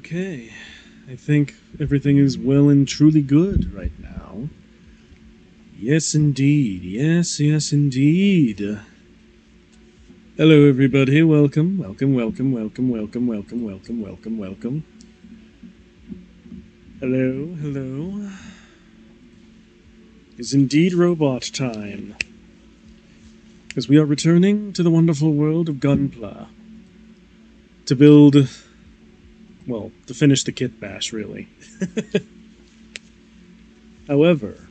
Okay, I think everything is well and truly good right now. Yes, indeed. Yes, yes, indeed. Hello, everybody. Welcome, welcome, welcome, welcome, welcome, welcome, welcome, welcome, welcome. Hello, hello. It's indeed robot time. As we are returning to the wonderful world of Gunpla. To build... well, to finish the Kitbash, really. However,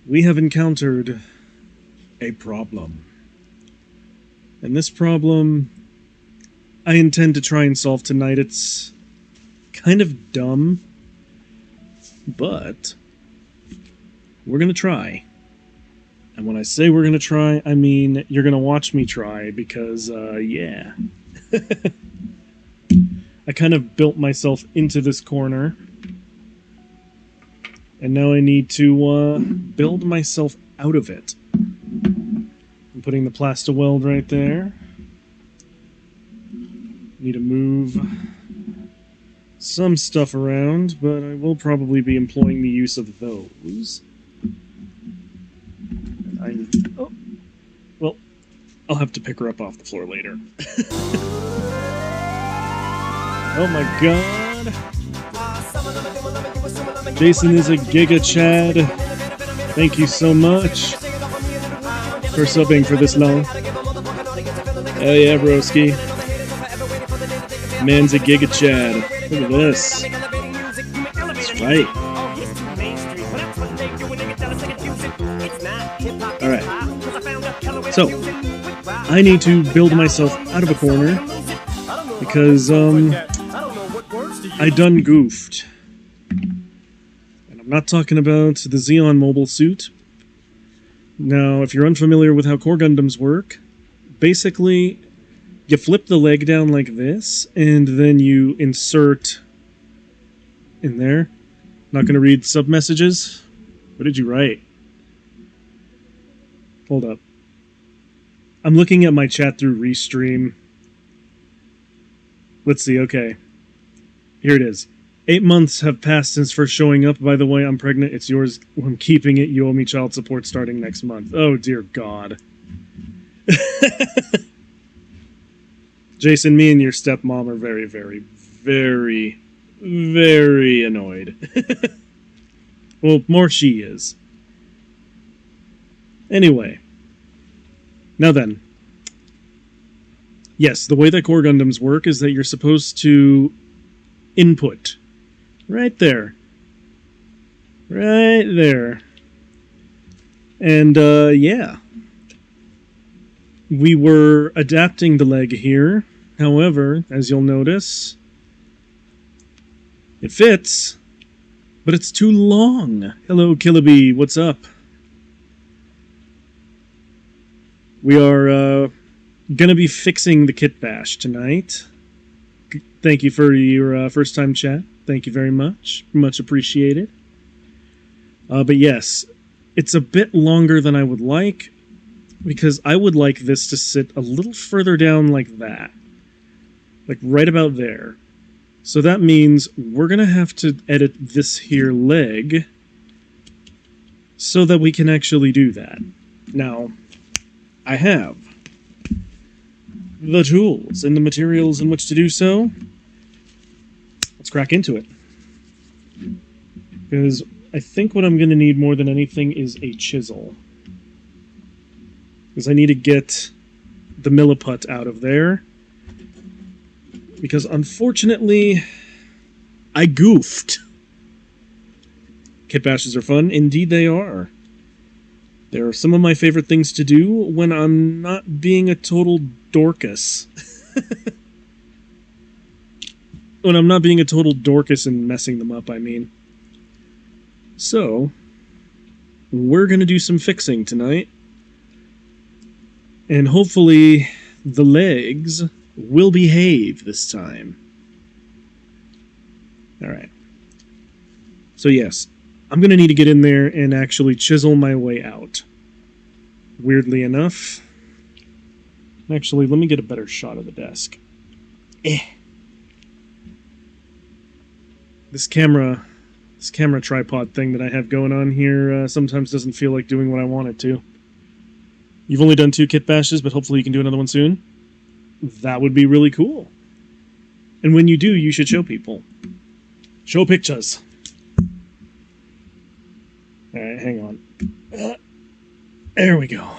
we have encountered a problem. And this problem, I intend to try and solve tonight. It's kind of dumb, but we're going to try. And when I say we're going to try, I mean you're going to watch me try, because, yeah. I kind of built myself into this corner. And now I need to build myself out of it. I'm putting the Plasta-Weld right there. Need to move some stuff around, but I will probably be employing the use of those. Oh, well, I'll have to pick her up off the floor later. Oh my god. Jason is a Giga Chad. Thank you so much for subbing for this long. Hell yeah, broski. Man's a Giga Chad. Look at this. That's right. Alright. So, I need to build myself out of a corner because, I done goofed. And I'm not talking about the Xeon mobile suit. Now, if you're unfamiliar with how core Gundams work, basically, you flip the leg down like this, and then you insert in there. Not going to read sub-messages. What did you write? Hold up. I'm looking at my chat through Restream. Let's see, okay. Here it is. 8 months have passed since first showing up. By the way, I'm pregnant. It's yours. I'm keeping it. You owe me child support starting next month. Oh, dear God. Jason, me and your stepmom are very, very, very, very annoyed. Well, more she is. Anyway. Now then. Yes, the way that core Gundams work is that you're supposed to input. Right there. Right there. And, yeah. We were adapting the leg here. However, as you'll notice, it fits, but it's too long. Hello, Killaby. What's up? We are going to be fixing the Kitbash tonight. Thank you for your first-time chat. Thank you very much. Much appreciated. But yes, it's a bit longer than I would like, because I would like this to sit a little further down like that. Like right about there. So that means we're going to have to edit this here leg so that we can actually do that. Now, I have the tools and the materials in which to do so. Let's crack into it. Because I think what I'm going to need more than anything is a chisel. Because I need to get the milliput out of there. Because unfortunately, I goofed. Kitbashes are fun. Indeed they are. They're some of my favorite things to do when I'm not being a total Dorcas. When I'm not being a total Dorcas and messing them up, I mean. So, we're going to do some fixing tonight. And hopefully, the legs will behave this time. Alright. So yes, I'm going to need to get in there and actually chisel my way out. Weirdly enough. Actually, let me get a better shot of the desk. This camera tripod thing that I have going on here sometimes doesn't feel like doing what I want it to. You've only done 2 Kitbashes, but hopefully you can do another one soon. That would be really cool. And when you do, you should show people. Show pictures. Alright, hang on. There we go.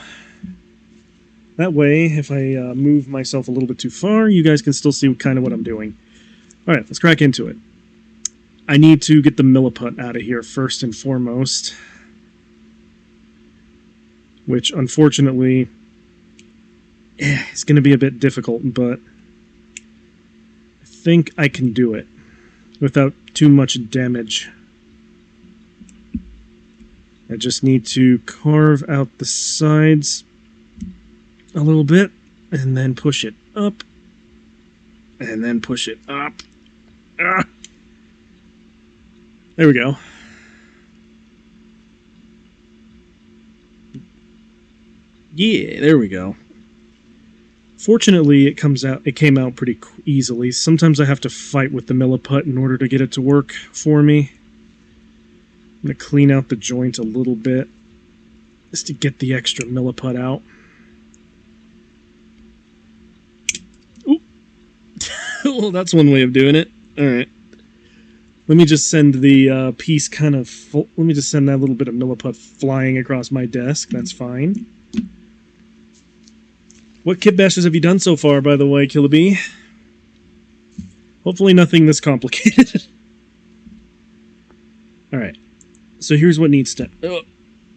That way, if I move myself a little bit too far, you guys can still see kind of what I'm doing. Alright, let's crack into it. I need to get the milliput out of here first and foremost. Which, unfortunately, it's going to be a bit difficult, but I think I can do it without too much damage. I just need to carve out the sides a little bit, and then push it up, and then push it up. Ah! There we go. Yeah, there we go. Fortunately, it came out pretty easily. Sometimes I have to fight with the milliput in order to get it to work for me. I'm going to clean out the joint a little bit just to get the extra milliput out. Ooh. Well, that's one way of doing it. Alright. Let me just send the piece kind of... Let me just send that little bit of milliput flying across my desk. That's fine. What kitbashes have you done so far, by the way, Killabee? Hopefully nothing this complicated. Alright. So here's what needs to...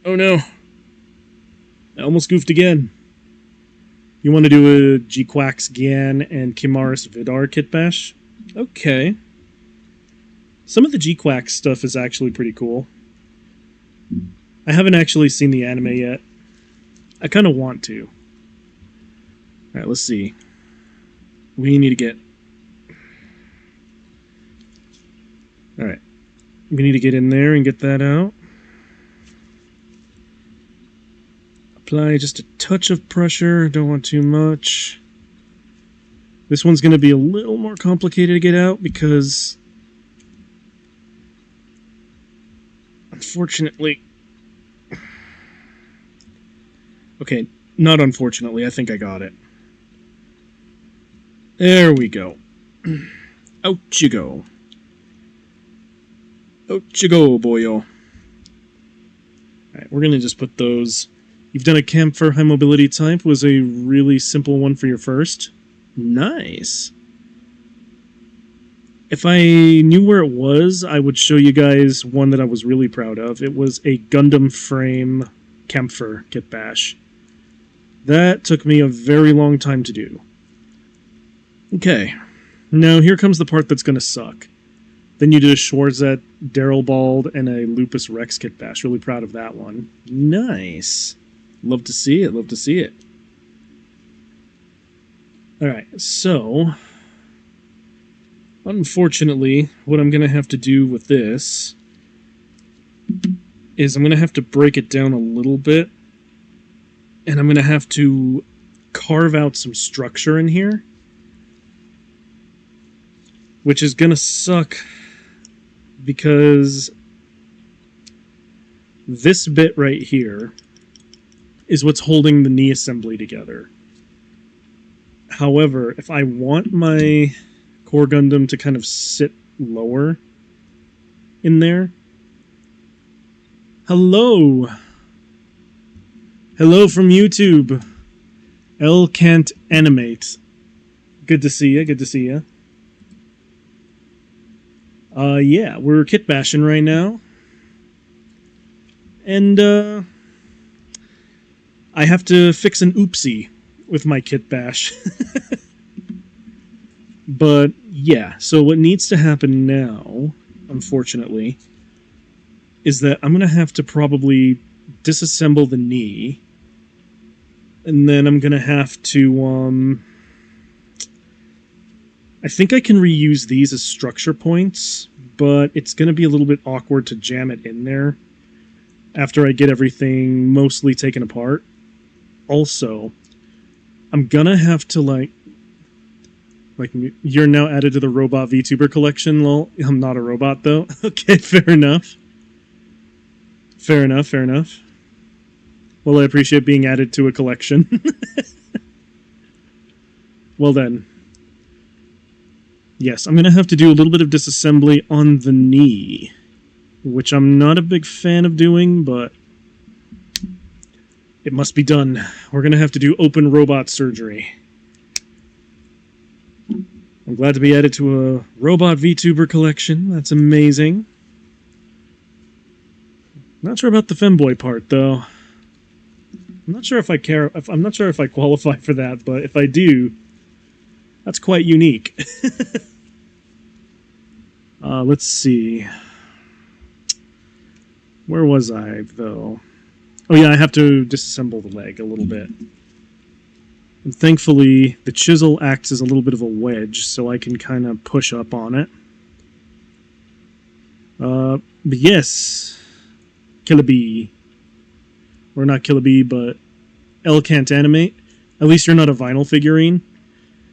Oh no. I almost goofed again. You want to do a G-Quax Gian and Kimaris Vidar kitbash? Okay. Some of the G-Quax stuff is actually pretty cool. I haven't actually seen the anime yet. I kind of want to. Alright, let's see. We need to get... Alright. We need to get in there and get that out. Apply just a touch of pressure. Don't want too much. This one's going to be a little more complicated to get out because... Unfortunately... Okay, not unfortunately. I think I got it. There we go. Out you go. Out you go, boyo. Alright, we're going to just put those... You've done a camphor high mobility type. Was a really simple one for your first. Nice. If I knew where it was, I would show you guys one that I was really proud of. It was a Gundam frame camphor kitbash. That took me a very long time to do. Okay. Now here comes the part that's going to suck. Then you did a Schwarzette, Daryl Bald, and a Lupus Rex kitbash. Really proud of that one. Nice. Love to see it, love to see it. Alright, so... Unfortunately, what I'm going to have to do with this is I'm going to have to break it down a little bit. And I'm going to have to carve out some structure in here. Which is going to suck because this bit right here is what's holding the knee assembly together. However, if I want my core Gundam to kind of sit lower in there... Hello! Hello from YouTube! L can't animate. Good to see ya, good to see ya. Yeah, we're kitbashing right now. And, I have to fix an oopsie with my kitbash. But, yeah, so what needs to happen now, unfortunately, is that I'm gonna have to probably disassemble the knee, and then I'm gonna have to, I think I can reuse these as structure points, but it's going to be a little bit awkward to jam it in there after I get everything mostly taken apart. Also, I'm going to have to, like, you're now added to the robot VTuber collection, lol. I'm not a robot, though. Okay, fair enough. Fair enough, fair enough. Well, I appreciate being added to a collection. Well then. Yes, I'm going to have to do a little bit of disassembly on the knee, which I'm not a big fan of doing, but it must be done. We're going to have to do open robot surgery. I'm glad to be added to a robot VTuber collection. That's amazing. Not sure about the femboy part, though. I'm not sure if I care. I'm not sure if I qualify for that, but if I do, that's quite unique. Let's see. Where was I, though? Oh yeah, I have to disassemble the leg a little bit. And thankfully, the chisel acts as a little bit of a wedge, so I can kind of push up on it. But yes, Killabee. Or not Killabee, but L can't animate. At least you're not a vinyl figurine.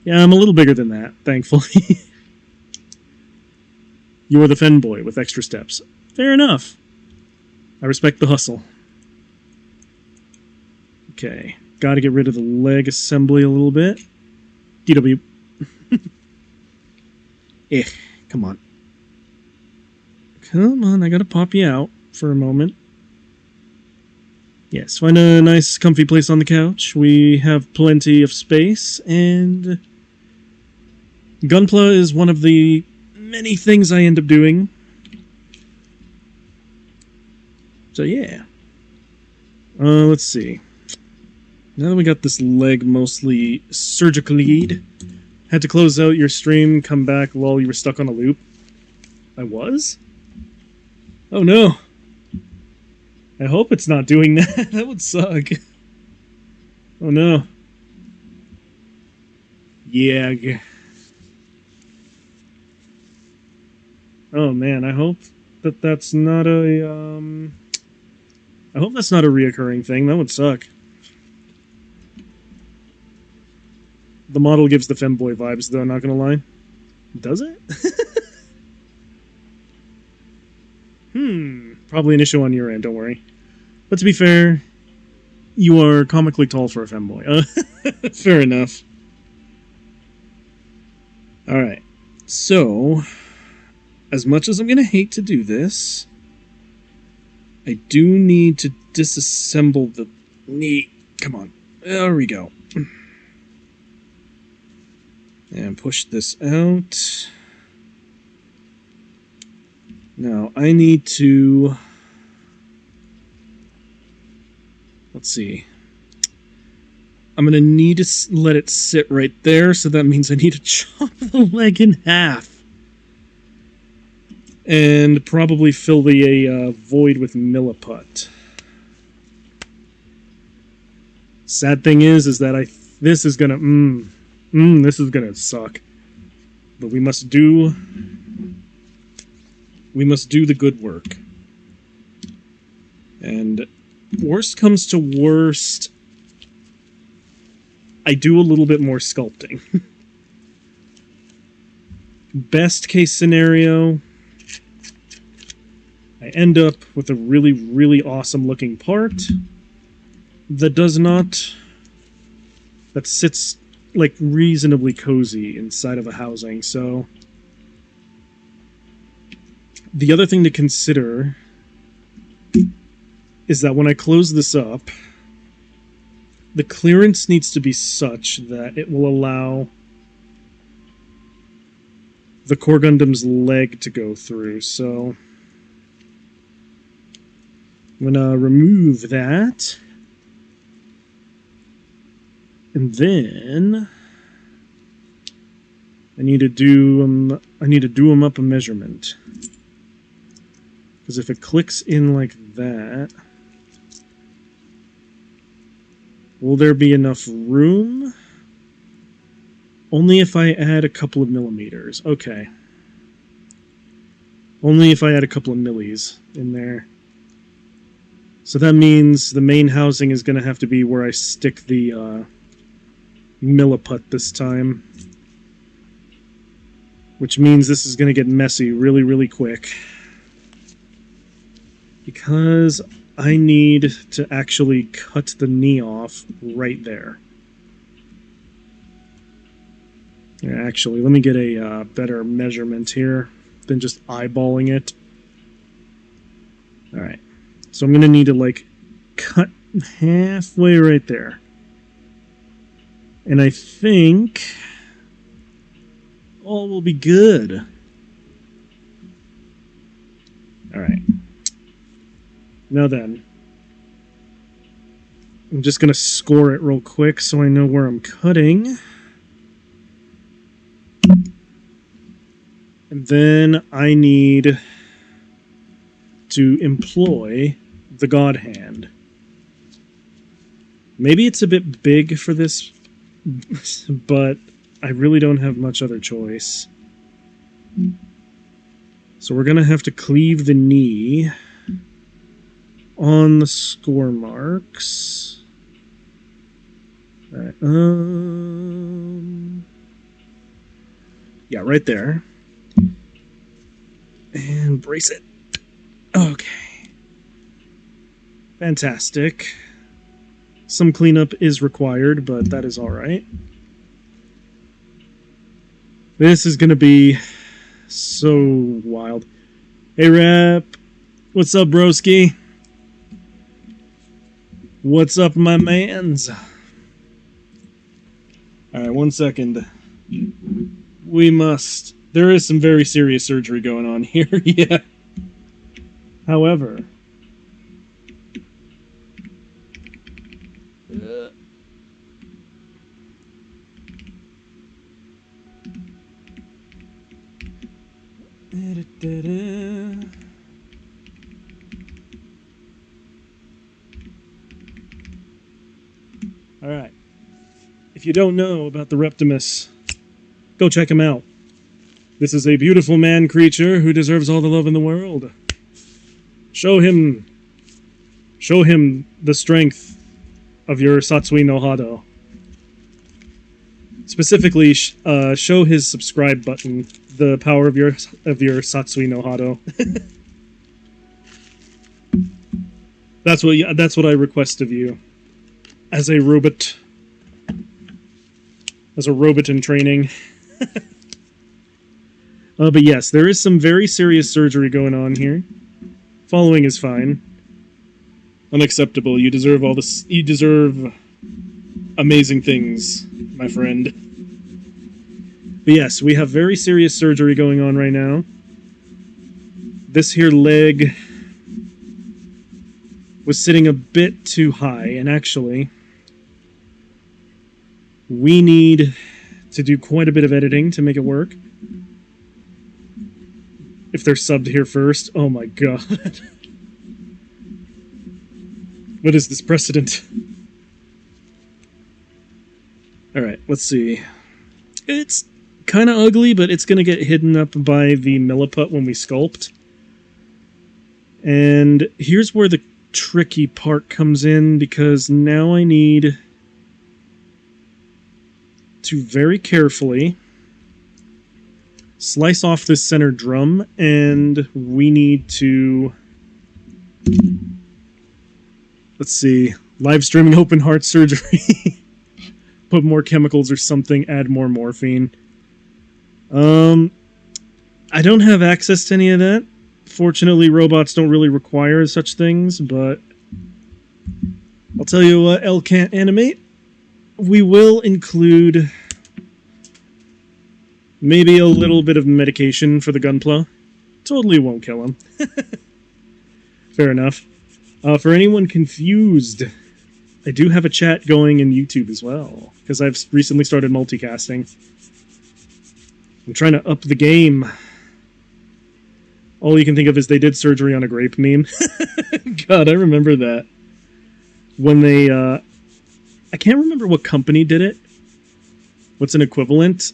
Yeah, I'm a little bigger than that, thankfully. You are the Fenboy with extra steps. Fair enough. I respect the hustle. Okay, gotta get rid of the leg assembly a little bit. DW. Come on. Come on, I gotta pop you out for a moment. Yes, find a nice comfy place on the couch. We have plenty of space, and Gunpla is one of the many things I end up doing. So yeah. Let's see. Now that we got this leg mostly surgically, had to close out your stream, come back while you were stuck on a loop. I was? Oh no. I hope it's not doing that. That would suck. Oh no. Yeah. Oh man, I hope that that's not a, I hope that's not a reoccurring thing. That would suck. The model gives the femboy vibes, though, not gonna lie. Does it? Probably an issue on your end, don't worry. But to be fair, you are comically tall for a femboy. Fair enough. Alright. So, as much as I'm gonna hate to do this, I do need to disassemble the knee. Come on. There we go. And push this out. Now, I need to... Let's see. I'm going to need to let it sit right there, so that means I need to chop the leg in half. And probably fill the void with milliput. Sad thing is that this is gonna this is gonna suck. But we must do the good work. And worst comes to worst, I do a little bit more sculpting. Best case scenario, I end up with a really, really awesome looking part that sits like reasonably cozy inside of a housing. So the other thing to consider is that when I close this up, the clearance needs to be such that it will allow the Core Gundam's leg to go through. So I'm gonna remove that, and then I need to do up a measurement, because if it clicks in like that, will there be enough room? Only if I add a couple of millimeters. Okay. Only if I add a couple of millis in there. So that means the main housing is going to have to be where I stick the milliput this time. Which means this is going to get messy really, really quick. Because I need to actually cut the knee off right there. Actually, let me get a better measurement here than just eyeballing it. Alright. So I'm going to need to, like, cut halfway right there. And I think all will be good. Alright. Now then, I'm just going to score it real quick so I know where I'm cutting. And then I need to employ the God Hand. Maybe it's a bit big for this, but I really don't have much other choice. So we're going to have to cleave the knee on the score marks. All right, yeah, right there. And brace it. Okay. Fantastic. Some cleanup is required, but that is alright. This is going to be So wild. Hey, Rap. What's up, broski? What's up, my mans? Alright, 1 second. We must... There is some very serious surgery going on here, yeah. However... Alright. If you don't know about the Reptimus, go check him out. This is a beautiful man creature who deserves all the love in the world. Show him the strength of your Satsui no Hado. Specifically, show his subscribe button the power of your Satsui no Hado. That's what I request of you. As a robot in training. But yes, there is some very serious surgery going on here. Following is fine. Unacceptable. You deserve all this. You deserve amazing things, my friend. But yes, we have very serious surgery going on right now. This here leg was sitting a bit too high, and actually, we need to do quite a bit of editing to make it work. If they're subbed here first, oh my god. What is this precedent? Alright, let's see. It's kind of ugly, but it's going to get hidden up by the milliput when we sculpt. And here's where the tricky part comes in, because now I need to very carefully slice off this center drum, and we need to... Let's see. Live streaming open heart surgery. Put more chemicals or something, add more morphine. I don't have access to any of that. Fortunately, robots don't really require such things, but I'll tell you what, L can't animate. We will include maybe a little bit of medication for the Gunpla. Totally won't kill him. Fair enough. For anyone confused, I do have a chat going in YouTube as well, because I've recently started multicasting. I'm trying to up the game. All you can think of is they did surgery on a grape meme. God, I remember that. When they, I can't remember what company did it. What's an equivalent?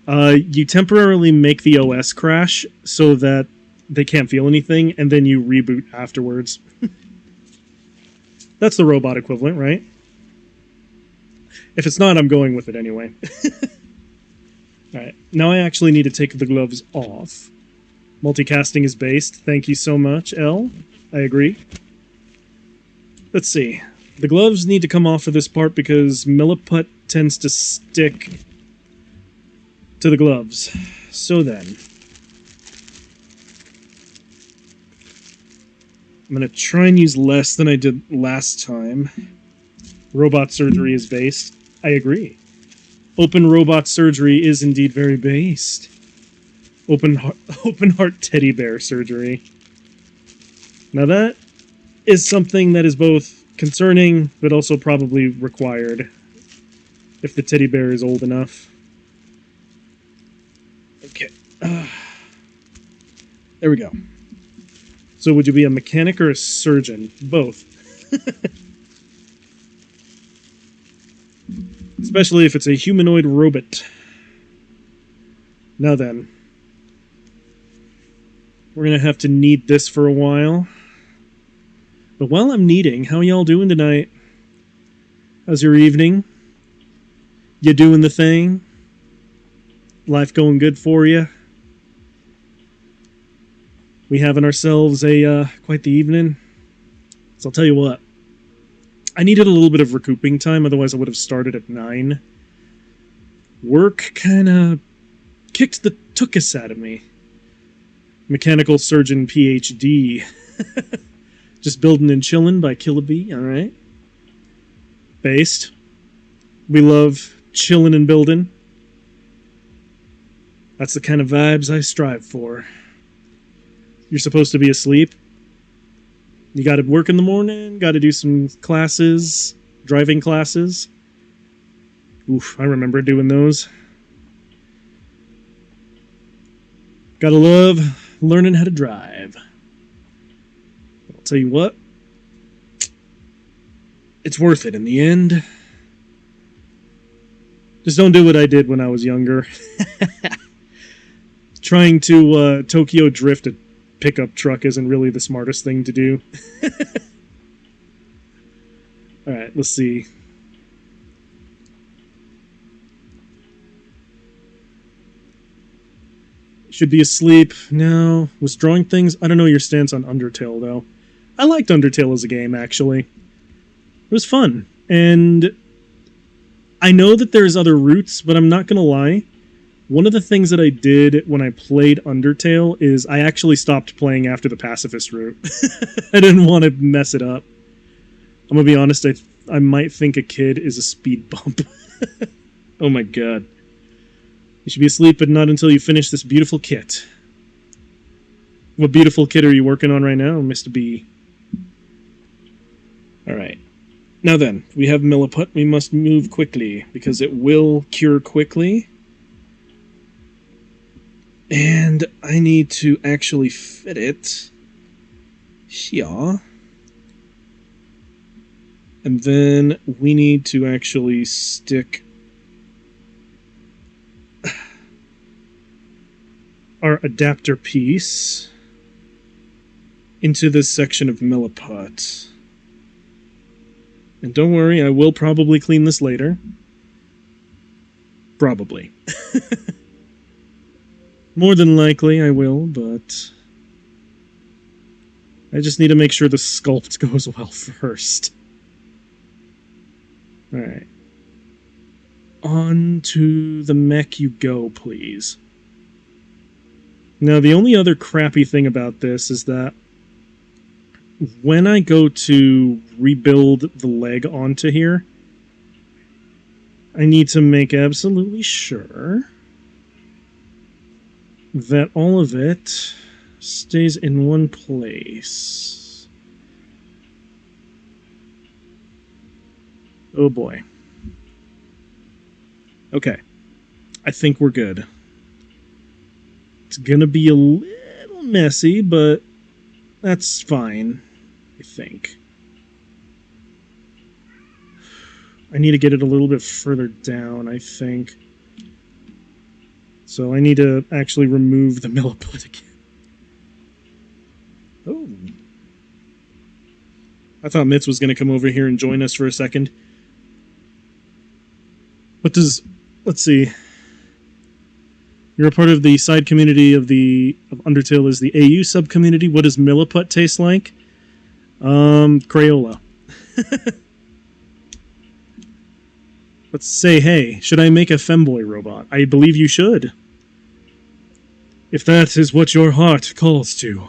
You temporarily make the OS crash so that they can't feel anything, and then you reboot afterwards. That's the robot equivalent, right? If it's not, I'm going with it anyway. Alright, now I actually need to take the gloves off. Multicasting is based. Thank you so much, L. I agree. Let's see. The gloves need to come off for this part because milliput tends to stick to the gloves. So then, I'm going to try and use less than I did last time. Robot surgery is based. I agree. Open robot surgery is indeed very based. Open heart teddy bear surgery. Now that is something that is both concerning, but also probably required if the teddy bear is old enough. Okay. There we go. So would you be a mechanic or a surgeon? Both. Especially if it's a humanoid robot. Now then. We're going to have to knead this for a while. But while I'm kneading, how y'all doing tonight? How's your evening? You doing the thing? Life going good for you? We having ourselves a quite the evening? So I'll tell you what. I needed a little bit of recouping time, otherwise I would have started at 9. Work kind of kicked the tuchus out of me. Mechanical Surgeon PhD. Just Building and Chillin' by Killabee, alright. Based. We love chillin' and building. That's the kind of vibes I strive for. You're supposed to be asleep. You gotta work in the morning, gotta do some classes, driving classes. Oof, I remember doing those. Gotta love learning how to drive. I'll tell you what, it's worth it in the end. Just don't do what I did when I was younger. Trying to Tokyo drift a pickup truck isn't really the smartest thing to do. Alright, let's see. Should be asleep. No. Was drawing things? I don't know your stance on Undertale, though. I liked Undertale as a game, actually. It was fun. And I know that there's other routes, but I'm not going to lie. One of the things that I did when I played Undertale is I actually stopped playing after the pacifist route. I didn't want to mess it up. I'm going to be honest, I might think a kid is a speed bump. Oh my god. You should be asleep, but not until you finish this beautiful kit. What beautiful kit are you working on right now, Mr. B? Alright. Now then, we have Milliput. We must move quickly, because it will cure quickly. And I need to actually fit it here. And then we need to actually stick our adapter piece into this section of Milliput. And don't worry, I will probably clean this later. Probably. More than likely I will, but I just need to make sure the sculpt goes well first. Alright. On to the mech you go, please. Now, the only other crappy thing about this is that when I go to rebuild the leg onto here, I need to make absolutely sure that all of it stays in one place. Oh boy. Okay. I think we're good. It's gonna be a little messy, but that's fine, I think. I need to get it a little bit further down, I think. So I need to actually remove the Milliput again. Oh. I thought Mitz was going to come over here and join us for a second. What does... Let's see. You're a part of the side community of Undertale is the AU sub-community. What does Milliput taste like? Crayola. Let's say, hey, should I make a femboy robot? I believe you should. If that is what your heart calls to.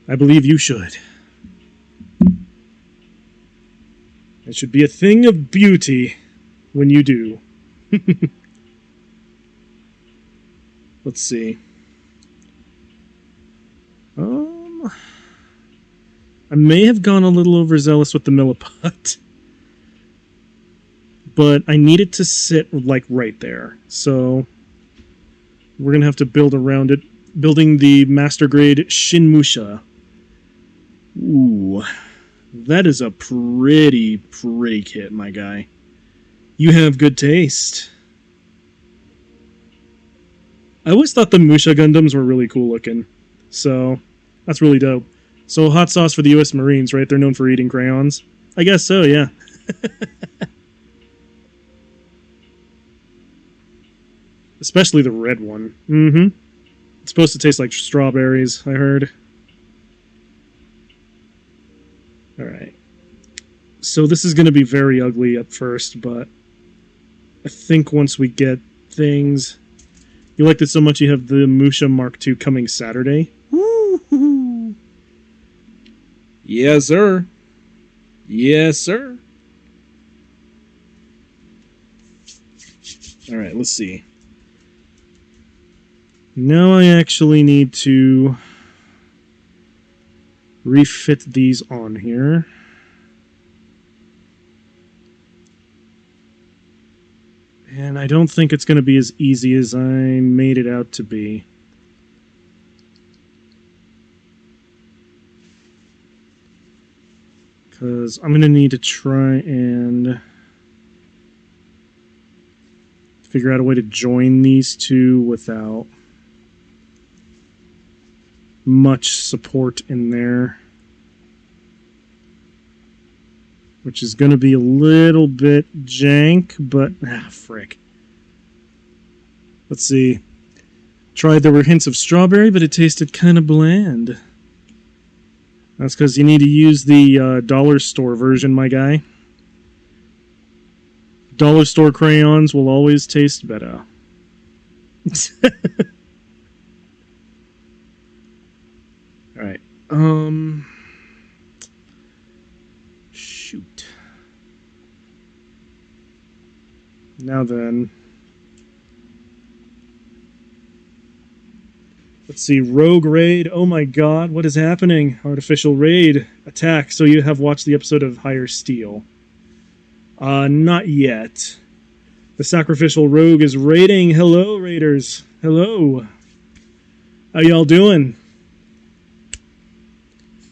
I believe you should. It should be a thing of beauty when you do. Let's see. I may have gone a little overzealous with the Milliput. But I need it to sit, like, right there. So we're going to have to build around it. Building the Master Grade Shinmusha. Ooh. That is a pretty kit, my guy. You have good taste. I always thought the Musha Gundams were really cool looking. So, that's really dope. So, hot sauce for the U.S. Marines, right? They're known for eating crayons? I guess so, yeah. Especially the red one. Mm-hmm. It's supposed to taste like strawberries, I heard. Alright. So this is going to be very ugly at first, but I think once we get things... You liked it so much you have the Musha Mark II coming Saturday? Woo-hoo-hoo. Yes, sir. Yes, sir. Alright, let's see. Now I actually need to refit these on here. And I don't think it's going to be as easy as I made it out to be. Because I'm going to need to try and figure out a way to join these two without much support in there. Which is going to be a little bit jank, but frick. Let's see. Tried, there were hints of strawberry, but it tasted kind of bland. That's because you need to use the dollar store version, my guy. Dollar store crayons will always taste better. Alright. Shoot. Now then. Let's see, Rogue Raid. Oh my god, what is happening? Artificial Raid. Attack. So you have watched the episode of Higher Steel. Not yet. The Sacrificial Rogue is raiding. Hello, Raiders. Hello. How y'all doing?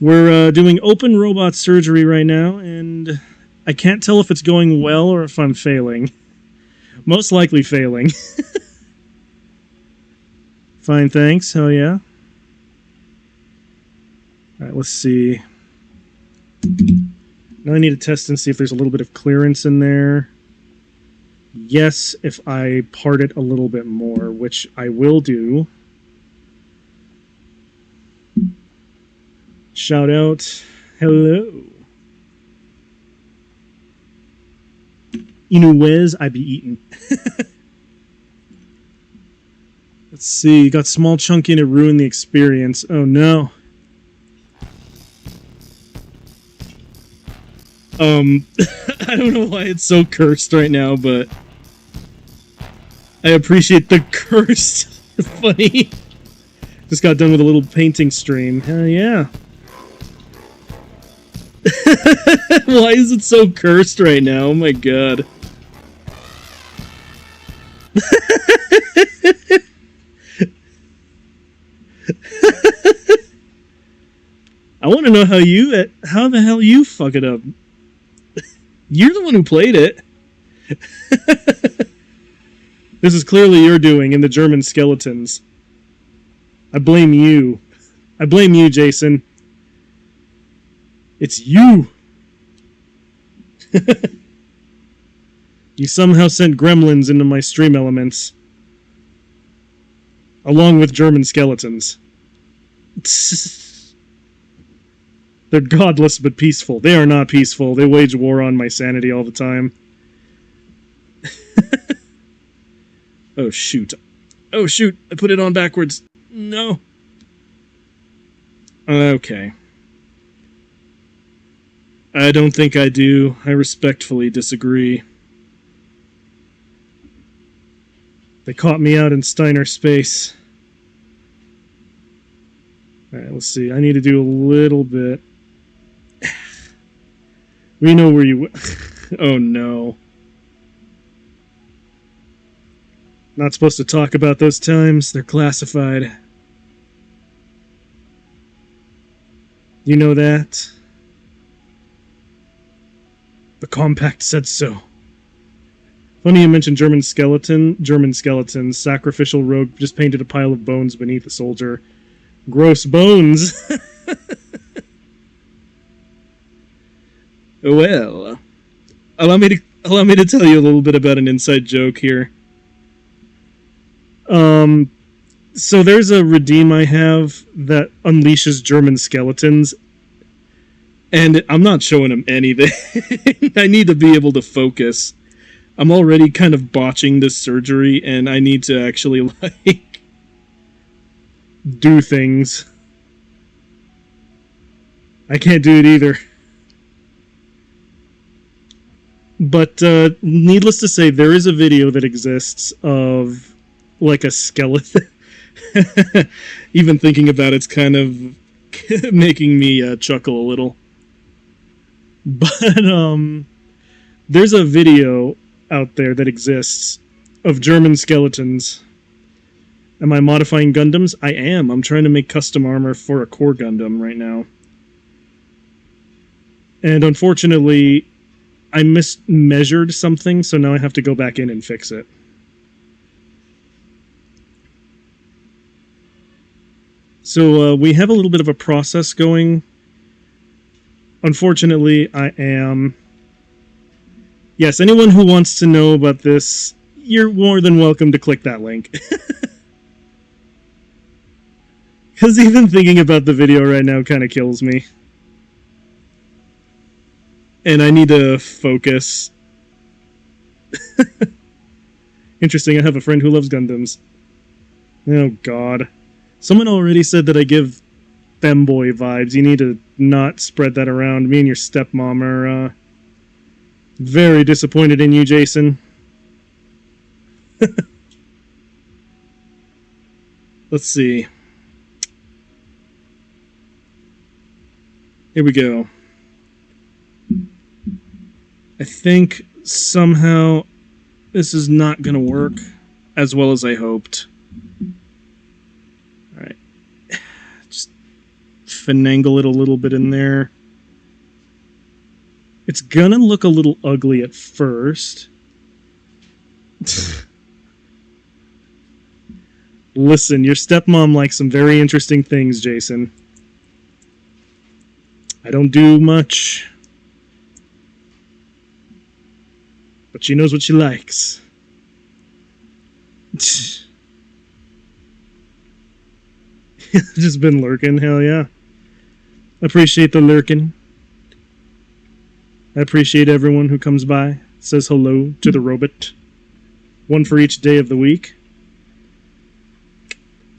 We're doing open robot surgery right now, and I can't tell if it's going well or if I'm failing. Most likely failing. Fine, thanks. Hell yeah. Alright, let's see. Now I need to test and see if there's a little bit of clearance in there. Yes, if I part it a little bit more, which I will do. Shout out. Hello. Inuez, I be eating. Let's see. Got small chunk in it, ruined the experience. Oh no. I don't know why it's so cursed right now, but I appreciate the curse. Funny. Just got done with a little painting stream. Hell yeah. Why is it so cursed right now? Oh my god. I want to know how the hell you fuck it up. You're the one who played it. This is clearly your doing in the German skeletons. I blame you. I blame you, Jason. It's you! You somehow sent gremlins into my stream elements. Along with German skeletons. They're godless but peaceful. They are not peaceful. They wage war on my sanity all the time. Oh, shoot. Oh, shoot. I put it on backwards. No. Okay. I don't think I do. I respectfully disagree. They caught me out in Steiner space. Alright, let's see. I need to do a little bit. We know where you... Oh, no. Not supposed to talk about those times. They're classified. You know that? The compact said so. Funny you mentioned German skeletons. Sacrificial Rogue just painted a pile of bones beneath a soldier. Gross bones! Well, allow me to tell you a little bit about an inside joke here. So there's a redeem I have that unleashes German skeletons, and I'm not showing him anything. I need to be able to focus. I'm already kind of botching this surgery, and I need to actually, like, do things. I can't do it either. But, needless to say, there is a video that exists of, like, a skeleton. Even thinking about it's kind of making me chuckle a little. But, there's a video out there that exists of German skeletons. Am I modifying Gundams? I am. I'm trying to make custom armor for a core Gundam right now. And unfortunately, I mismeasured something, so now I have to go back in and fix it. So we have a little bit of a process going. Unfortunately, I am... Yes, anyone who wants to know about this, you're more than welcome to click that link. Because even thinking about the video right now kind of kills me. And I need to focus. Interesting, I have a friend who loves Gundams. Oh god. Someone already said that I give femboy vibes. You need to not spread that around. Me and your stepmom are very disappointed in you, Jason. Let's see. Here we go. I think somehow this is not going to work as well as I hoped. Alright. Just finagle it a little bit in there. It's gonna look a little ugly at first. Listen, your stepmom likes some very interesting things, Jason. I don't do much. But she knows what she likes. Just been lurking, hell yeah. Appreciate the lurking. I appreciate everyone who comes by, says hello to the robot. One for each day of the week.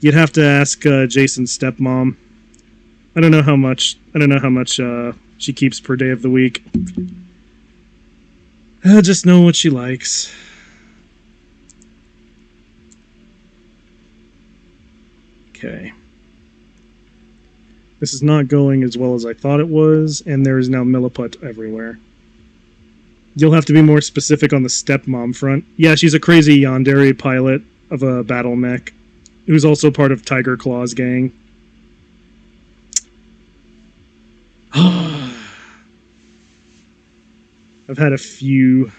You'd have to ask Jason's stepmom. I don't know how much she keeps per day of the week. I just know what she likes. Okay. This is not going as well as I thought it was, and there is now milliput everywhere. You'll have to be more specific on the stepmom front. Yeah, she's a crazy yandere pilot of a battle mech, who's also part of Tiger Claw's gang. I've had a few.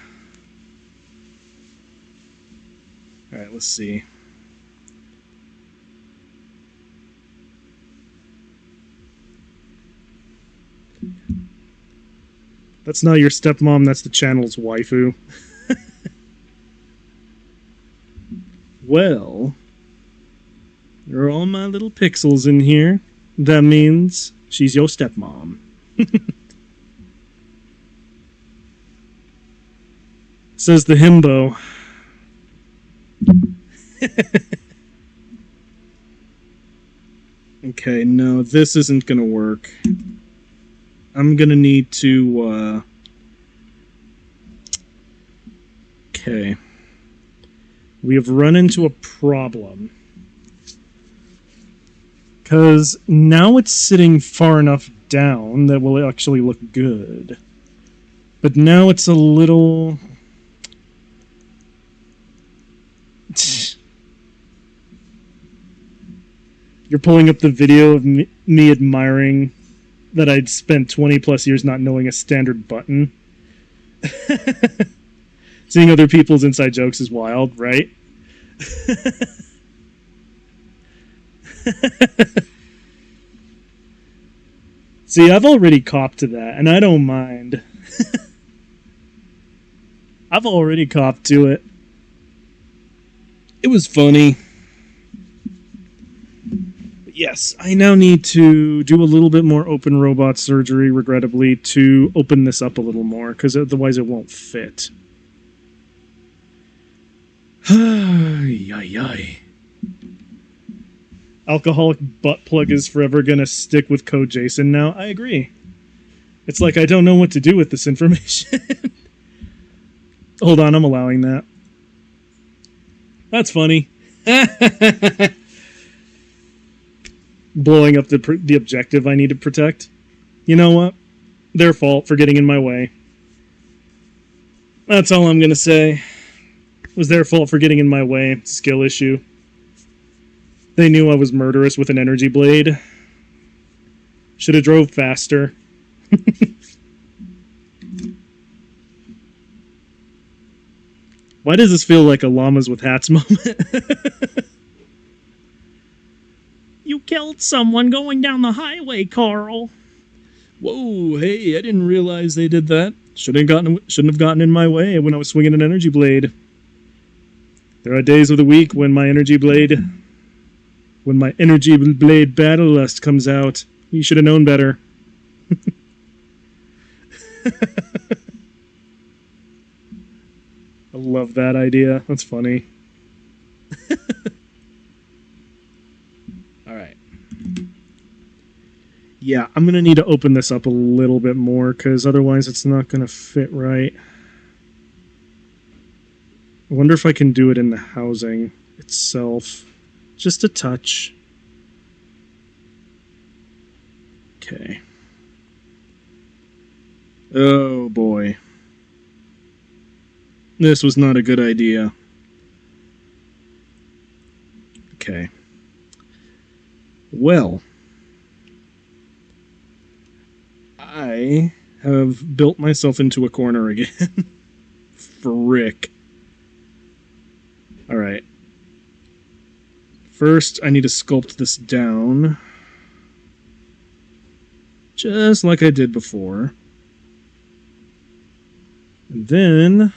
Alright, let's see. That's not your stepmom, that's the channel's waifu. Well, there are all my little pixels in here. That means she's your stepmom. Says the himbo. Okay, no, this isn't gonna work. I'm gonna need to, Okay. We have run into a problem. Because now it's sitting far enough down that will actually look good. But now it's a little... You're pulling up the video of me admiring that I'd spent 20 plus years not knowing a standard button. Seeing other people's inside jokes is wild, right? See, I've already copped to that, and I don't mind. I've already copped to it. It was funny. Yes, I now need to do a little bit more open robot surgery, regrettably, to open this up a little more, because otherwise it won't fit. Yay. Alcoholic butt plug is forever gonna stick with Code Jason now. I agree. It's like I don't know what to do with this information. Hold on, I'm allowing that. That's funny. Blowing up the objective I need to protect. You know what? Their fault for getting in my way. That's all I'm gonna say. It was their fault for getting in my way. Skill issue. They knew I was murderous with an energy blade. Should have drove faster. Why does this feel like a llamas with hats moment? You killed someone going down the highway, Carl. Whoa, hey, I didn't realize they did that. Shouldn't have gotten in my way when I was swinging an energy blade. There are days of the week when my energy blade battle lust comes out. You should have known better. I love that idea. That's funny. Alright. Yeah, I'm going to need to open this up a little bit more, because otherwise it's not going to fit right. I wonder if I can do it in the housing itself. Just a touch. Okay. Oh boy. This was not a good idea. Okay. Well, I have built myself into a corner again. Frick. Alright. First, I need to sculpt this down. Just like I did before. And then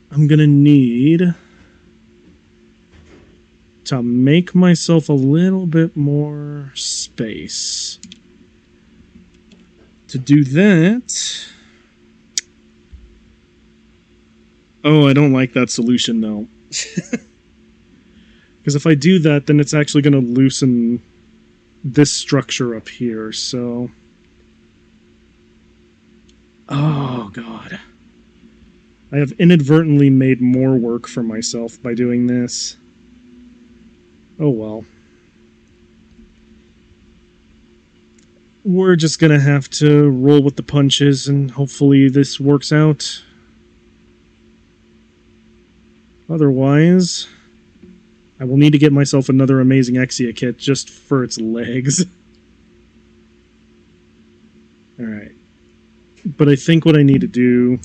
I'm gonna need to make myself a little bit more space. To do that... Oh, I don't like that solution, though. Because if I do that, then it's actually going to loosen this structure up here, so... Oh, God. I have inadvertently made more work for myself by doing this. Oh, well. We're just going to have to roll with the punches, and hopefully this works out. Otherwise, I will need to get myself another amazing Exia kit just for its legs. Alright. But I think what I need to do...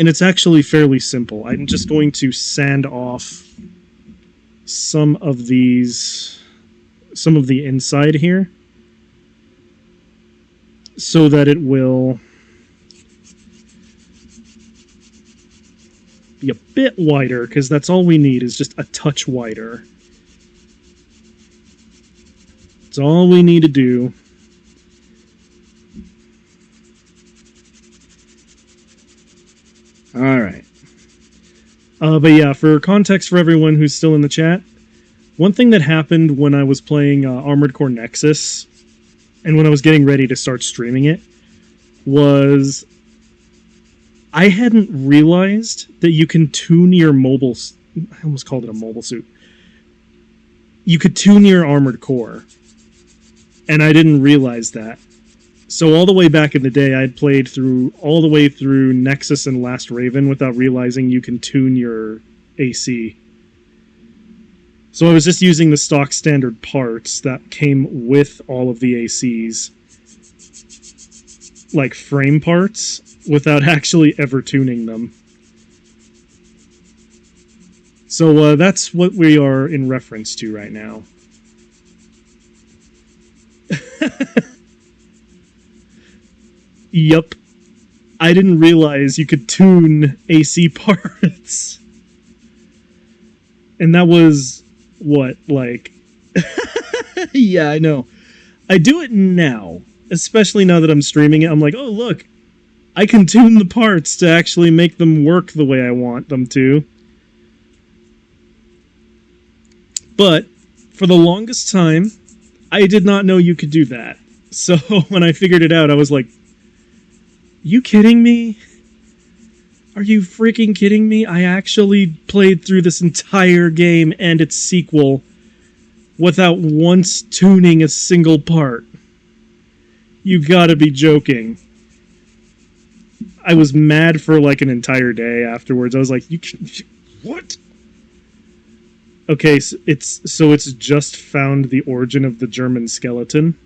And it's actually fairly simple. I'm just going to sand off some of these... some of the inside here. So that it will... be a bit wider, because that's all we need, is just a touch wider. That's all we need to do. Alright. But yeah, for context for everyone who's still in the chat, one thing that happened when I was playing Armored Core Nexus, and when I was getting ready to start streaming it, was... I hadn't realized that you can tune your mobile... I almost called it a mobile suit. You could tune your armored core. And I didn't realize that. So all the way back in the day, I'd played through all the way through Nexus and Last Raven without realizing you can tune your AC. So I was just using the stock standard parts that came with all of the ACs. Like frame parts, without actually ever tuning them. So that's what we are in reference to right now. Yup. I didn't realize you could tune AC parts. And that was, what, like... Yeah, I know. I do it now. Especially now that I'm streaming it, I'm like, oh, look. I can tune the parts to actually make them work the way I want them to. But for the longest time, I did not know you could do that. So when I figured it out, I was like, you kidding me? Are you freaking kidding me? I actually played through this entire game and its sequel without once tuning a single part. You gotta be joking. I was mad for like an entire day afterwards. I was like, what? Okay, so it's just found the origin of the German skeleton.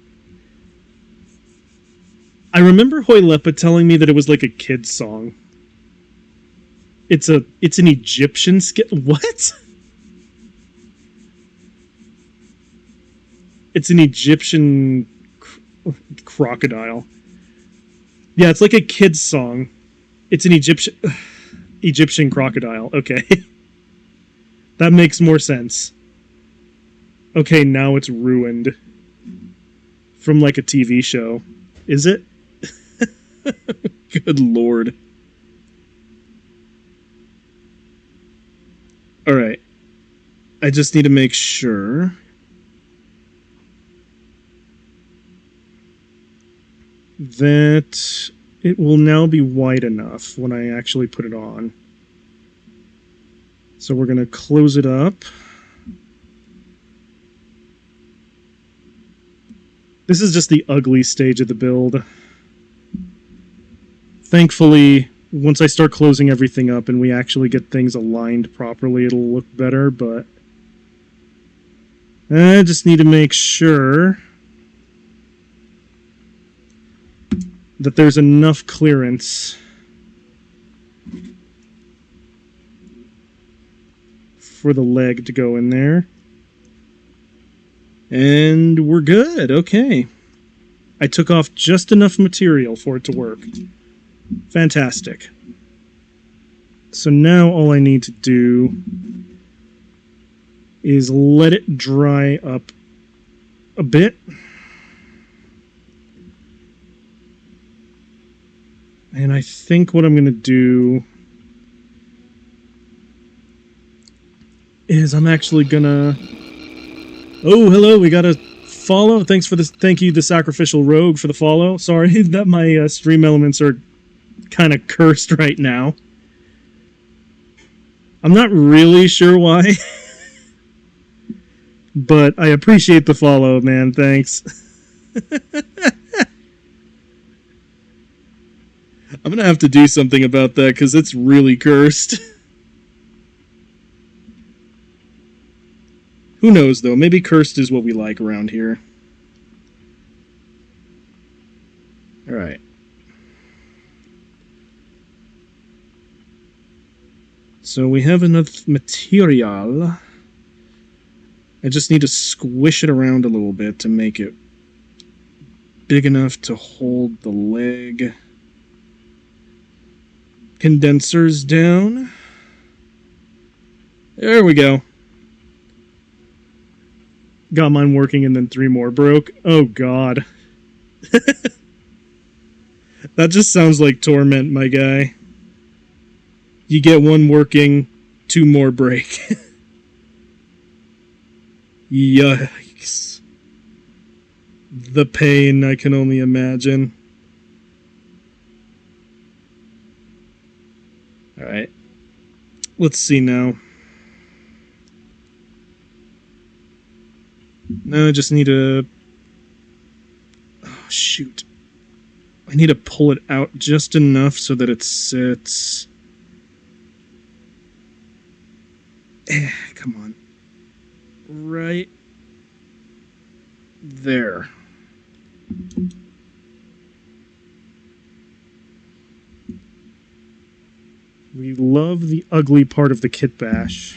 I remember Hoylepa telling me that it was like a kid's song. It's an Egyptian what? It's an Egyptian crocodile. Yeah, it's like a kid's song. It's an Egyptian crocodile. Okay. That makes more sense. Okay, now it's ruined. From like a TV show. Is it? Good lord. Alright. I just need to make sure that it will now be wide enough when I actually put it on. So we're going to close it up. This is just the ugly stage of the build. Thankfully, once I start closing everything up and we actually get things aligned properly, it'll look better, but I just need to make sure that there's enough clearance for the leg to go in there. And we're good. Okay. I took off just enough material for it to work. Fantastic. So now all I need to do is let it dry up a bit. And I think what I'm going to do is I'm actually going to... Oh, hello, we got a follow. Thanks for this. Thank you, the Sacrificial Rogue, for the follow. Sorry that my stream elements are kind of cursed right now. I'm not really sure why. But I appreciate the follow, man. Thanks. I'm going to have to do something about that because it's really cursed. Who knows, though? Maybe cursed is what we like around here. Alright. So we have enough material. I just need to squish it around a little bit to make it big enough to hold the leg. Condensers down. There we go. Got mine working and then 3 more broke. Oh god. That just sounds like torment, my guy. You get 1 working, 2 more break. Yikes. The pain, I can only imagine. Alright. Let's see now. No, I just need to... Oh, shoot. I need to pull it out just enough so that it sits... Come on. Right there. We love the ugly part of the Kitbash.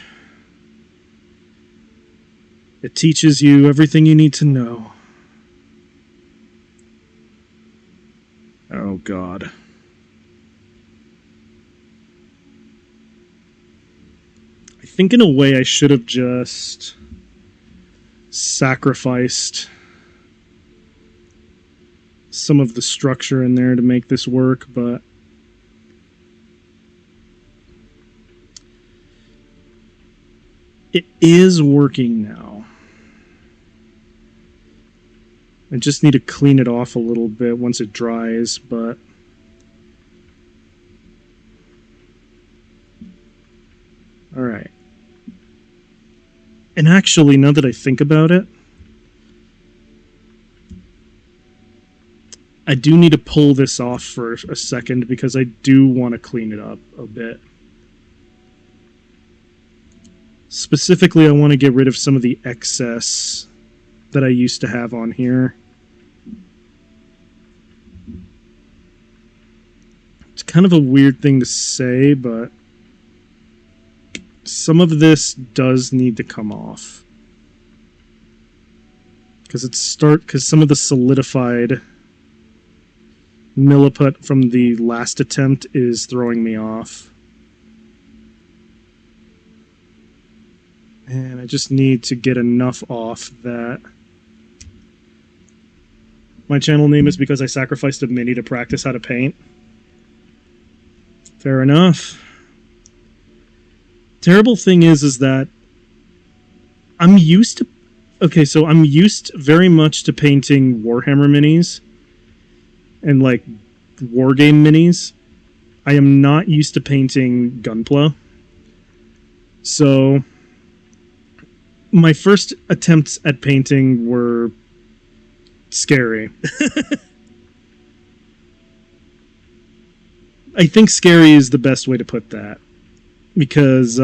It teaches you everything you need to know. Oh, God. I think in a way I should have just sacrificed some of the structure in there to make this work, but It is working now. I just need to clean it off a little bit once it dries, but... Alright. And actually, now that I think about it, I do need to pull this off for a second because I do want to clean it up a bit. Specifically, I want to get rid of some of the excess that I used to have on here. It's kind of a weird thing to say, but some of this does need to come off. Because some of the solidified milliput from the last attempt is throwing me off. And I just need to get enough off that... My channel name is because I sacrificed a mini to practice how to paint. Fair enough. Terrible thing is that I'm used to... Okay, so I'm used very much to painting Warhammer minis and, like, Wargame minis. I am not used to painting Gunpla. So... my first attempts at painting were scary. I think scary is the best way to put that. Because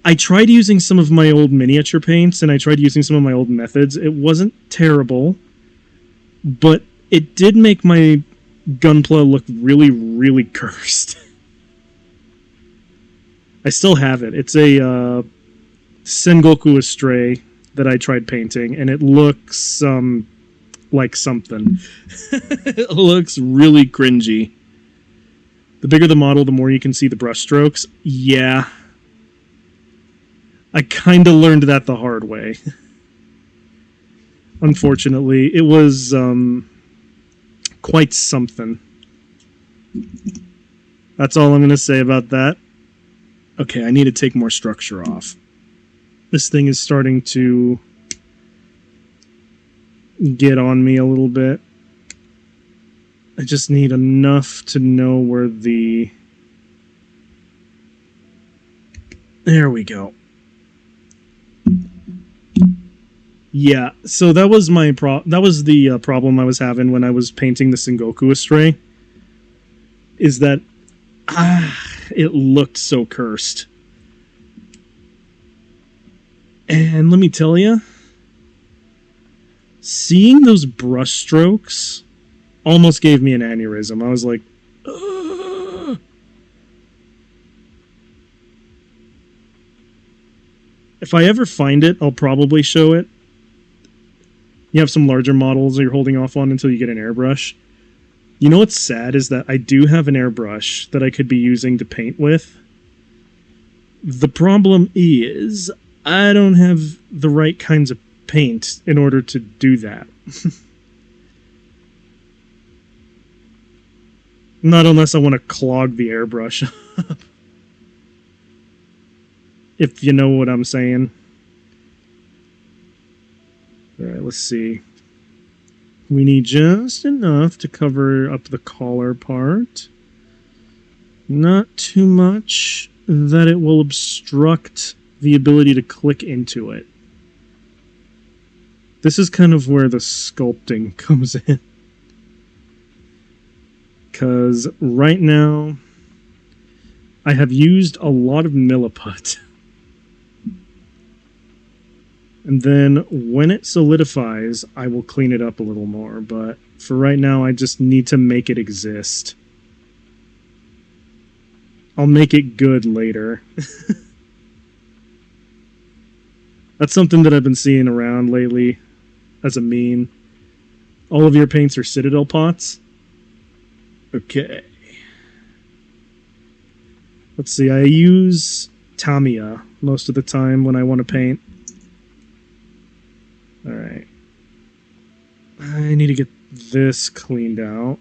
I tried using some of my old miniature paints and I tried using some of my old methods. It wasn't terrible, but it did make my Gunpla look really, really cursed. I still have it. It's a Sengoku Astray that I tried painting, and it looks like something. It looks really cringy. The bigger the model, the more you can see the brush strokes. Yeah. I kind of learned that the hard way. Unfortunately, it was quite something. That's all I'm going to say about that. Okay, I need to take more structure off. This thing is starting to get on me a little bit. I just need enough to know where the... There we go. Yeah, so that was my the problem I was having when I was painting the Sengoku Astray. Is that it looked so cursed. And let me tell you, seeing those brush strokes almost gave me an aneurysm. I was like, ugh. If I ever find it, I'll probably show it. You have some larger models that you're holding off on until you get an airbrush. You know what's sad is that I do have an airbrush that I could be using to paint with. The problem is I don't have the right kinds of paint in order to do that. Not unless I want to clog the airbrush up. If you know what I'm saying. Alright, let's see. We need just enough to cover up the collar part. Not too much that it will obstruct the ability to click into it. This is kind of where the sculpting comes in. Because right now, I have used a lot of milliput. And then when it solidifies, I will clean it up a little more. But for right now, I just need to make it exist. I'll make it good later. That's something that I've been seeing around lately as a meme. All of your paints are Citadel pots? Okay. Let's see, I use Tamiya most of the time when I want to paint. Alright. I need to get this cleaned out.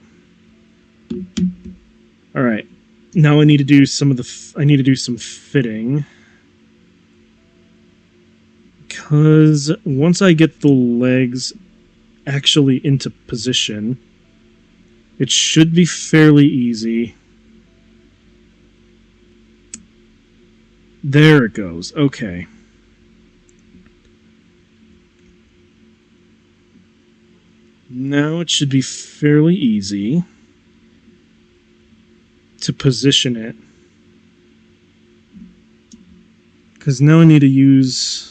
Alright. Now I need to do some of the... I need to do some fitting. Because once I get the legs actually into position, it should be fairly easy. There it goes. Okay. Now it should be fairly easy to position it. Because now I need to use...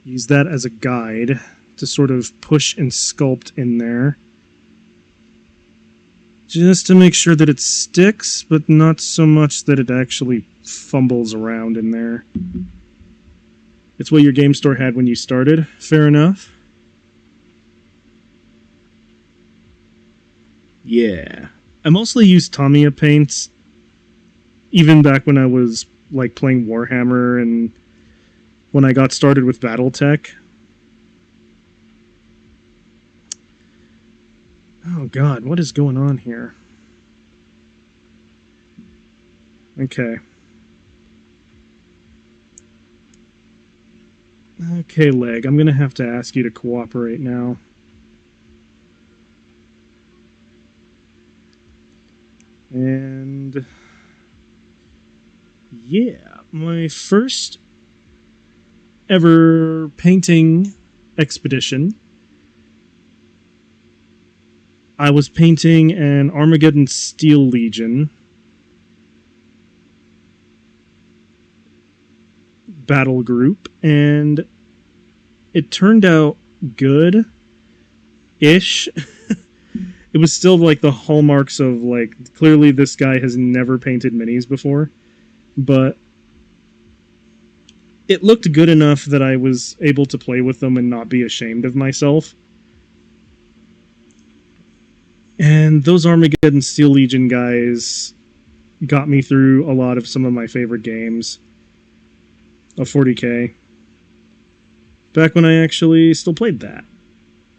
use that as a guide to sort of push and sculpt in there. Just to make sure that it sticks, but not so much that it actually fumbles around in there. It's what your game store had when you started. Fair enough. Yeah. I mostly used Tamiya paints, even back when I was like playing Warhammer and when I got started with Battletech. Oh god, what is going on here? Okay. Okay, leg, I'm gonna have to ask you to cooperate now. And... yeah, my first ever painting expedition. I was painting an Armageddon Steel Legion battle group, and it turned out good-ish. It was still like the hallmarks of like, clearly this guy has never painted minis before, but it looked good enough that I was able to play with them and not be ashamed of myself. And those Armageddon Steel Legion guys got me through a lot of some of my favorite games of 40K. Back when I actually still played that.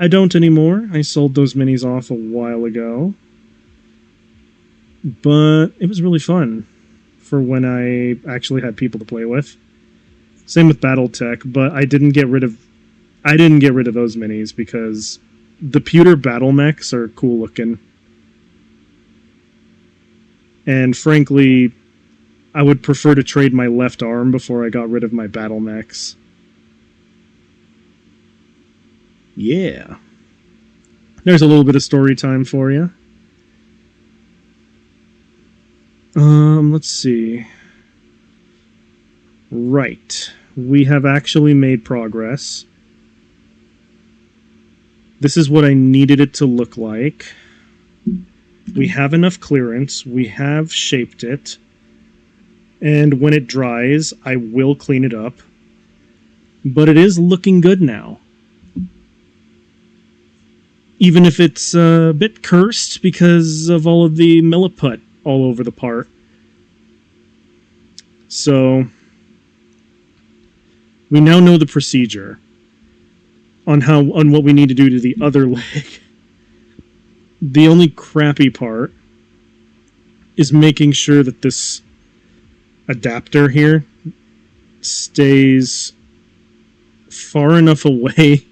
I don't anymore. I sold those minis off a while ago. But it was really fun for when I actually had people to play with. Same with Battletech, but I didn't get rid of those minis because the pewter battle mechs are cool looking. And frankly, I would prefer to trade my left arm before I got rid of my battle mechs. Yeah. There's a little bit of story time for you. Let's see. Right. We have actually made progress. This is what I needed it to look like. We have enough clearance. We have shaped it. And when it dries, I will clean it up. But it is looking good now. Even if it's a bit cursed because of all of the milliput all over the part. So, we now know the procedure on what we need to do to the other leg. The only crappy part is making sure that this adapter here stays far enough away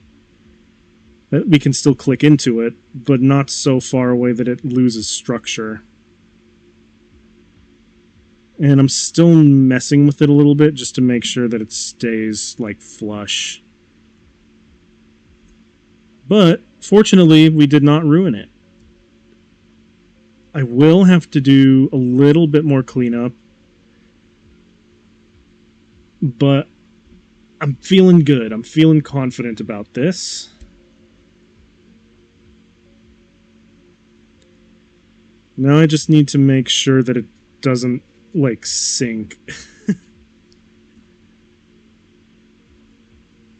that we can still click into it, but not so far away that it loses structure. And I'm still messing with it a little bit just to make sure that it stays, like, flush. But, fortunately, we did not ruin it. I will have to do a little bit more cleanup. But I'm feeling good. I'm feeling confident about this. Now I just need to make sure that it doesn't, like, sink.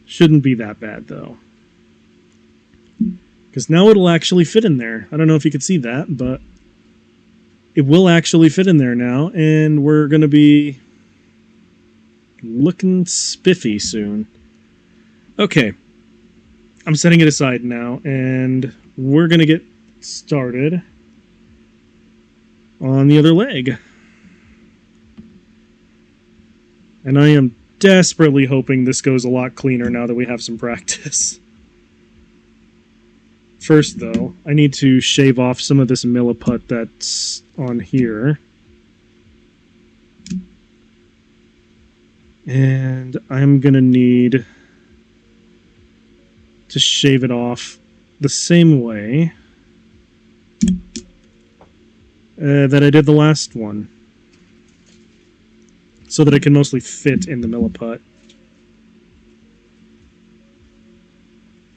Shouldn't be that bad, though. Because now it'll actually fit in there. I don't know if you can see that, but it will actually fit in there now, and we're going to be looking spiffy soon. Okay. I'm setting it aside now, and we're going to get started on the other leg. And I am desperately hoping this goes a lot cleaner now that we have some practice. First, though, I need to shave off some of this milliput that's on here. And I'm going to need to shave it off the same way that I did the last one, so that it can mostly fit in the milliput.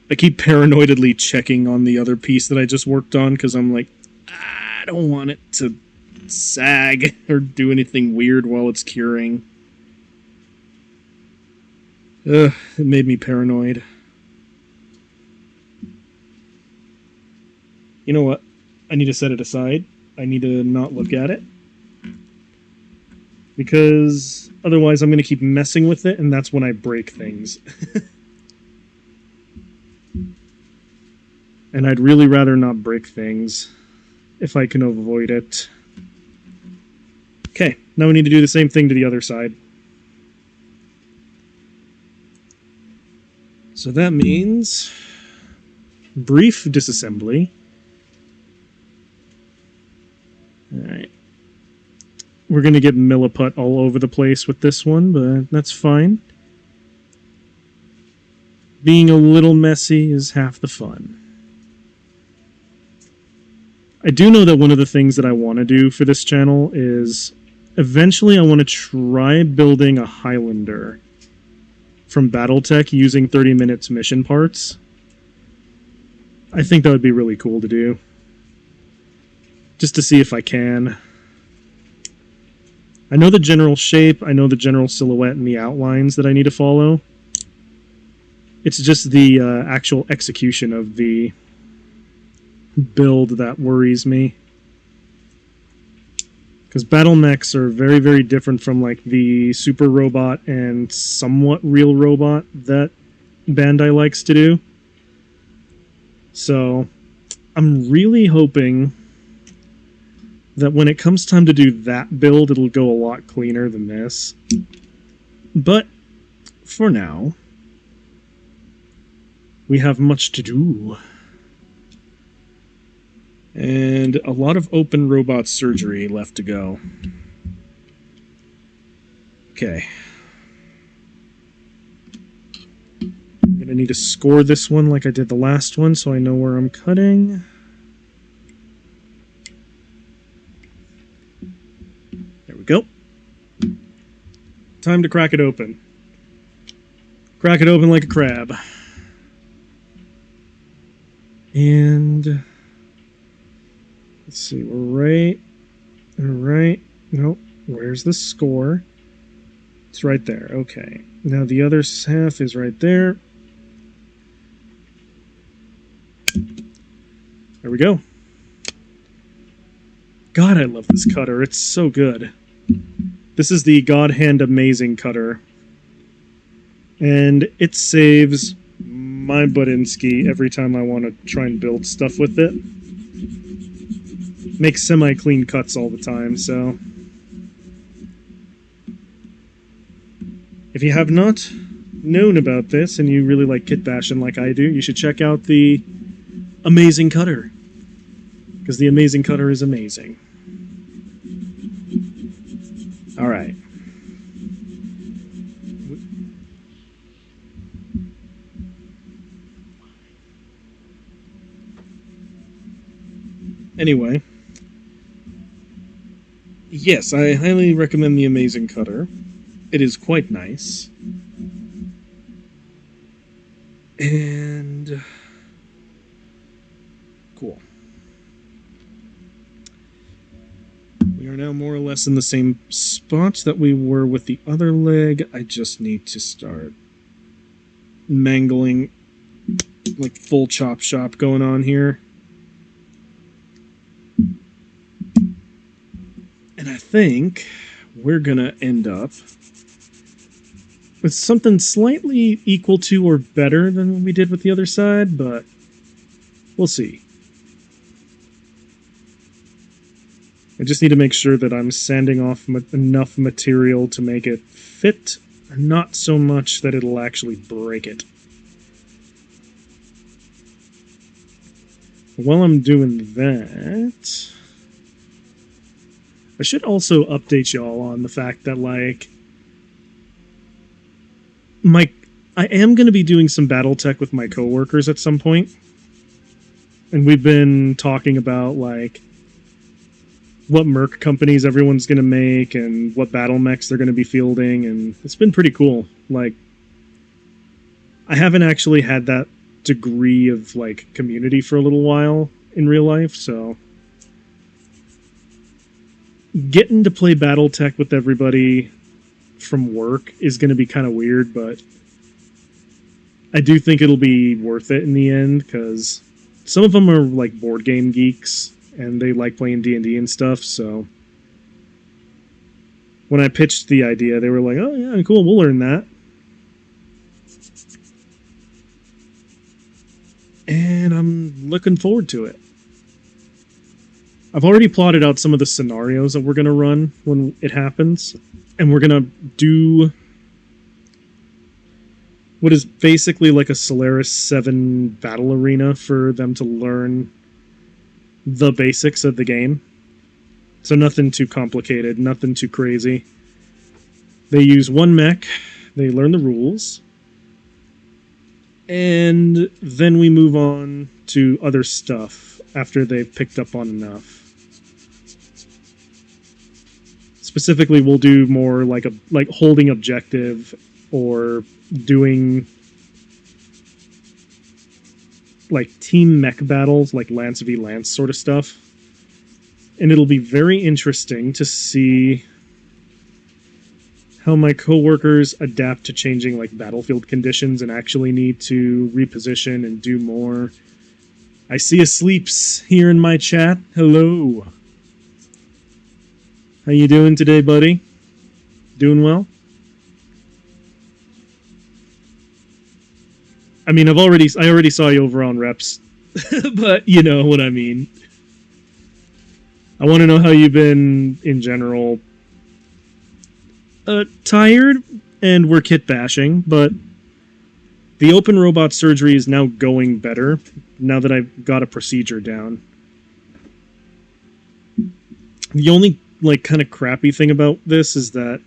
I keep paranoidly checking on the other piece that I just worked on because I'm like, I don't want it to sag or do anything weird while it's curing. It made me paranoid. You know what? I need to set it aside. I need to not look at it. Because otherwise I'm going to keep messing with it, and that's when I break things. And I'd really rather not break things if I can avoid it. Okay, now we need to do the same thing to the other side. So that means brief disassembly. Alright. We're going to get milliput all over the place with this one, but that's fine. Being a little messy is half the fun. I do know that one of the things that I want to do for this channel is eventually I want to try building a Highlander from Battletech using 30 Minutes mission parts. I think that would be really cool to do. Just to see if I can. I know the general shape, I know the general silhouette and the outlines that I need to follow. It's just the actual execution of the build that worries me. Because battle mechs are very, very different from like the super robot and somewhat real robot that Bandai likes to do. So I'm really hoping that when it comes time to do that build, it'll go a lot cleaner than this. But for now, we have much to do. And a lot of open robot surgery left to go. Okay. I'm going to need to score this one like I did the last one so I know where I'm cutting. There we go. Time to crack it open. Crack it open like a crab. And let's see, we're right. Nope. Where's the score? It's right there. Okay. Now the other half is right there. There we go. God, I love this cutter. It's so good. This is the God Hand Amazing cutter. And it saves my buttinsky every time I want to try and build stuff with it. Makes semi-clean cuts all the time, so if you have not known about this and you really like Kitbash like I do, you should check out the Amazing Cutter, because the Amazing Cutter is amazing. Alright. Anyway, yes, I highly recommend the Amazing Cutter. It is quite nice. And cool. We are now more or less in the same spot that we were with the other leg. I just need to start mangling, like full chop shop going on here. And I think we're gonna end up It's something slightly equal to or better than what we did with the other side, but we'll see. I just need to make sure that I'm sanding off enough material to make it fit, not so much that it'll actually break it. While I'm doing that, I should also update y'all on the fact that, like, I am going to be doing some battle tech with my coworkers at some point. And we've been talking about, like, what merc companies everyone's going to make and what battle mechs they're going to be fielding, and it's been pretty cool. Like, I haven't actually had that degree of, like, community for a little while in real life, so getting to play BattleTech with everybody from work is going to be kind of weird, but I do think it'll be worth it in the end, because some of them are, like, board game geeks, and they like playing D&D and stuff, so when I pitched the idea, they were like, oh yeah, cool, we'll learn that. And I'm looking forward to it. I've already plotted out some of the scenarios that we're going to run when it happens, and we're going to do what is basically like a Solaris 7 battle arena for them to learn the basics of the game. So nothing too complicated, nothing too crazy. They use one mech, they learn the rules, and then we move on to other stuff after they've picked up on enough. Specifically, we'll do more like holding objective or doing like team mech battles, like Lance v Lance sort of stuff. And it'll be very interesting to see how my coworkers adapt to changing like battlefield conditions and actually need to reposition and do more. I see a Sleeps here in my chat. Hello. How you doing today, buddy? Doing well? I mean, I already saw you over on Reps, but you know what I mean. I want to know how you've been in general. Tired, and we're kit bashing, but the open robot surgery is now going better, now that I've got a procedure down. The only, like, kind of crappy thing about this is that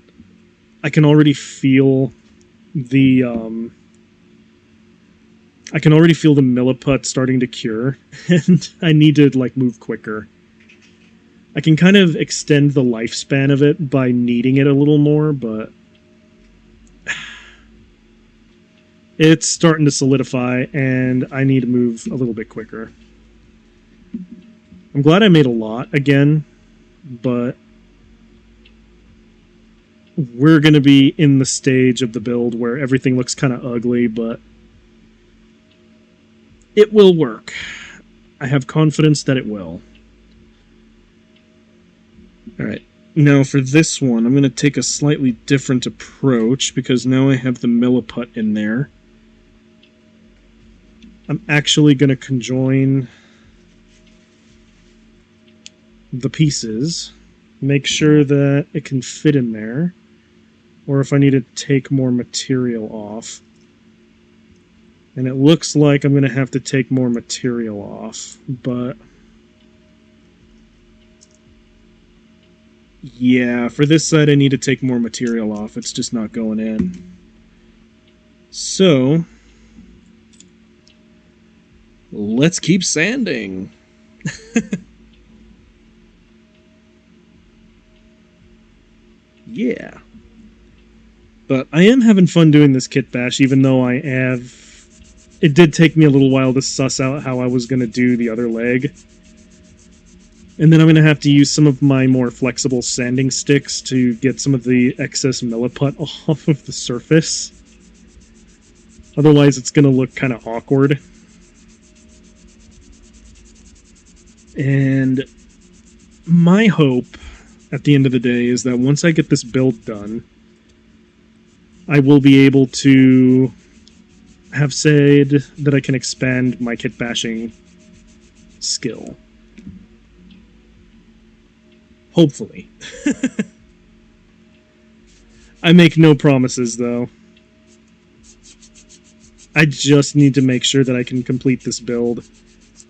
I can already feel the milliput starting to cure, and I need to, like, move quicker. I can kind of extend the lifespan of it by kneading it a little more, but it's starting to solidify, and I need to move a little bit quicker. I'm glad I made a lot again, but we're going to be in the stage of the build where everything looks kind of ugly, but it will work. I have confidence that it will. Alright, now for this one, I'm going to take a slightly different approach, because now I have the milliput in there. I'm actually going to conjoin the pieces, make sure that it can fit in there, or if I need to take more material off. And it looks like I'm going to have to take more material off, but yeah, for this side I need to take more material off. It's just not going in. So let's keep sanding. Yeah. But I am having fun doing this kit bash, even though it did take me a little while to suss out how I was going to do the other leg. And then I'm going to have to use some of my more flexible sanding sticks to get some of the excess milliput off of the surface. Otherwise, it's going to look kind of awkward. And my hope, at the end of the day, is that once I get this build done, I will be able to have said that I can expand my kit bashing skill. Hopefully. I make no promises, though. I just need to make sure that I can complete this build.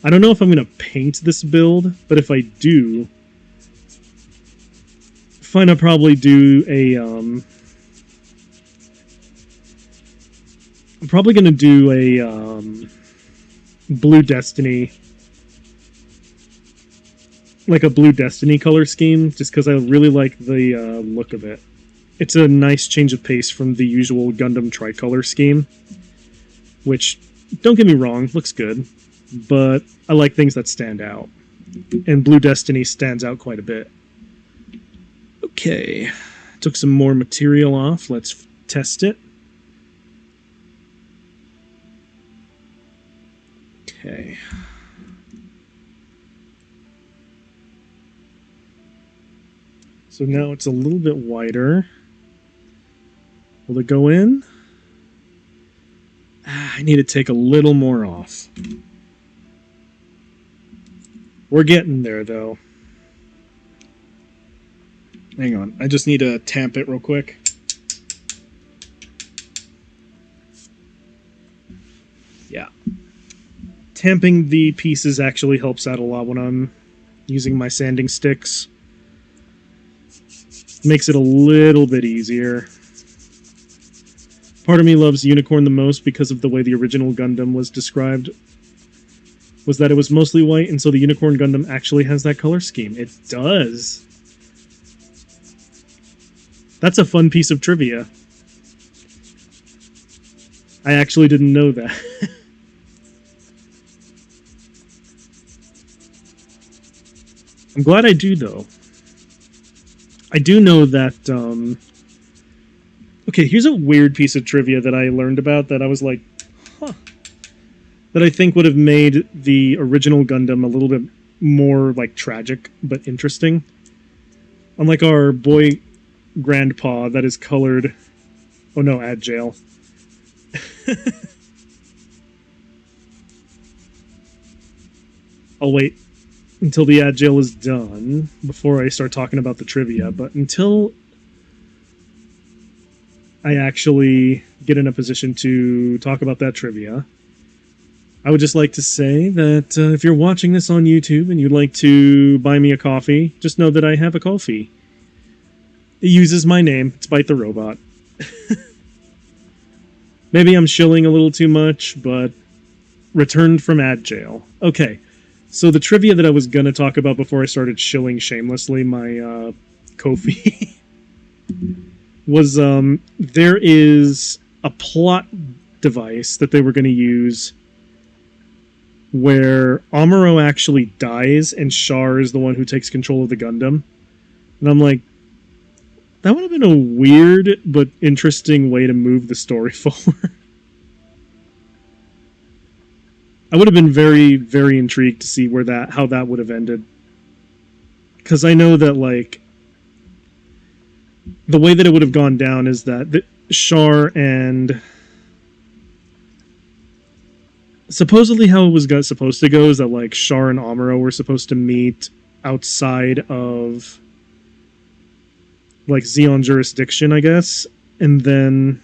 I don't know if I'm going to paint this build, but if I do, fine, I'll probably do a, I'm probably going to do a, Blue Destiny, like a Blue Destiny color scheme, just because I really like the look of it. It's a nice change of pace from the usual Gundam tricolor scheme, which, don't get me wrong, looks good, but I like things that stand out. And Blue Destiny stands out quite a bit. Okay, took some more material off. Let's test it. Okay. So now it's a little bit wider. Will it go in? I need to take a little more off. We're getting there, though. Hang on. I just need to tamp it real quick. Yeah. Tamping the pieces actually helps out a lot when I'm using my sanding sticks. Makes it a little bit easier. Part of me loves Unicorn the most because of the way the original Gundam was described. Was that it was mostly white, and so the Unicorn Gundam actually has that color scheme. It does. That's a fun piece of trivia. I actually didn't know that. I'm glad I do, though. I do know that, okay, here's a weird piece of trivia that I learned about that I was like, huh. That I think would have made the original Gundam a little bit more, like, tragic, but interesting. Unlike our boy grandpa that is colored... Oh no, Adjail. I'll wait until the Adjail is done before I start talking about the trivia, but until I actually get in a position to talk about that trivia, I would just like to say that if you're watching this on YouTube and you'd like to buy me a coffee, just know that I have a coffee. It uses my name. It's Bite the Robot. Maybe I'm shilling a little too much, but returned from ad jail. Okay, so the trivia that I was going to talk about before I started shilling shamelessly my Ko-fi was there is a plot device that they were going to use where Amuro actually dies and Char is the one who takes control of the Gundam. And I'm like, that would have been a weird but interesting way to move the story forward. I would have been very, very intrigued to see how that would have ended. Because I know that, like, the way that it would have gone down is that Char and... Supposedly how it was supposed to go is that, like, Char and Amuro were supposed to meet outside of, like, Zeon jurisdiction, I guess. And then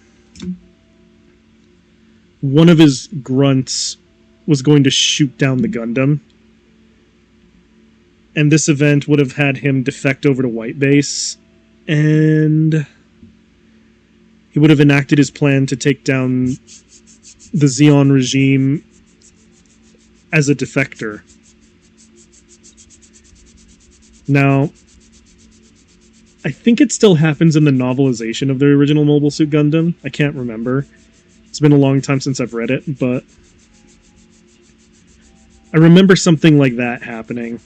one of his grunts was going to shoot down the Gundam. And this event would have had him defect over to White Base. And he would have enacted his plan to take down the Zeon regime as a defector. Now, I think it still happens in the novelization of the original Mobile Suit Gundam. I can't remember. It's been a long time since I've read it, but I remember something like that happening.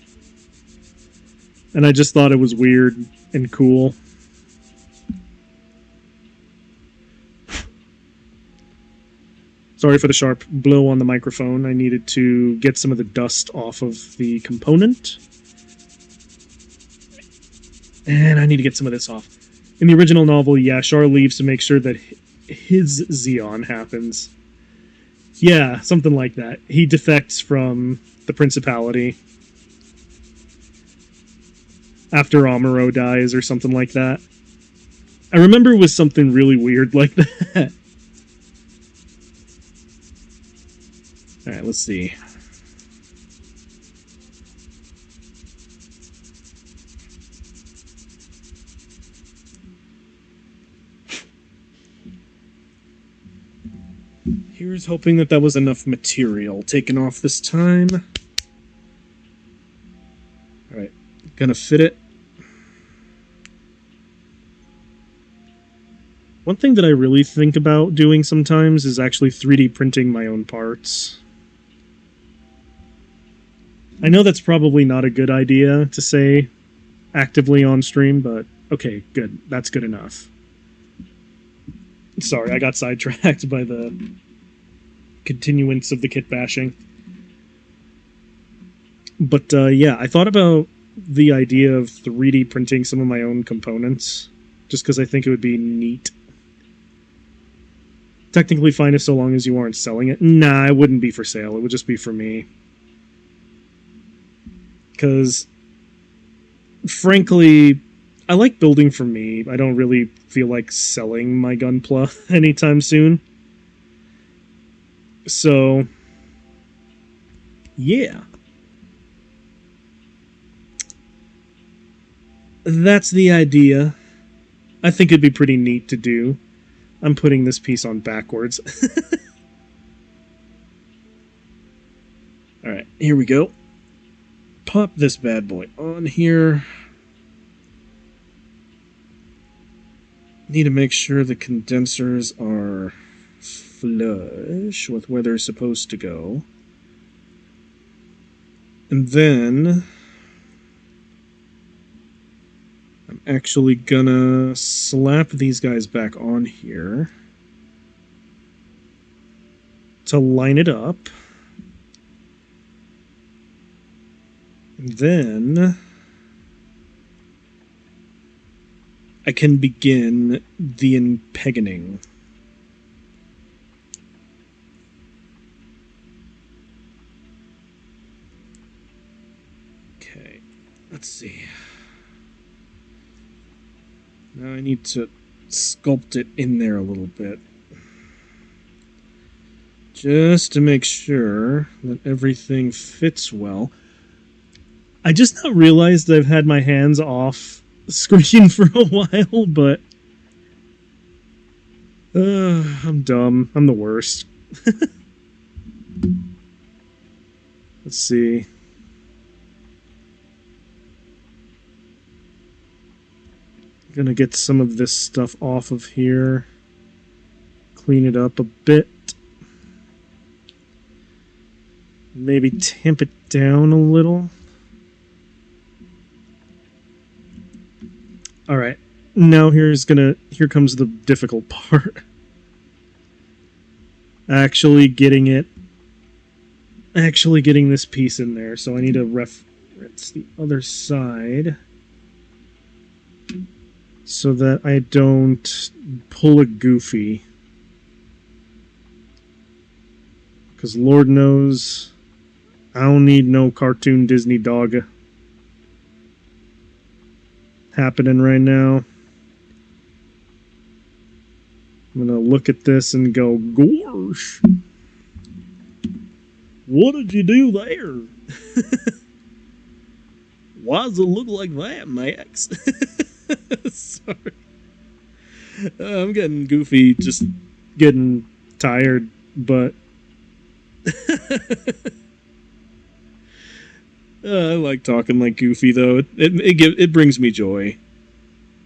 And I just thought it was weird and cool. Sorry for the sharp blow on the microphone. I needed to get some of the dust off of the component. And I need to get some of this off. In the original novel, yeah, Char leaves to make sure that his Xeon happens. Yeah, something like that. He defects from the Principality after Amuro dies or something like that. I remember it was something really weird like that. Alright, let's see. Here's hoping that was enough material taken off this time. Alright, gonna fit it. One thing that I really think about doing sometimes is actually 3D printing my own parts. I know that's probably not a good idea to say actively on stream, but okay, good. That's good enough. Sorry, I got sidetracked by the continuance of the kit bashing. But yeah, I thought about the idea of 3D printing some of my own components, just because I think it would be neat. Technically fine if so long as you aren't selling it. Nah, it wouldn't be for sale. It would just be for me. Because, frankly, I like building for me. I don't really feel like selling my Gunpla anytime soon. So, yeah. That's the idea. I think it'd be pretty neat to do. I'm putting this piece on backwards. Alright, here we go. Pop this bad boy on here. Need to make sure the condensers are flush with where they're supposed to go. And then I'm actually gonna slap these guys back on here to line it up. And then I can begin the impregnating. Okay, let's see. Now I need to sculpt it in there a little bit. Just to make sure that everything fits well. I just now realized I've had my hands off screen for a while, but I'm dumb. I'm the worst. Let's see. Gonna get some of this stuff off of here. Clean it up a bit. Maybe tamp it down a little. Alright, now here comes the difficult part. Actually getting this piece in there, so I need to reference the other side so that I don't pull a goofy. Because Lord knows I don't need no cartoon Disney dog happening right now. I'm gonna look at this and go, gosh, what did you do there? Why does it look like that, Max? Sorry. I'm getting goofy, just getting tired, but I like talking like Goofy, though. It brings me joy.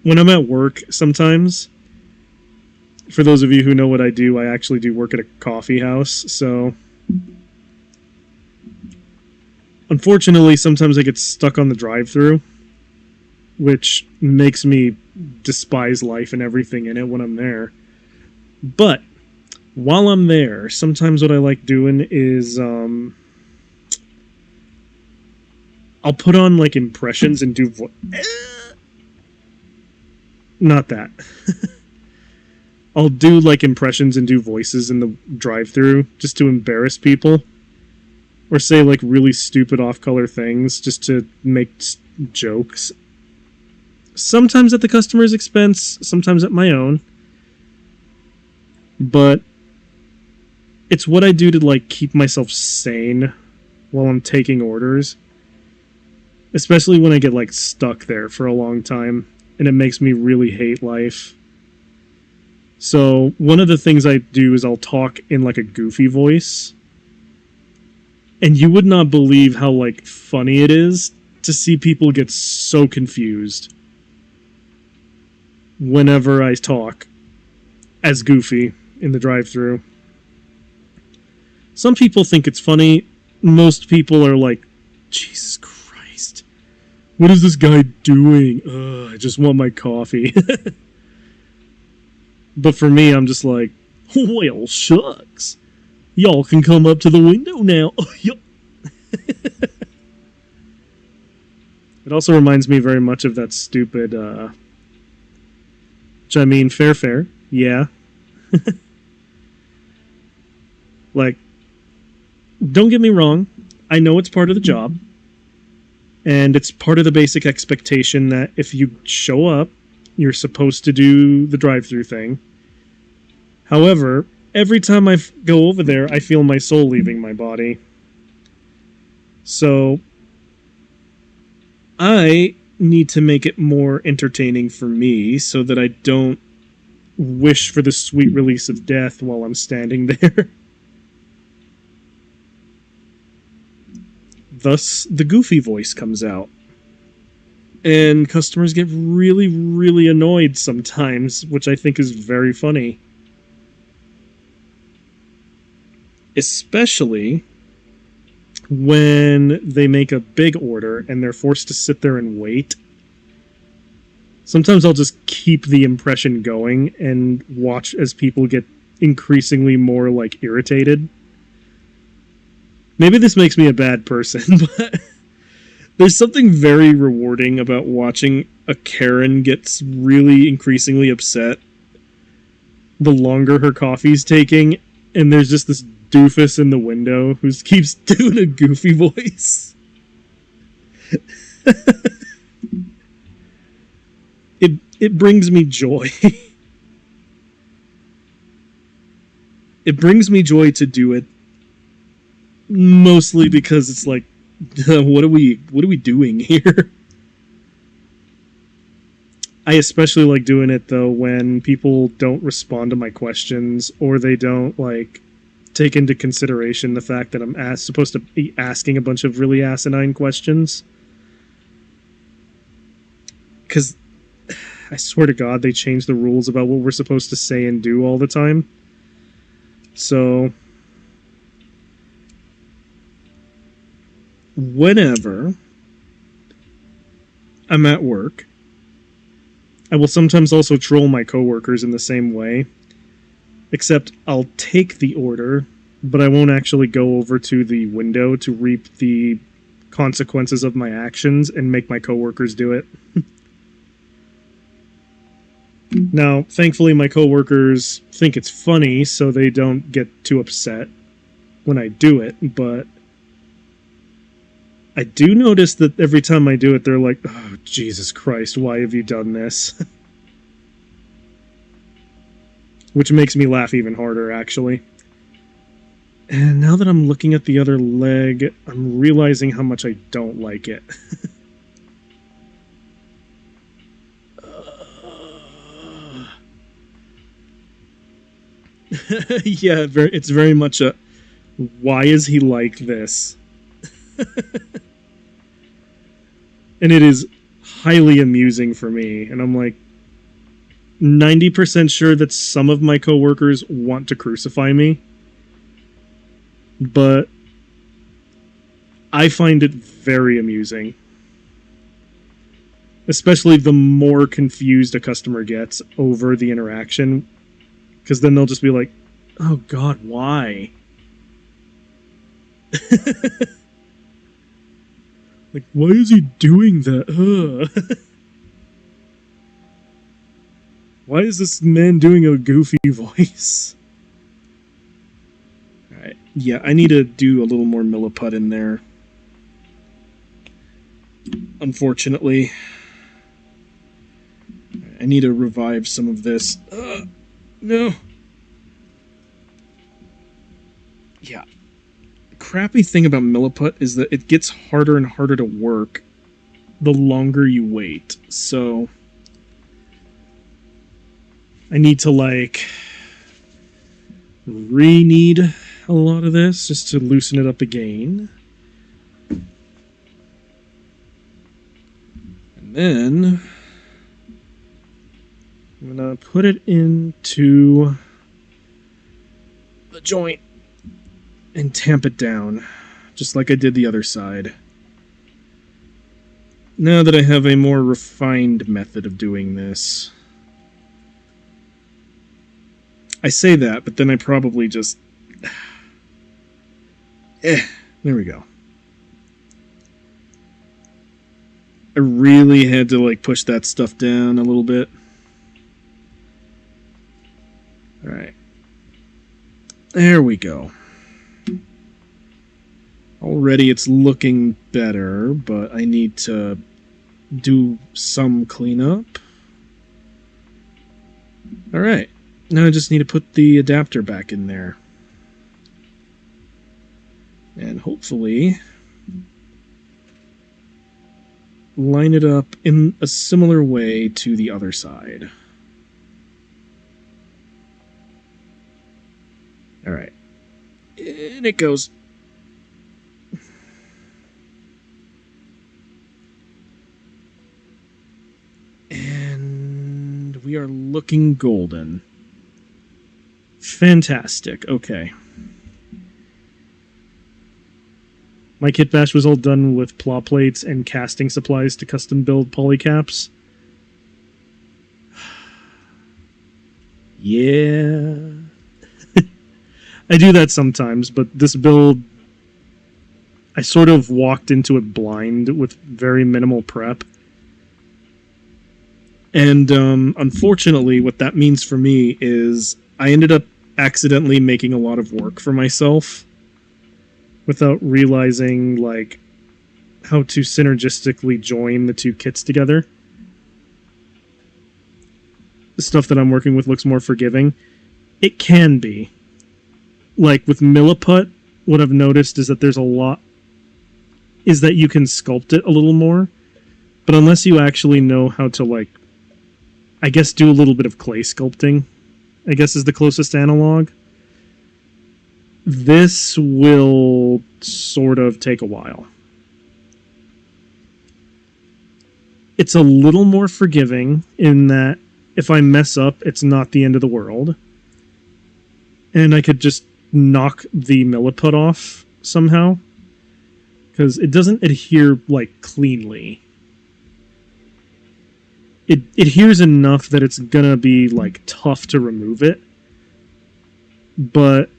When I'm at work, sometimes, for those of you who know what I do, I actually do work at a coffee house, so unfortunately, sometimes I get stuck on the drive-thru, which makes me despise life and everything in it when I'm there. But while I'm there, sometimes what I like doing is I'll put on like impressions and do not that. I'll do like impressions and do voices in the drive-through just to embarrass people, or say like really stupid off-color things just to make jokes. Sometimes at the customer's expense, sometimes at my own. But it's what I do to like keep myself sane while I'm taking orders. Especially when I get like stuck there for a long time and it makes me really hate life. So one of the things I do is I'll talk in like a goofy voice. And you would not believe how like funny it is to see people get so confused whenever I talk as Goofy in the drive-thru. Some people think it's funny. Most people are like, Jesus Christ, what is this guy doing? Ugh, I just want my coffee. But for me, I'm just like, well, shucks. Y'all can come up to the window now. It also reminds me very much of that stupid, which I mean, fair, yeah. Like, don't get me wrong, I know it's part of the job, and it's part of the basic expectation that if you show up, you're supposed to do the drive-thru thing. However, every time I go over there, I feel my soul leaving my body. So, I need to make it more entertaining for me so that I don't wish for the sweet release of death while I'm standing there. Thus, the Goofy voice comes out. And customers get really, really annoyed sometimes, which I think is very funny. Especially when they make a big order and they're forced to sit there and wait. Sometimes I'll just keep the impression going and watch as people get increasingly more, like, irritated. Maybe this makes me a bad person, but there's something very rewarding about watching a Karen get really increasingly upset the longer her coffee's taking, and there's just this doofus in the window who keeps doing a Goofy voice. It brings me joy. It brings me joy to do it, mostly because it's like, what are we doing here? I especially like doing it though when people don't respond to my questions, or they don't like take into consideration the fact that I'm supposed to be asking a bunch of really asinine questions. Because I swear to God, they change the rules about what we're supposed to say and do all the time. So, whenever I'm at work, I will sometimes also troll my coworkers in the same way. Except I'll take the order, but I won't actually go over to the window to reap the consequences of my actions and make my coworkers do it. Now, thankfully, my coworkers think it's funny, so they don't get too upset when I do it, but I do notice that every time I do it, they're like, oh, Jesus Christ, why have you done this? Which makes me laugh even harder, actually. And now that I'm looking at the other leg, I'm realizing how much I don't like it. Yeah, it's very much a, why is he like this? And it is highly amusing for me, and I'm like 90% sure that some of my coworkers want to crucify me, but I find it very amusing. Especially the more confused a customer gets over the interaction, because then they'll just be like, oh God, why? Like, why is he doing that? Why is this man doing a goofy voice? Alright, yeah, I need to do a little more milliput in there. Unfortunately. I need to revive some of this. No. Yeah. The crappy thing about milliput is that it gets harder and harder to work the longer you wait. So I need to, like, re-knead a lot of this just to loosen it up again. And then I'm going to put it into the joint and tamp it down, just like I did the other side. Now that I have a more refined method of doing this. I say that, but then I probably just... there we go. I really had to, like, push that stuff down a little bit. Alright. There we go. Already it's looking better, but I need to do some cleanup. Alright. Now I just need to put the adapter back in there. And hopefully line it up in a similar way to the other side. Alright. And it goes. And we are looking golden. Fantastic. Okay. My kitbash was all done with claw plates and casting supplies to custom build polycaps. Yeah. I do that sometimes, but this build, I sort of walked into it blind with very minimal prep. And unfortunately, what that means for me is I ended up accidentally making a lot of work for myself without realizing, like, how to synergistically join the two kits together. The stuff that I'm working with looks more forgiving. It can be. Like, with milliput, what I've noticed is that there's a lot... is that you can sculpt it a little more. But unless you actually know how to, like, I guess do a little bit of clay sculpting, I guess is the closest analog, this will sort of take a while. It's a little more forgiving in that if I mess up, it's not the end of the world. And I could just knock the milliput off somehow, because it doesn't adhere, like, cleanly. It adheres enough that it's gonna be, like, tough to remove it, but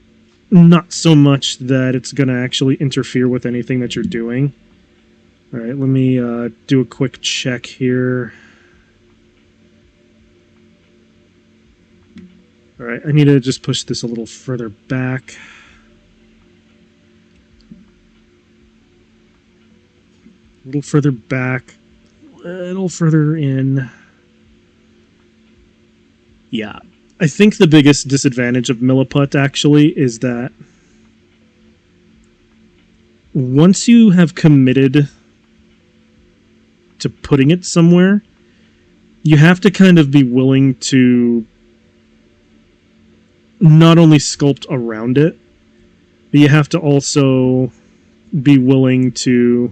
not so much that it's gonna actually interfere with anything that you're doing. Alright, let me do a quick check here. Alright, I need to just push this a little further back. A little further back. A little further in. Yeah. I think the biggest disadvantage of milliput, actually, is that once you have committed to putting it somewhere, you have to kind of be willing to not only sculpt around it, but you have to also be willing to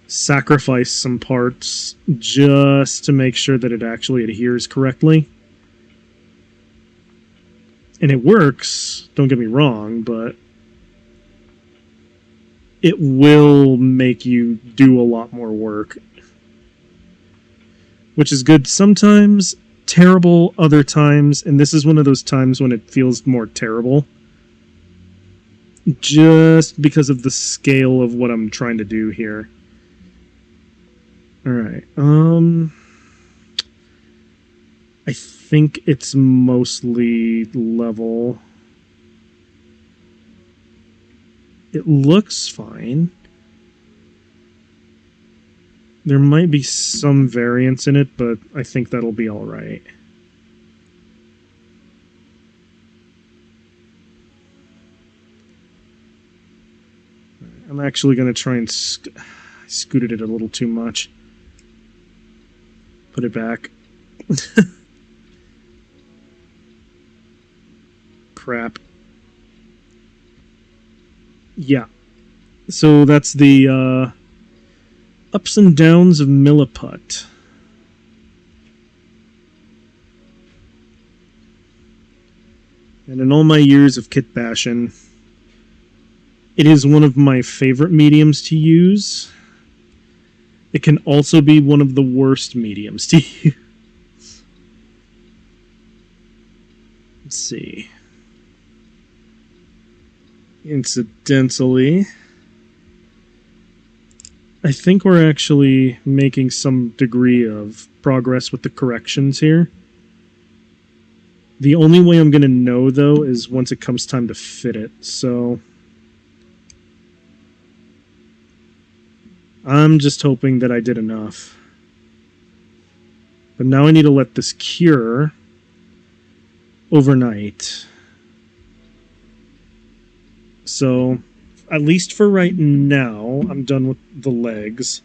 sacrifice some parts just to make sure that it actually adheres correctly. And it works, don't get me wrong, but it will make you do a lot more work. Which is good sometimes, terrible other times, and this is one of those times when it feels more terrible. Just because of the scale of what I'm trying to do here. Alright, I think it's mostly level. It looks fine. There might be some variance in it, but I think that'll be alright. I'm actually going to try and... I scooted it a little too much. Put it back. Crap. Yeah. So that's the ups and downs of Milliput. And in all my years of kitbashing, it is one of my favorite mediums to use. It can also be one of the worst mediums to use. Let's see. Incidentally, I think we're actually making some degree of progress with the corrections here. The only way I'm going to know, though, is once it comes time to fit it, so... I'm just hoping that I did enough. But now I need to let this cure overnight. So, at least for right now, I'm done with the legs.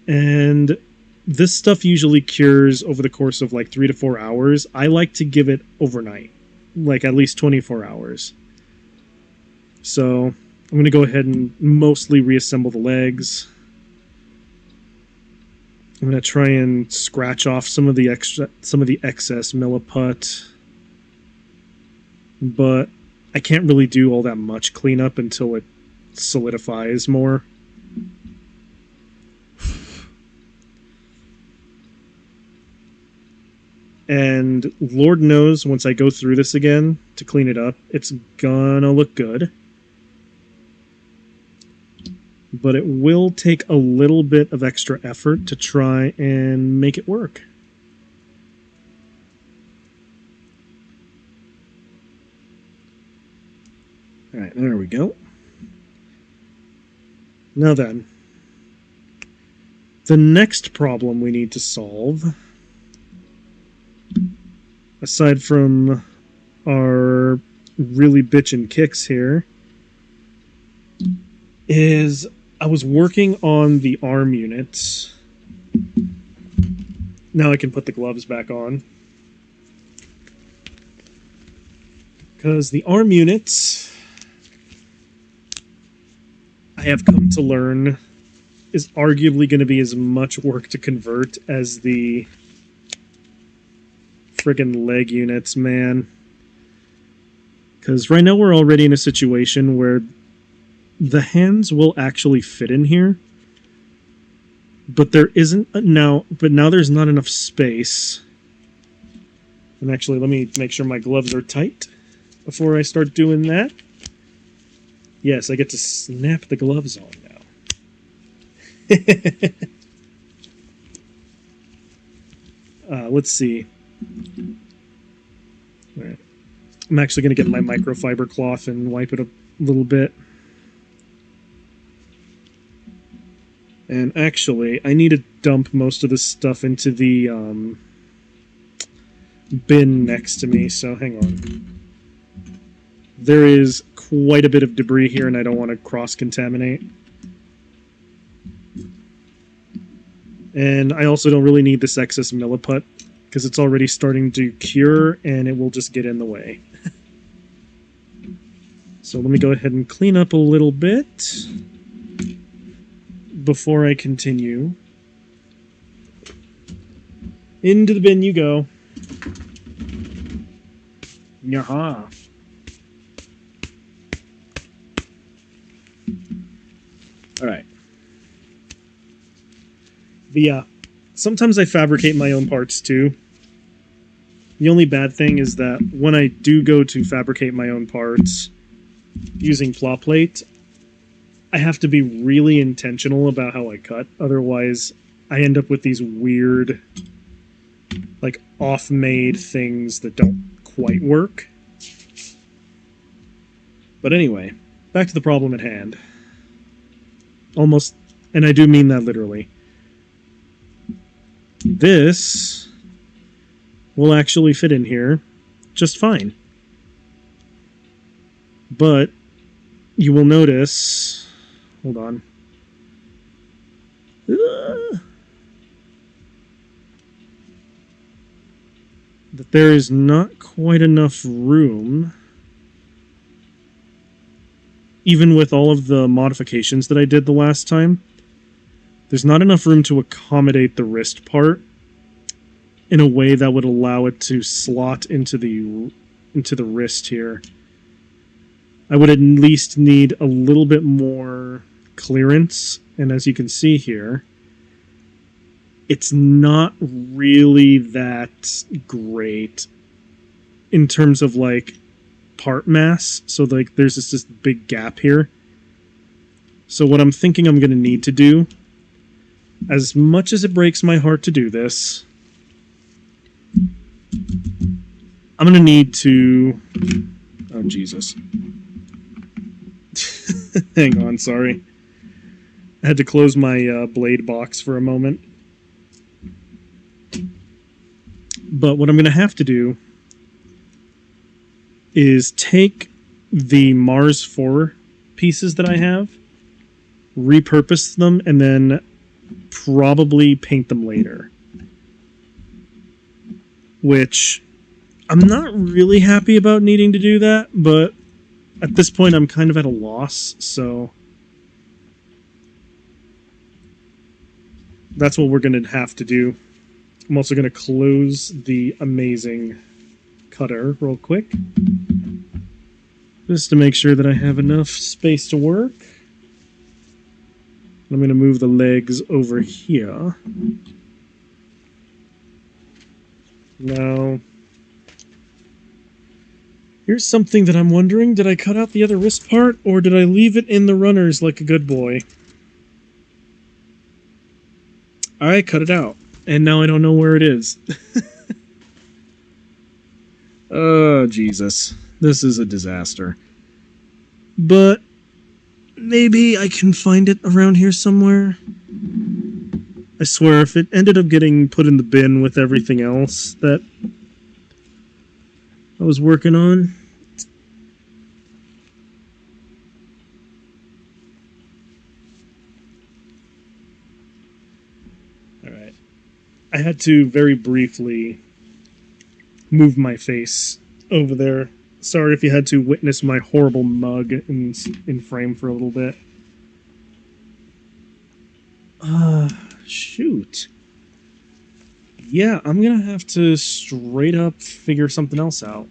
And this stuff usually cures over the course of like 3 to 4 hours. I like to give it overnight, like at least 24 hours. So, I'm going to go ahead and mostly reassemble the legs. I'm going to try and scratch off some of the excess Milliput. But I can't really do all that much cleanup until it solidifies more. And Lord knows, once I go through this again to clean it up, it's gonna look good. But it will take a little bit of extra effort to try and make it work. Alright, there we go. Now then, the next problem we need to solve, aside from our really bitchin' kicks here, is I was working on the arm units. Now I can put the gloves back on. Because the arm units, I have come to learn, is arguably going to be as much work to convert as the friggin' leg units, man. Because right now we're already in a situation where the hands will actually fit in here, but there isn't now. But now there's not enough space. And actually, let me make sure my gloves are tight before I start doing that. Yes, I get to snap the gloves on now. Let's see. All right. I'm actually going to get my microfiber cloth and wipe it a little bit. And actually, I need to dump most of this stuff into the bin next to me, so hang on. There is quite a bit of debris here, and I don't want to cross-contaminate. And I also don't really need this excess Milliput, because it's already starting to cure, and it will just get in the way. So let me go ahead and clean up a little bit before I continue. Into the bin you go. Yaha. Alright. But yeah, sometimes I fabricate my own parts too. The only bad thing is that when I do go to fabricate my own parts using plot plate, I have to be really intentional about how I cut. Otherwise, I end up with these weird off-made things that don't quite work. But anyway, back to the problem at hand. Almost, and I do mean that literally. This will actually fit in here just fine. But you will notice... Hold on. That there is not quite enough room, even with all of the modifications that I did the last time. There's not enough room to accommodate the wrist part in a way that would allow it to slot into the wrist here. I would at least need a little bit more clearance, and as you can see here, it's not really that great in terms of like part mass. So like there's this big gap here. So what I'm thinking I'm going to need to do, as much as it breaks my heart to do this, I'm going to need to... Oh, Jesus. Hang on, sorry. I had to close my blade box for a moment. But what I'm going to have to do is take the Mars 4 pieces that I have, repurpose them, and then probably paint them later. Which I'm not really happy about needing to do that, but at this point I'm kind of at a loss, so that's what we're going to have to do. I'm also going to close the amazing cutter real quick, just to make sure that I have enough space to work. I'm going to move the legs over here. Now, here's something that I'm wondering. Did I cut out the other wrist part, or did I leave it in the runners like a good boy? I cut it out, and now I don't know where it is. Oh, Jesus. This is a disaster. But maybe I can find it around here somewhere. I swear, if it ended up getting put in the bin with everything else that I was working on... Alright. I had to very briefly move my face over there. Sorry if you had to witness my horrible mug in frame for a little bit. Shoot. Yeah, I'm gonna have to straight up figure something else out.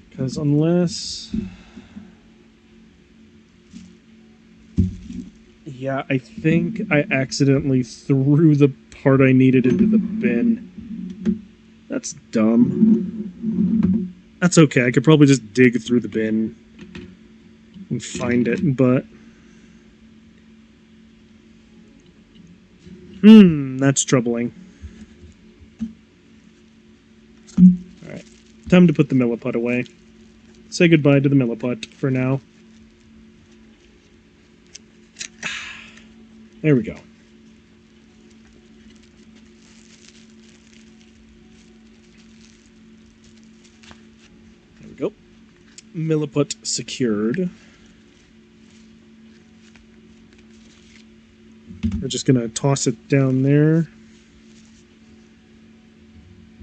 Because unless... Yeah, I think I accidentally threw the part I needed into the bin. That's dumb. That's okay, I could probably just dig through the bin and find it, but... that's troubling. Alright, time to put the milliput away. Say goodbye to the milliput for now. There we go. There we go. Milliput secured. We're just going to toss it down there.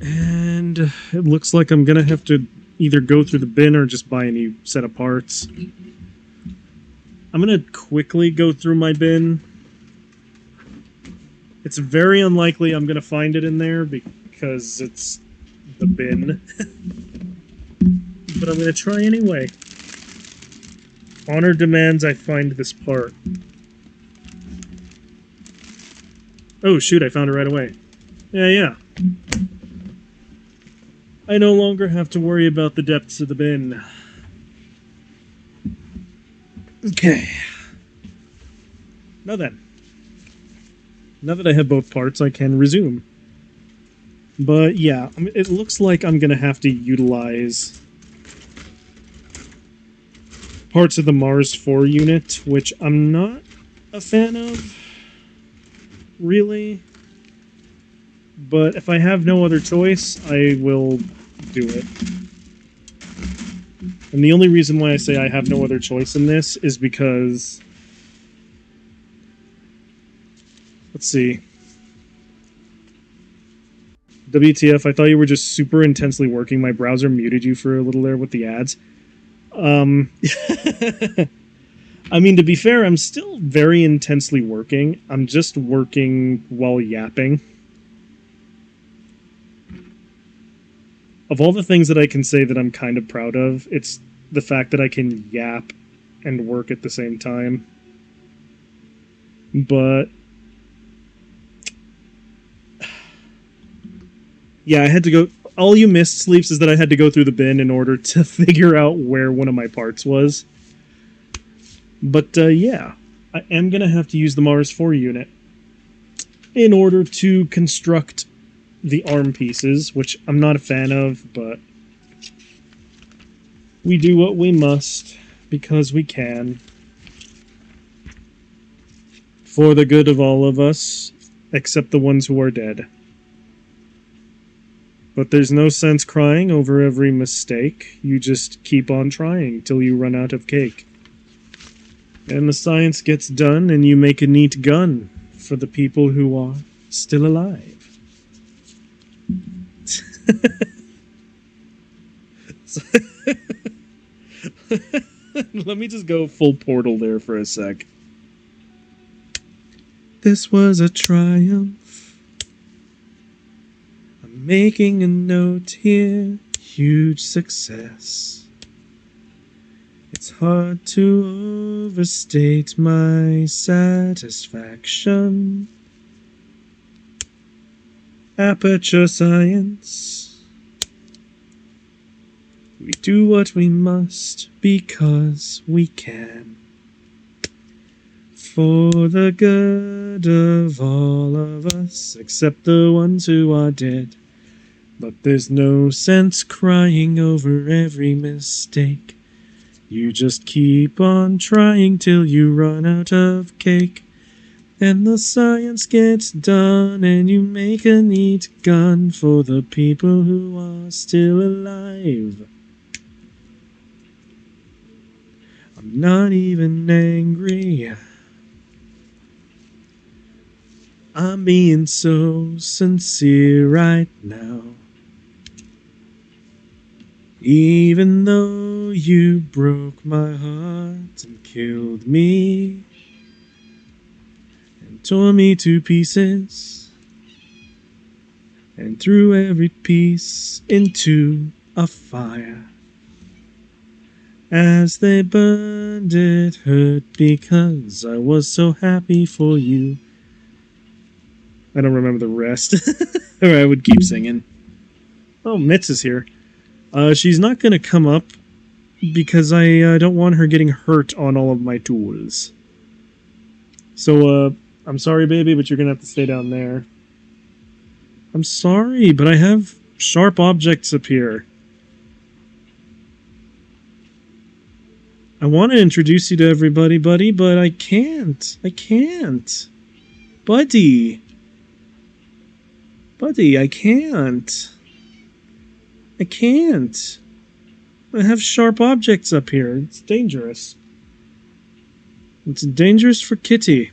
And it looks like I'm going to have to either go through the bin or just buy a new set of parts. I'm going to quickly go through my bin. It's very unlikely I'm going to find it in there because it's the bin. But I'm going to try anyway. Honor demands I find this part. Oh shoot, I found it right away. Yeah. I no longer have to worry about the depths of the bin. Okay. Now then. Now that I have both parts, I can resume. But yeah, I mean, it looks like I'm going to have to utilize parts of the Mars 4 unit, which I'm not a fan of, really. But if I have no other choice, I will do it. And the only reason why I say I have no other choice in this is because... Let's see. WTF, I thought you were just super intensely working. My browser muted you for a little there with the ads. I mean, to be fair, I'm still very intensely working. I'm just working while yapping. Of all the things that I can say that I'm kind of proud of, it's the fact that I can yap and work at the same time. But... yeah, I had to go... All you missed, Sleeps, is that I had to go through the bin in order to figure out where one of my parts was. But, yeah. I am going to have to use the Mars 4 unit in order to construct the arm pieces, which I'm not a fan of, but we do what we must because we can. For the good of all of us, except the ones who are dead. But there's no sense crying over every mistake. You just keep on trying till you run out of cake. And the science gets done, and you make a neat gun for the people who are still alive. Let me just go full Portal there for a sec. This was a triumph. I'm making a note here. Huge success. It's hard to overstate my satisfaction. Aperture science. We do what we must because we can. For the good of all of us, except the ones who are dead. But there's no sense crying over every mistake. You just keep on trying till you run out of cake. And the science gets done, and you make a neat gun for the people who are still alive. I'm not even angry. I'm being so sincere right now. Even though you broke my heart and killed me and tore me to pieces and threw every piece into a fire. As they burned, it hurt because I was so happy for you. I don't remember the rest. Or I would keep singing. Oh, Mitz is here. She's not going to come up because I don't want her getting hurt on all of my tools. So, I'm sorry, baby, but you're going to have to stay down there. I'm sorry, but I have sharp objects up here. I want to introduce you to everybody, buddy, but I can't. I can't. Buddy. Buddy, I can't. I can't. I have sharp objects up here. It's dangerous. It's dangerous for Kitty.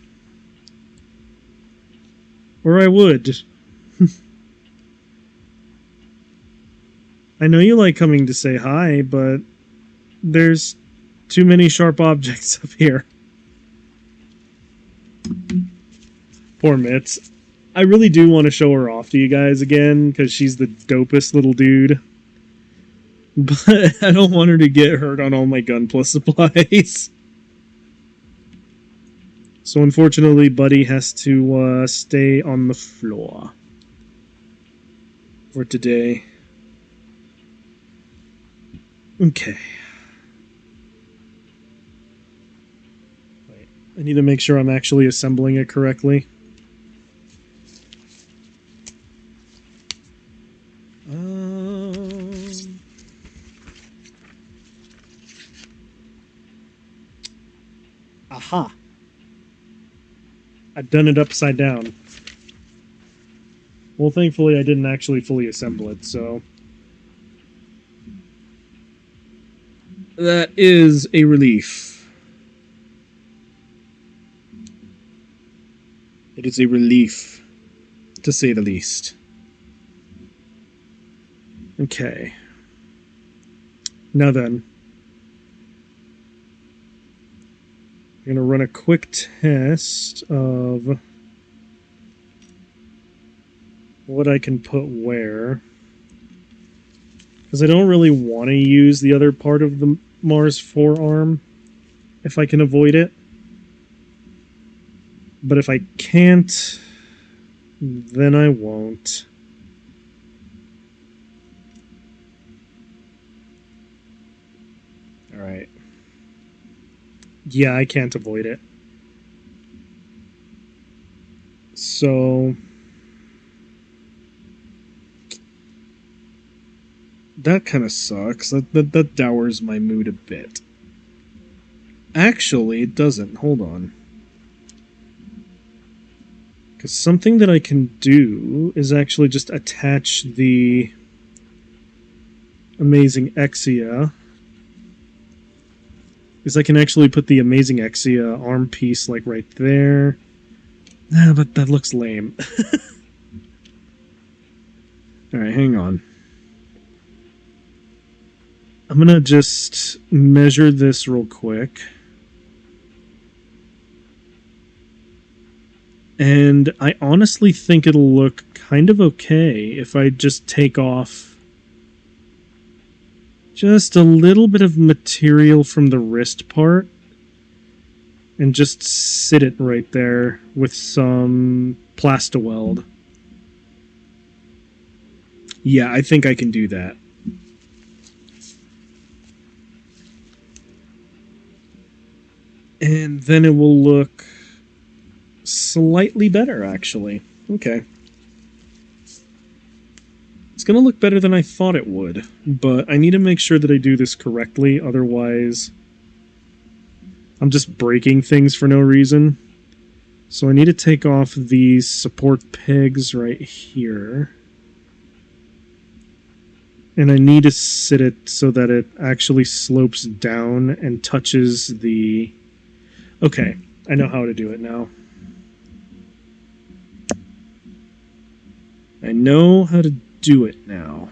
Or I would. I know you like coming to say hi, but there's too many sharp objects up here. Poor Mitz. I really do want to show her off to you guys again, because she's the dopest little dude. But I don't want her to get hurt on all my Gunpla supplies. So unfortunately, Buddy has to stay on the floor for today. Okay. Wait, I need to make sure I'm actually assembling it correctly. Aha! I've done it upside down. Well, thankfully I didn't actually fully assemble it, so... that is a relief. It is a relief, to say the least. Okay. Now then. I'm going to run a quick test of what I can put where. Because I don't really want to use the other part of the Mars forearm if I can avoid it. But if I can't, then I won't. Alright. Yeah, I can't avoid it. So... that kind of sucks. That dowers my mood a bit. Actually, it doesn't. Hold on. Because something that I can do is actually just attach the Amazing Exia. Because I can actually put the Amazing Exia arm piece, like, right there. Ah, but that looks lame. Alright, hang on. I'm gonna just measure this real quick. And I honestly think it'll look kind of okay if I just take off just a little bit of material from the wrist part and just sit it right there with some Plastaweld. Yeah, I think I can do that. And then it will look slightly better, actually. Okay. It's going to look better than I thought it would, but I need to make sure that I do this correctly, otherwise I'm just breaking things for no reason. So I need to take off these support pegs right here. And I need to sit it so that it actually slopes down and touches the... okay, I know how to do it now. I know how to do it now.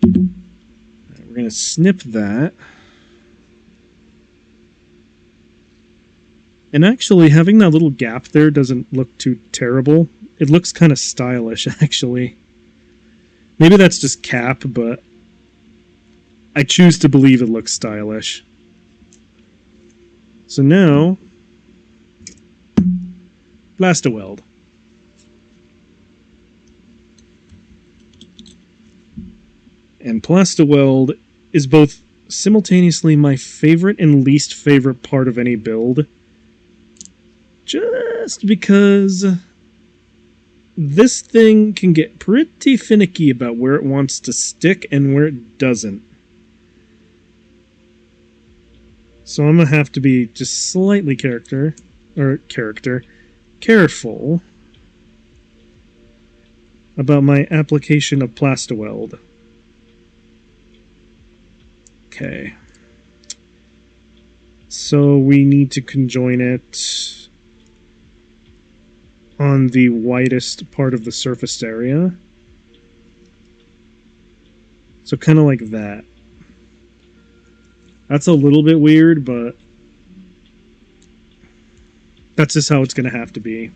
Right, we're going to snip that. And actually, having that little gap there doesn't look too terrible. It looks kind of stylish, actually. Maybe that's just cap, but I choose to believe it looks stylish. So now, Plastaweld. And Plastaweld is both simultaneously my favorite and least favorite part of any build. Just because this thing can get pretty finicky about where it wants to stick and where it doesn't. So I'm going to have to be just slightly careful about my application of Plastaweld. Okay. So we need to conjoin it on the widest part of the surface area. So kind of like that. That's a little bit weird, but that's just how it's going to have to be.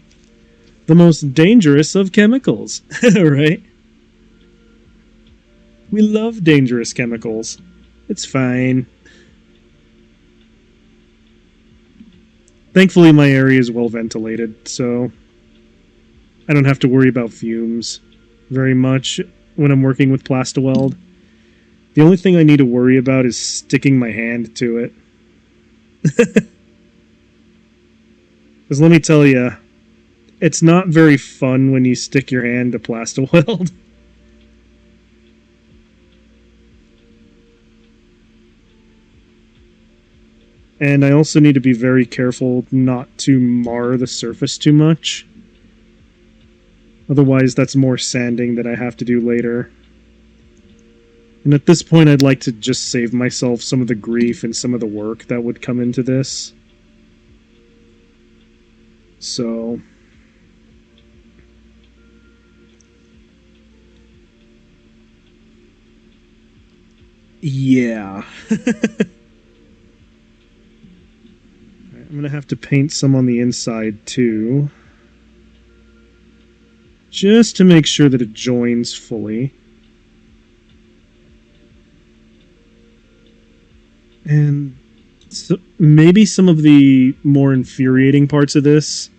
The most dangerous of chemicals, right? We love dangerous chemicals. It's fine. Thankfully, my area is well ventilated, so I don't have to worry about fumes very much when I'm working with Plastaweld. The only thing I need to worry about is sticking my hand to it. Because let me tell you, it's not very fun when you stick your hand to Plastaweld. And I also need to be very careful not to mar the surface too much. Otherwise, that's more sanding that I have to do later. And at this point, I'd like to just save myself some of the grief and some of the work that would come into this. So... yeah. I'm going to have to paint some on the inside, too. Just to make sure that it joins fully. And so maybe some of the more infuriating parts of this,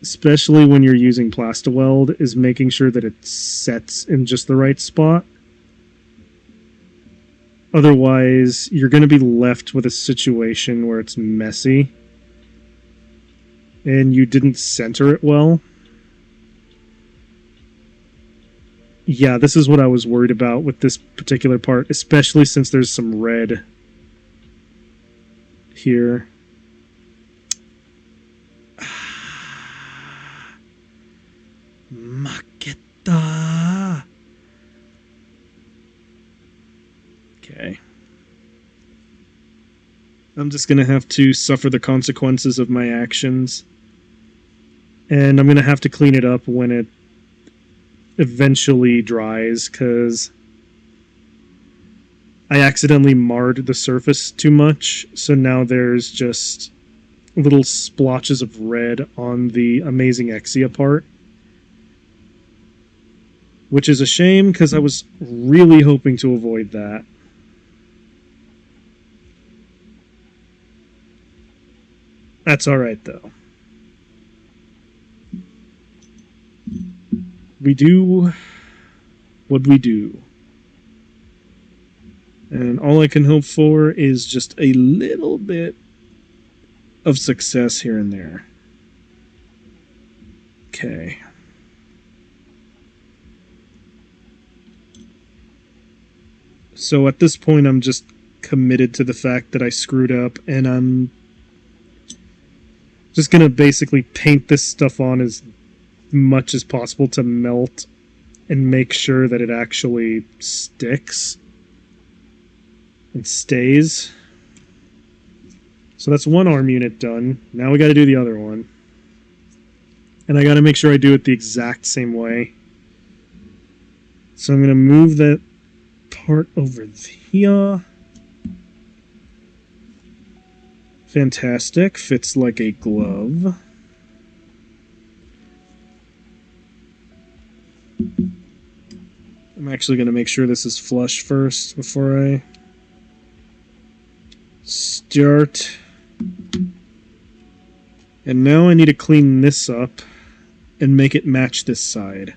especially when you're using Plastaweld, is making sure that it sets in just the right spot. Otherwise, you're going to be left with a situation where it's messy and you didn't center it well. Yeah, this is what I was worried about with this particular part, especially since there's some red here. Maketa. Okay. I'm just going to have to suffer the consequences of my actions. And I'm going to have to clean it up when it eventually dries, because I accidentally marred the surface too much, so now there's just little splotches of red on the Amazing Exia part. Which is a shame, because I was really hoping to avoid that. That's alright, though. We do what we do. And all I can hope for is just a little bit of success here and there. Okay. So at this point, I'm just committed to the fact that I screwed up, and I'm just going to basically paint this stuff on as much as possible to melt and make sure that it actually sticks and stays. So that's one arm unit done. Now we got to do the other one. And I got to make sure I do it the exact same way. So I'm going to move that part over here. Fantastic. Fits like a glove. I'm actually going to make sure this is flush first before I start. And now I need to clean this up and make it match this side,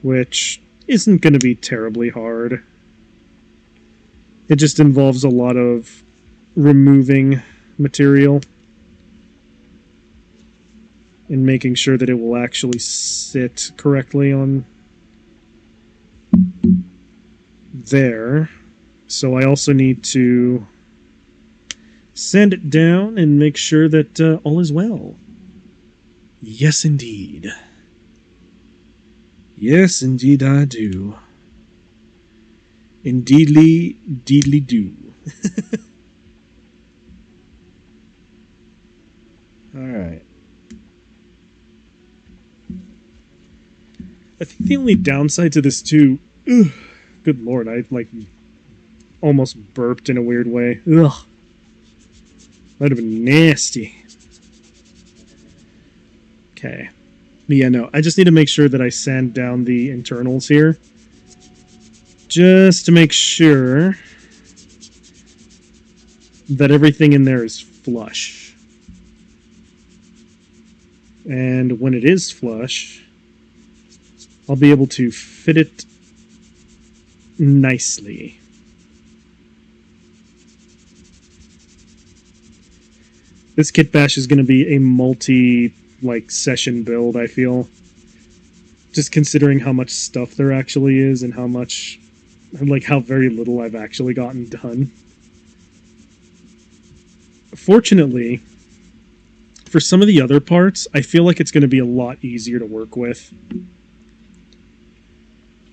which isn't going to be terribly hard. It just involves a lot of removing material and making sure that it will actually sit correctly on there. So I also need to sand it down and make sure that all is well. Yes, indeed. Yes, indeed I do. Indeedly, deedly do. Alright. I think the only downside to this too... Ugh, good lord, I almost burped in a weird way. Ugh. That'd have been nasty. Okay. Yeah, no, I just need to make sure that I sand down the internals here. Just to make sure that everything in there is flush. And when it is flush, I'll be able to fit it nicely. This Kitbash is going to be a session build, I feel. Just considering how much stuff there actually is and how much like how very little I've actually gotten done. Fortunately, for some of the other parts, I feel like it's going to be a lot easier to work with.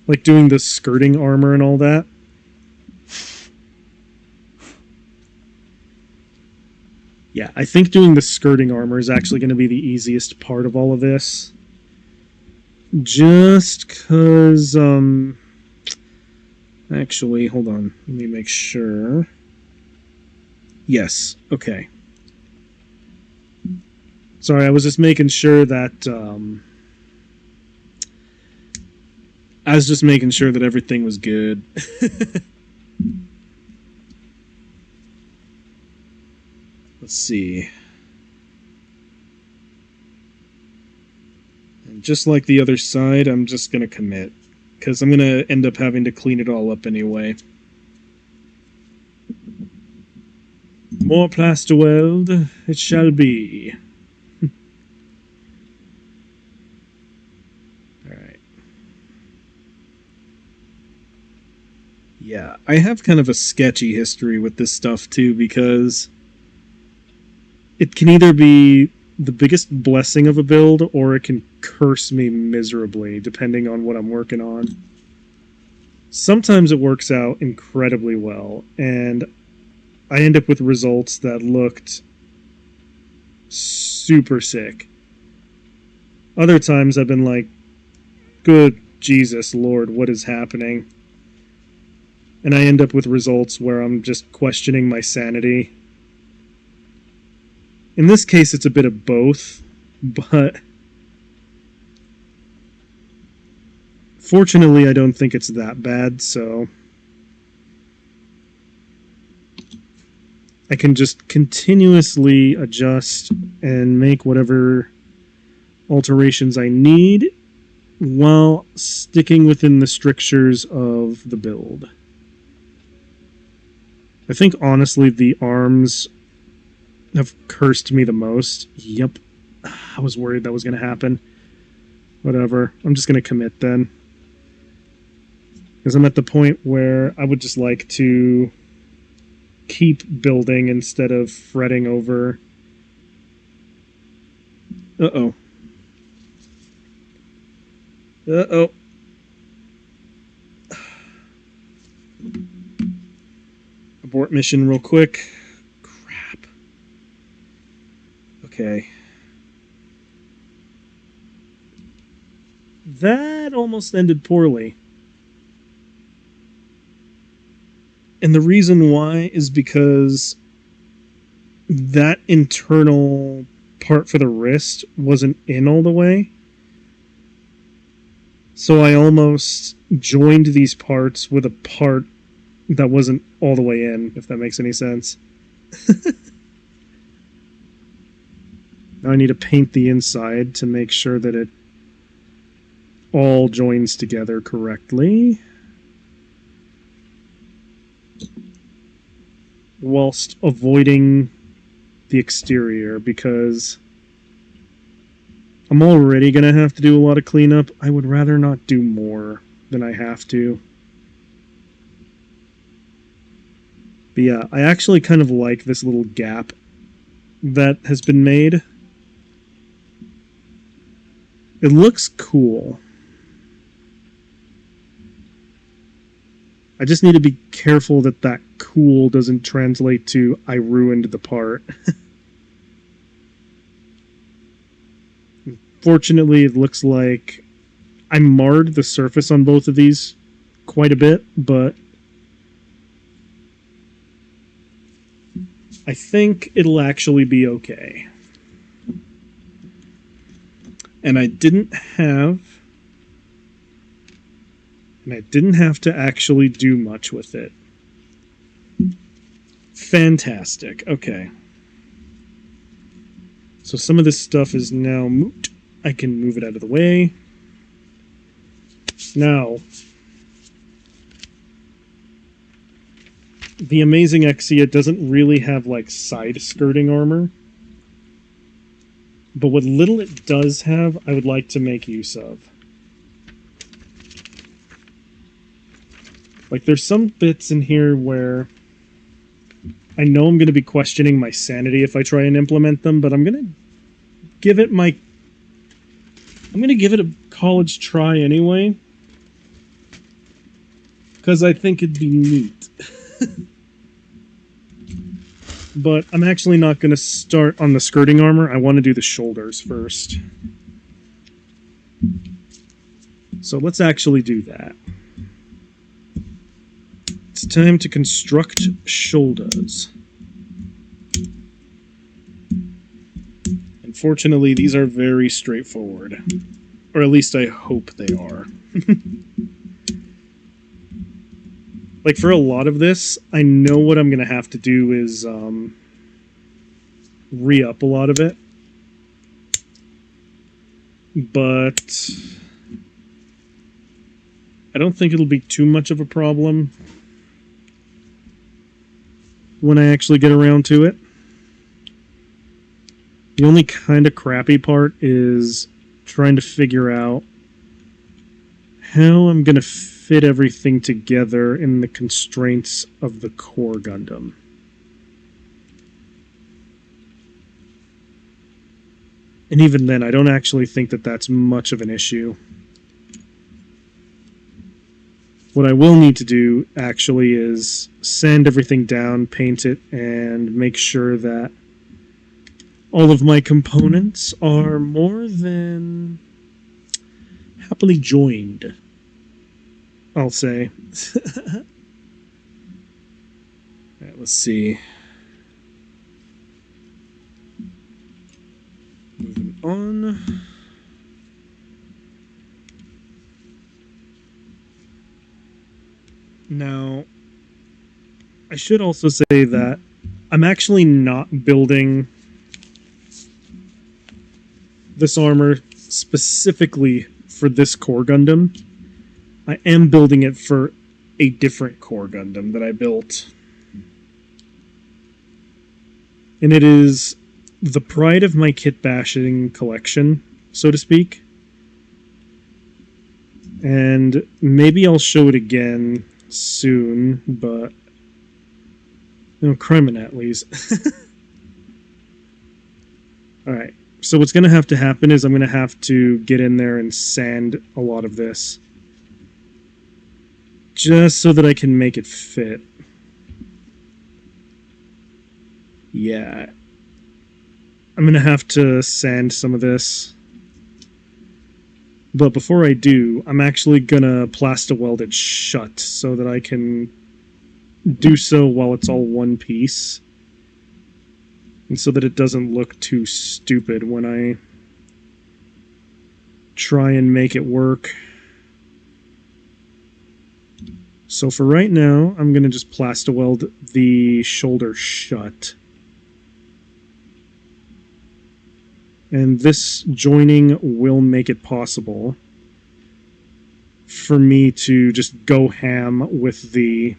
Like doing the skirting armor and all that. Yeah, I think doing the skirting armor is actually going to be the easiest part of all of this. Just because, actually, hold on. Let me make sure. Yes, okay. Sorry, I was just making sure that, I was just making sure that everything was good. Let's see. And just like the other side, I'm just going to commit. Because I'm going to end up having to clean it all up anyway. More plasterweld it shall be. Alright. Yeah, I have kind of a sketchy history with this stuff too, because it can either be the biggest blessing of a build, or it can curse me miserably, depending on what I'm working on. Sometimes it works out incredibly well, and I end up with results that looked super sick. Other times I've been like, good Jesus Lord, what is happening? And I end up with results where I'm just questioning my sanity. In this case, it's a bit of both, but fortunately, I don't think it's that bad, so I can just continuously adjust and make whatever alterations I need while sticking within the strictures of the build. I think, honestly, the arms have cursed me the most. Yep. I was worried that was going to happen. Whatever. I'm just going to commit then. Because I'm at the point where I would just like to keep building instead of fretting over... Uh-oh. Uh-oh. Abort mission real quick. Crap. Okay. That almost ended poorly. And the reason why is because that internal part for the wrist wasn't in all the way. So I almost joined these parts with a part that wasn't all the way in, if that makes any sense. Now I need to paint the inside to make sure that it all joins together correctly, whilst avoiding the exterior, because I'm already going to have to do a lot of cleanup. I would rather not do more than I have to. But yeah, I actually kind of like this little gap that has been made. It looks cool. I just need to be careful that that cool doesn't translate to I ruined the part. Fortunately, it looks like I marred the surface on both of these quite a bit, but I think it'll actually be okay. And I didn't have to actually do much with it. Fantastic. Okay. So some of this stuff is now moot. I can move it out of the way. Now, the amazing Exia doesn't really have, like, side skirting armor. But what little it does have, I would like to make use of. Like, there's some bits in here where I know I'm going to be questioning my sanity if I try and implement them, but I'm going to give it my... I'm going to give it a college try anyway, because I think it'd be neat. But I'm actually not going to start on the skirting armor. I want to do the shoulders first. So let's actually do that. It's time to construct shoulders. Unfortunately, these are very straightforward. Or at least I hope they are. Like, for a lot of this, I know what I'm going to have to do is re-up a lot of it. But I don't think it'll be too much of a problem when I actually get around to it. The only kind of crappy part is trying to figure out how I'm going to fit everything together in the constraints of the core Gundam. And even then, I don't actually think that that's much of an issue. What I will need to do, actually, is sand everything down, paint it, and make sure that all of my components are more than happily joined, I'll say. Alright, let's see. Moving on. Now, I should also say that I'm actually not building this armor specifically for this core Gundam. I am building it for a different core Gundam that I built. And it is the pride of my kitbashing collection, so to speak. And maybe I'll show it again soon, but... You know, criminalities. Alright, so what's going to have to happen is I'm going to have to get in there and sand a lot of this. Just so that I can make it fit. Yeah. I'm going to have to sand some of this. But before I do, I'm actually going to plaster weld it shut so that I can do so while it's all one piece. And so that it doesn't look too stupid when I try and make it work. So for right now, I'm going to just plaster weld the shoulder shut. And this joining will make it possible for me to just go ham with the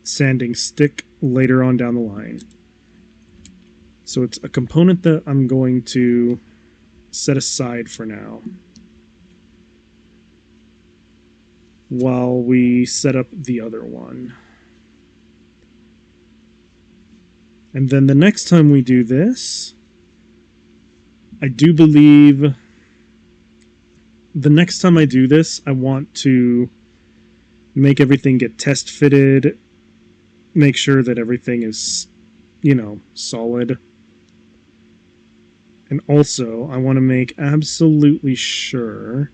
sanding stick later on down the line. So it's a component that I'm going to set aside for now, while we set up the other one. And then the next time we do this, I do believe the next time I do this, I want to make everything get test fitted, make sure that everything is, you know, solid. And also, I want to make absolutely sure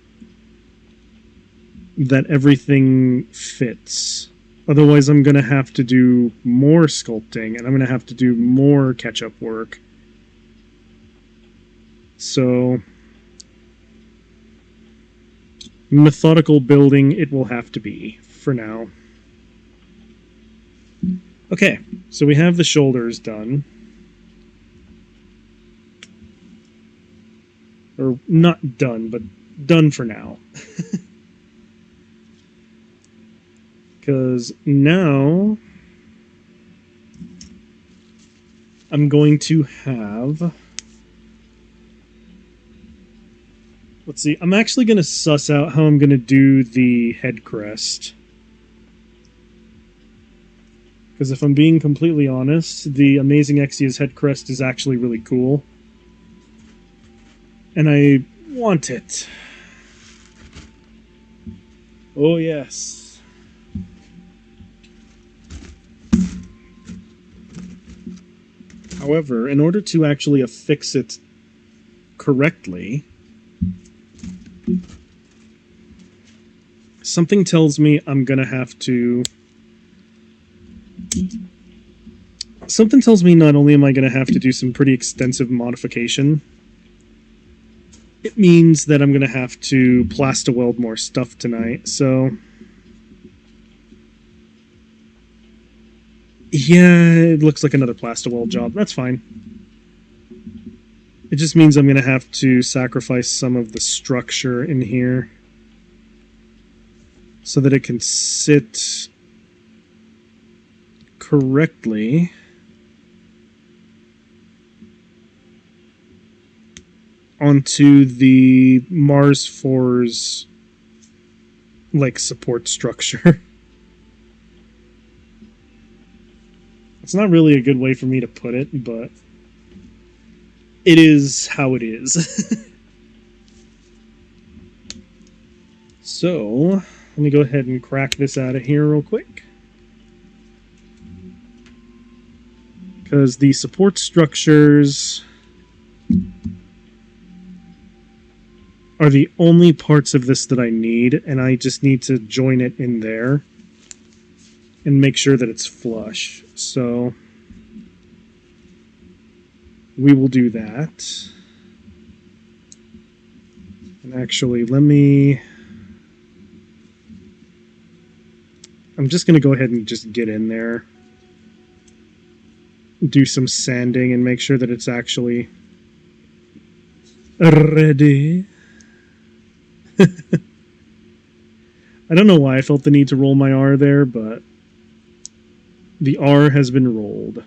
that everything fits. Otherwise, I'm going to have to do more sculpting, and I'm going to have to do more catch-up work. So, methodical building it will have to be, for now. Okay, so we have the shoulders done. Or, not done, but done for now. Because now I'm going to have... Let's see, I'm actually going to suss out how I'm going to do the head crest. Because if I'm being completely honest, the Amazing Exia's head crest is actually really cool. And I want it. Oh, yes. However, in order to actually affix it correctly, something tells me I'm gonna have to... Something tells me not only am I gonna have to do some pretty extensive modification, it means that I'm gonna have to plaster weld more stuff tonight, so... Yeah, it looks like another plaster weld job. That's fine. It just means I'm going to have to sacrifice some of the structure in here so that it can sit correctly. Onto the Mars 4's like support structure. It's not really a good way for me to put it, but it is how it is. So, let me go ahead and crack this out of here real quick. Because the support structures are the only parts of this that I need, and I just need to join it in there and make sure that it's flush. So we will do that. And actually, I'm just going to go ahead and just get in there, do some sanding, and make sure that it's actually ready. I don't know why I felt the need to roll my R there, but the R has been rolled.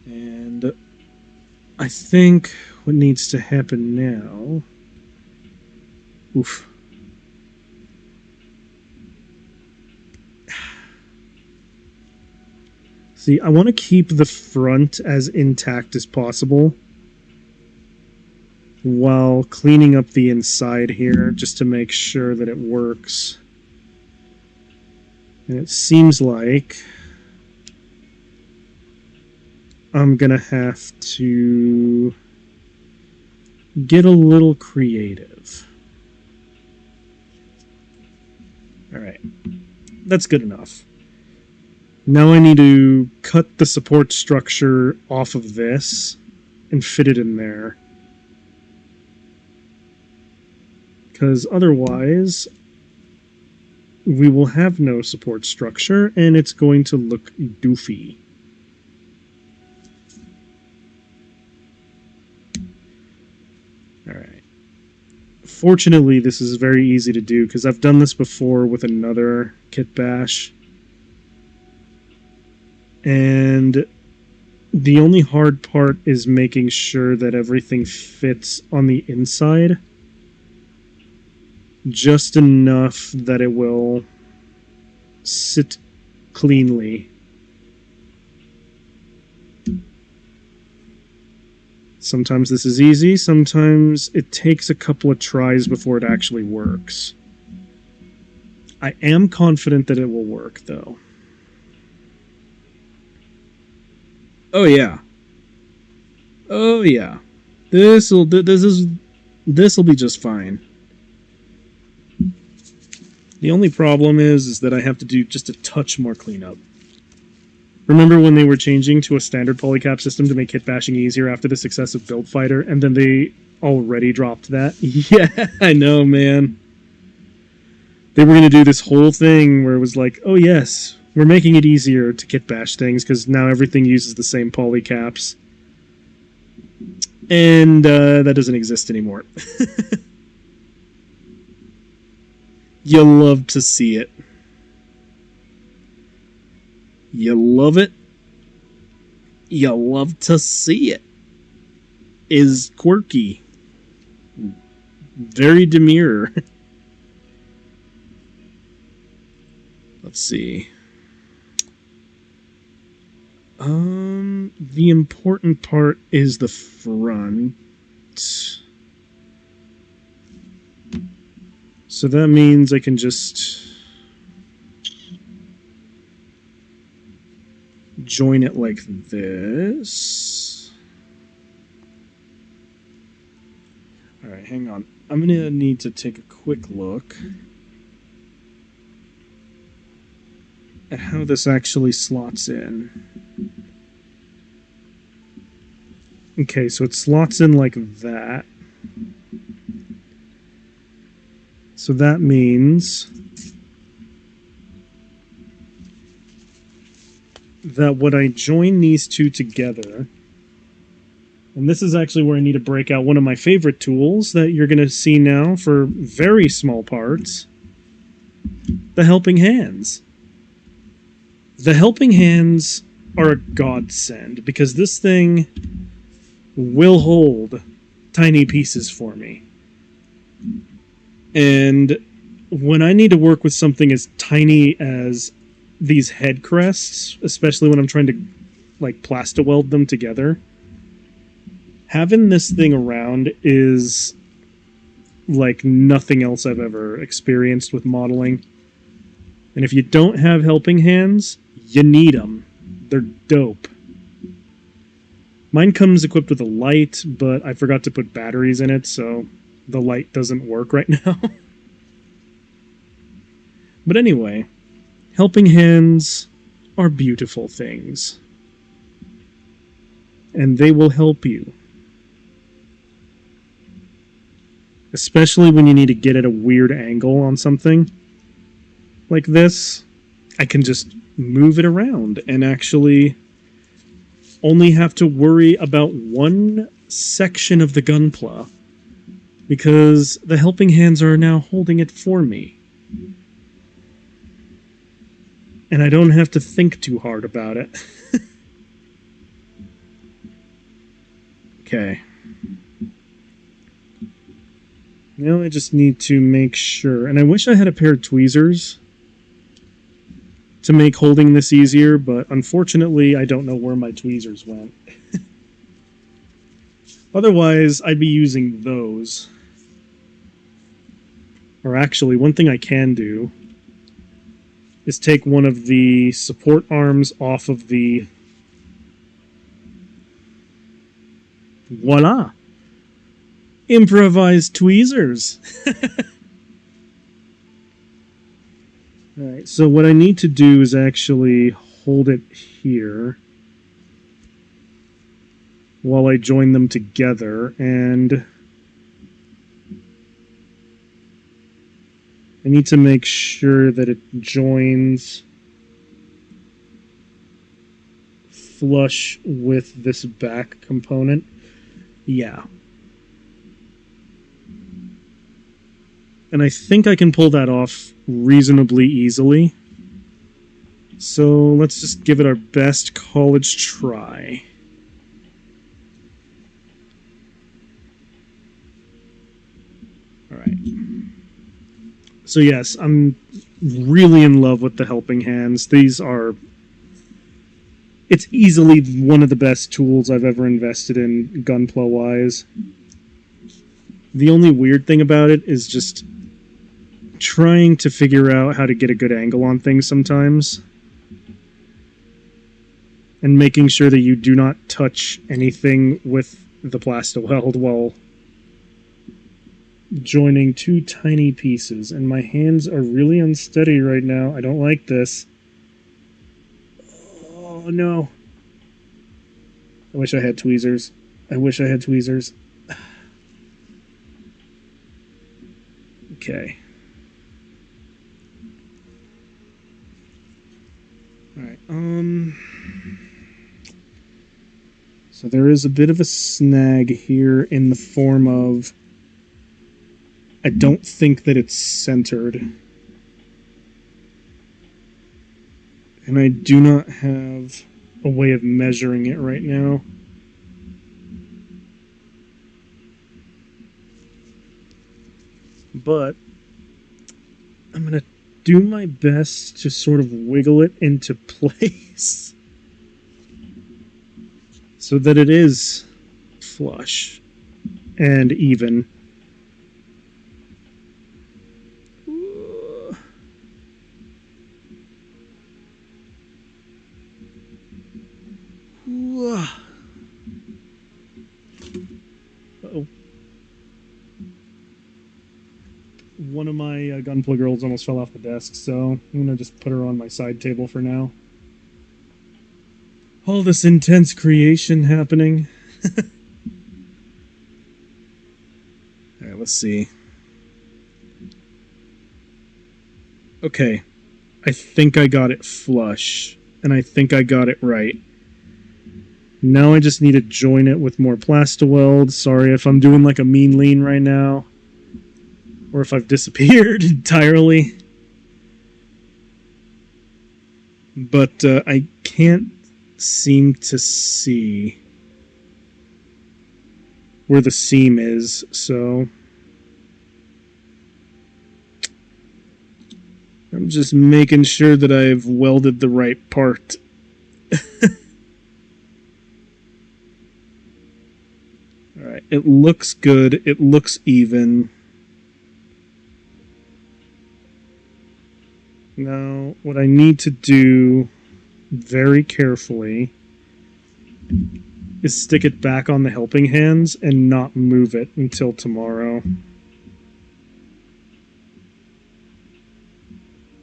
And I think what needs to happen now... Oof. See, I want to keep the front as intact as possible while cleaning up the inside here, just to make sure that it works. And it seems like I'm gonna have to get a little creative. Alright, that's good enough. Now I need to cut the support structure off of this and fit it in there. Because otherwise, we will have no support structure, and it's going to look doofy. Alright. Fortunately, this is very easy to do, because I've done this before with another Kitbash. And the only hard part is making sure that everything fits on the inside. Just enough that it will sit cleanly. Sometimes this is easy, sometimes it takes a couple of tries before it actually works. I am confident that it will work, though. Oh yeah. Oh yeah. This'll be just fine. The only problem is that I have to do just a touch more cleanup. Remember when they were changing to a standard polycap system to make hit bashing easier after the success of Build Fighter, and then they already dropped that? Yeah, I know, man. They were going to do this whole thing where it was like, oh yes, we're making it easier to kit bash things because now everything uses the same polycaps. And that doesn't exist anymore. You love to see it. You love it. You love to see it. Is quirky. Very demure. Let's see. The important part is the front. So that means I can just join it like this. Alright, hang on. I'm going to need to take a quick look at how this actually slots in. Okay, so it slots in like that. So that means that when I join these two together, and this is actually where I need to break out one of my favorite tools that you're going to see now for very small parts, the helping hands. The helping hands are a godsend because this thing will hold tiny pieces for me. And when I need to work with something as tiny as these head crests, especially when I'm trying to like plaster weld them together, having this thing around is like nothing else I've ever experienced with modeling. And if you don't have helping hands, you need them. They're dope. Mine comes equipped with a light, but I forgot to put batteries in it, so the light doesn't work right now. But anyway, helping hands are beautiful things. And they will help you. Especially when you need to get at a weird angle on something like this. I can just move it around and actually only have to worry about one section of the gunpla because the helping hands are now holding it for me. And I don't have to think too hard about it. Okay. Now I just need to make sure, and I wish I had a pair of tweezers to make holding this easier, but unfortunately I don't know where my tweezers went. Otherwise, I'd be using those. Or actually, one thing I can do is take one of the support arms off of the... Voila! Improvised tweezers! Alright, so what I need to do is actually hold it here while I join them together, and I need to make sure that it joins flush with this back component. Yeah. And I think I can pull that off reasonably easily. So let's just give it our best college try. Alright. So yes, I'm really in love with the helping hands. These are... It's easily one of the best tools I've ever invested in gunpla-wise. The only weird thing about it is just trying to figure out how to get a good angle on things sometimes. And making sure that you do not touch anything with the plaster weld while joining two tiny pieces. And my hands are really unsteady right now. I don't like this. Oh no. I wish I had tweezers. I wish I had tweezers. Okay. Alright, so there is a bit of a snag here in the form of I don't think that it's centered. And I do not have a way of measuring it right now. But I'm going to do my best to sort of wiggle it into place so that it is flush and even. Uh-oh. One of my Gunpla girls almost fell off the desk, so I'm going to just put her on my side table for now. All this intense creation happening. Alright, let's see. Okay. I think I got it flush, and I think I got it right. Now I just need to join it with more Plastaweld. Sorry if I'm doing like a mean lean right now. Or if I've disappeared entirely. But I can't seem to see where the seam is, so I'm just making sure that I've welded the right part. Alright, it looks good, it looks even. Now, what I need to do very carefully is stick it back on the helping hands and not move it until tomorrow.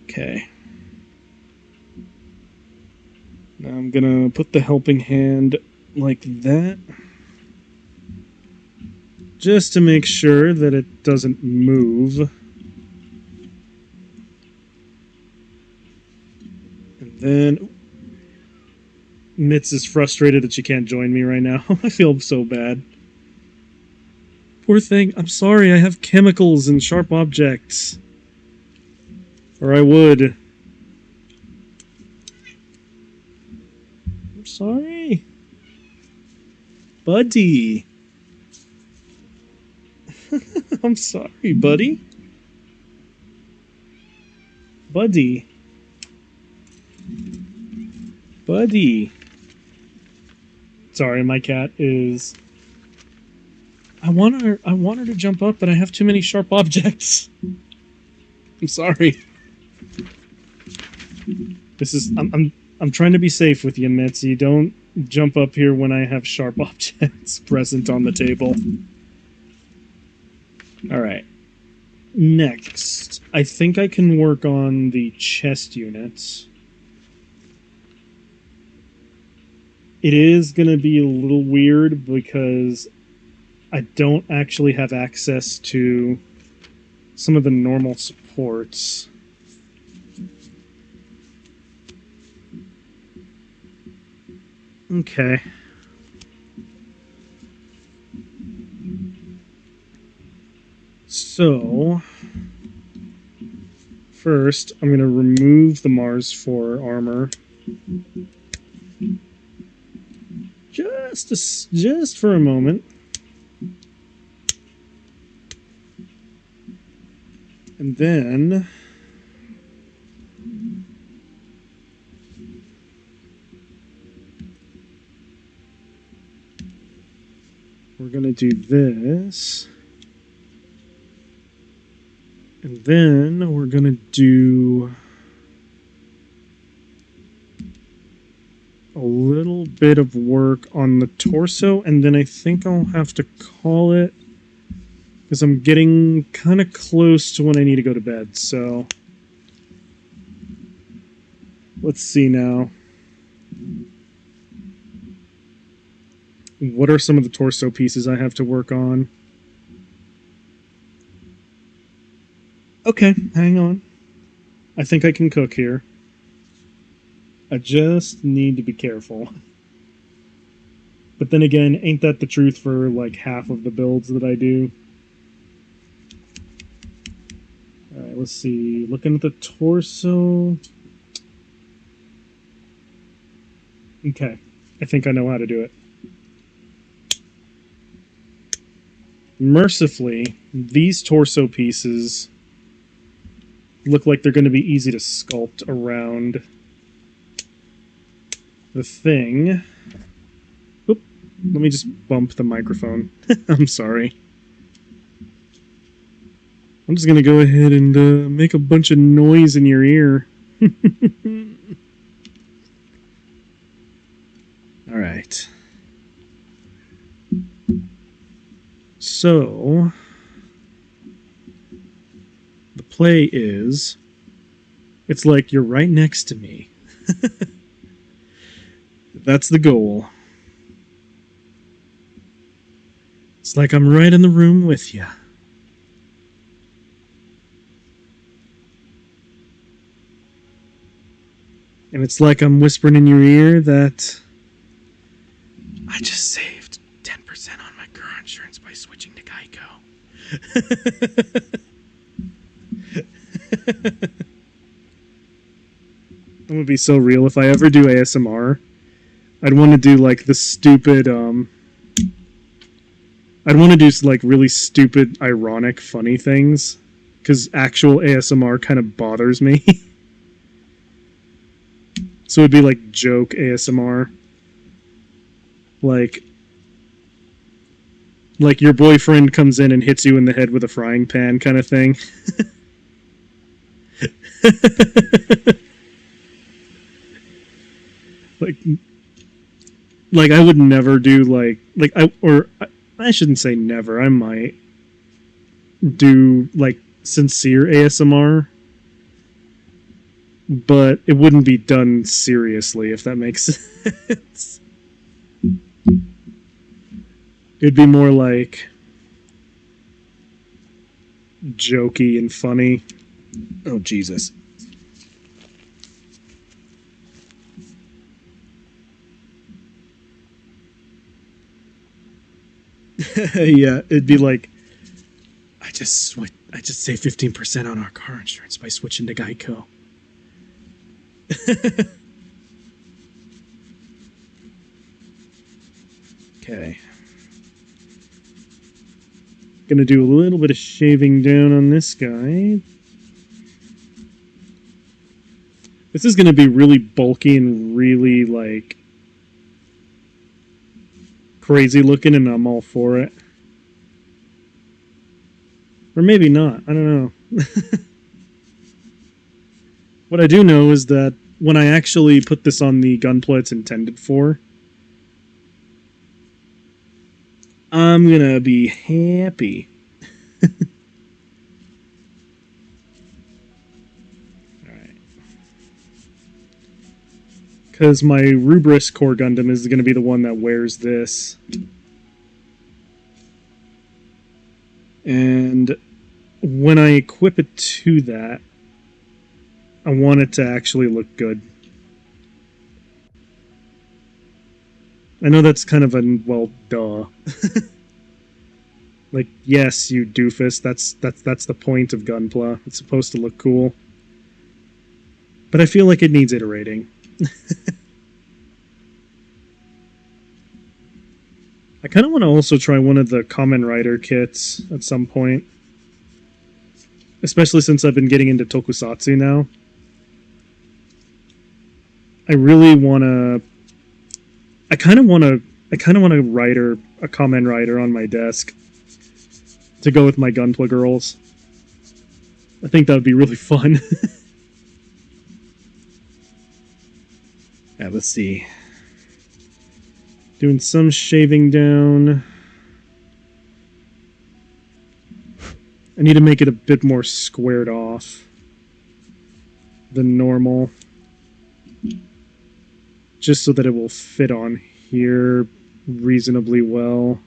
Okay. Now I'm gonna put the helping hand like that, just to make sure that it doesn't move. And then Mitz is frustrated that she can't join me right now. I feel so bad. Poor thing. I'm sorry, I have chemicals and sharp objects. Or I would. I'm sorry. Buddy. I'm sorry, buddy. Buddy. Buddy. Sorry, my cat is... I want her to jump up, but I have too many sharp objects. I'm sorry. This is... I'm trying to be safe with you, Mitzi. Don't jump up here when I have sharp objects present on the table. Alright. Next, I think I can work on the chest units. It is going to be a little weird because I don't actually have access to some of the normal supports. Okay. So, first, I'm going to remove the Mars 4 armor. Just for a moment. And then... we're going to do this. And then we're going to do a little bit of work on the torso, and then I think I'll have to call it, because I'm getting kind of close to when I need to go to bed, so let's see now. What are some of the torso pieces I have to work on? Okay, hang on. I think I can cook here. I just need to be careful. But then again, ain't that the truth for like half of the builds that I do? Alright, let's see. Looking at the torso. Okay, I think I know how to do it. Mercifully, these torso pieces look like they're going to be easy to sculpt around the thing. Oop, let me just bump the microphone. I'm sorry. I'm just going to go ahead and make a bunch of noise in your ear. All right. So, the play is, it's like you're right next to me. That's the goal. It's like I'm right in the room with you. And it's like I'm whispering in your ear that I just saved 10% on my car insurance by switching to Geico. It would be so real. If I ever do ASMR, I'd want to do like the stupid, I'd want to do like really stupid, ironic, funny things. Because actual ASMR kind of bothers me. So it'd be like joke ASMR. Like your boyfriend comes in and hits you in the head with a frying pan kind of thing. like I would never do I shouldn't say never. I might do like sincere ASMR, but it wouldn't be done seriously, if that makes sense. It'd be more like jokey and funny. Oh, Jesus. Yeah, it'd be like, I just saved 15% on our car insurance by switching to Geico. Okay. Gonna do a little bit of shaving down on this guy. This is gonna be really bulky and really, like, crazy looking, and I'm all for it. Or maybe not. I don't know. What I do know is that when I actually put this on the Gunpla it's intended for, I'm gonna be happy. Alright. Because my Rubris Core Gundam is going to be the one that wears this. And when I equip it to that, I want it to actually look good. I know that's kind of a, well, duh. Like, yes, you doofus, that's the point of Gunpla. It's supposed to look cool. But I feel like it needs iterating. I kind of want to also try one of the Kamen Rider kits at some point. Especially since I've been getting into tokusatsu now. I really want to... I kind of want a Kamen Rider on my desk to go with my Gunpla girls. I think that would be really fun. Yeah, let's see. Doing some shaving down. I need to make it a bit more squared off than normal. Just so that it will fit on here reasonably well.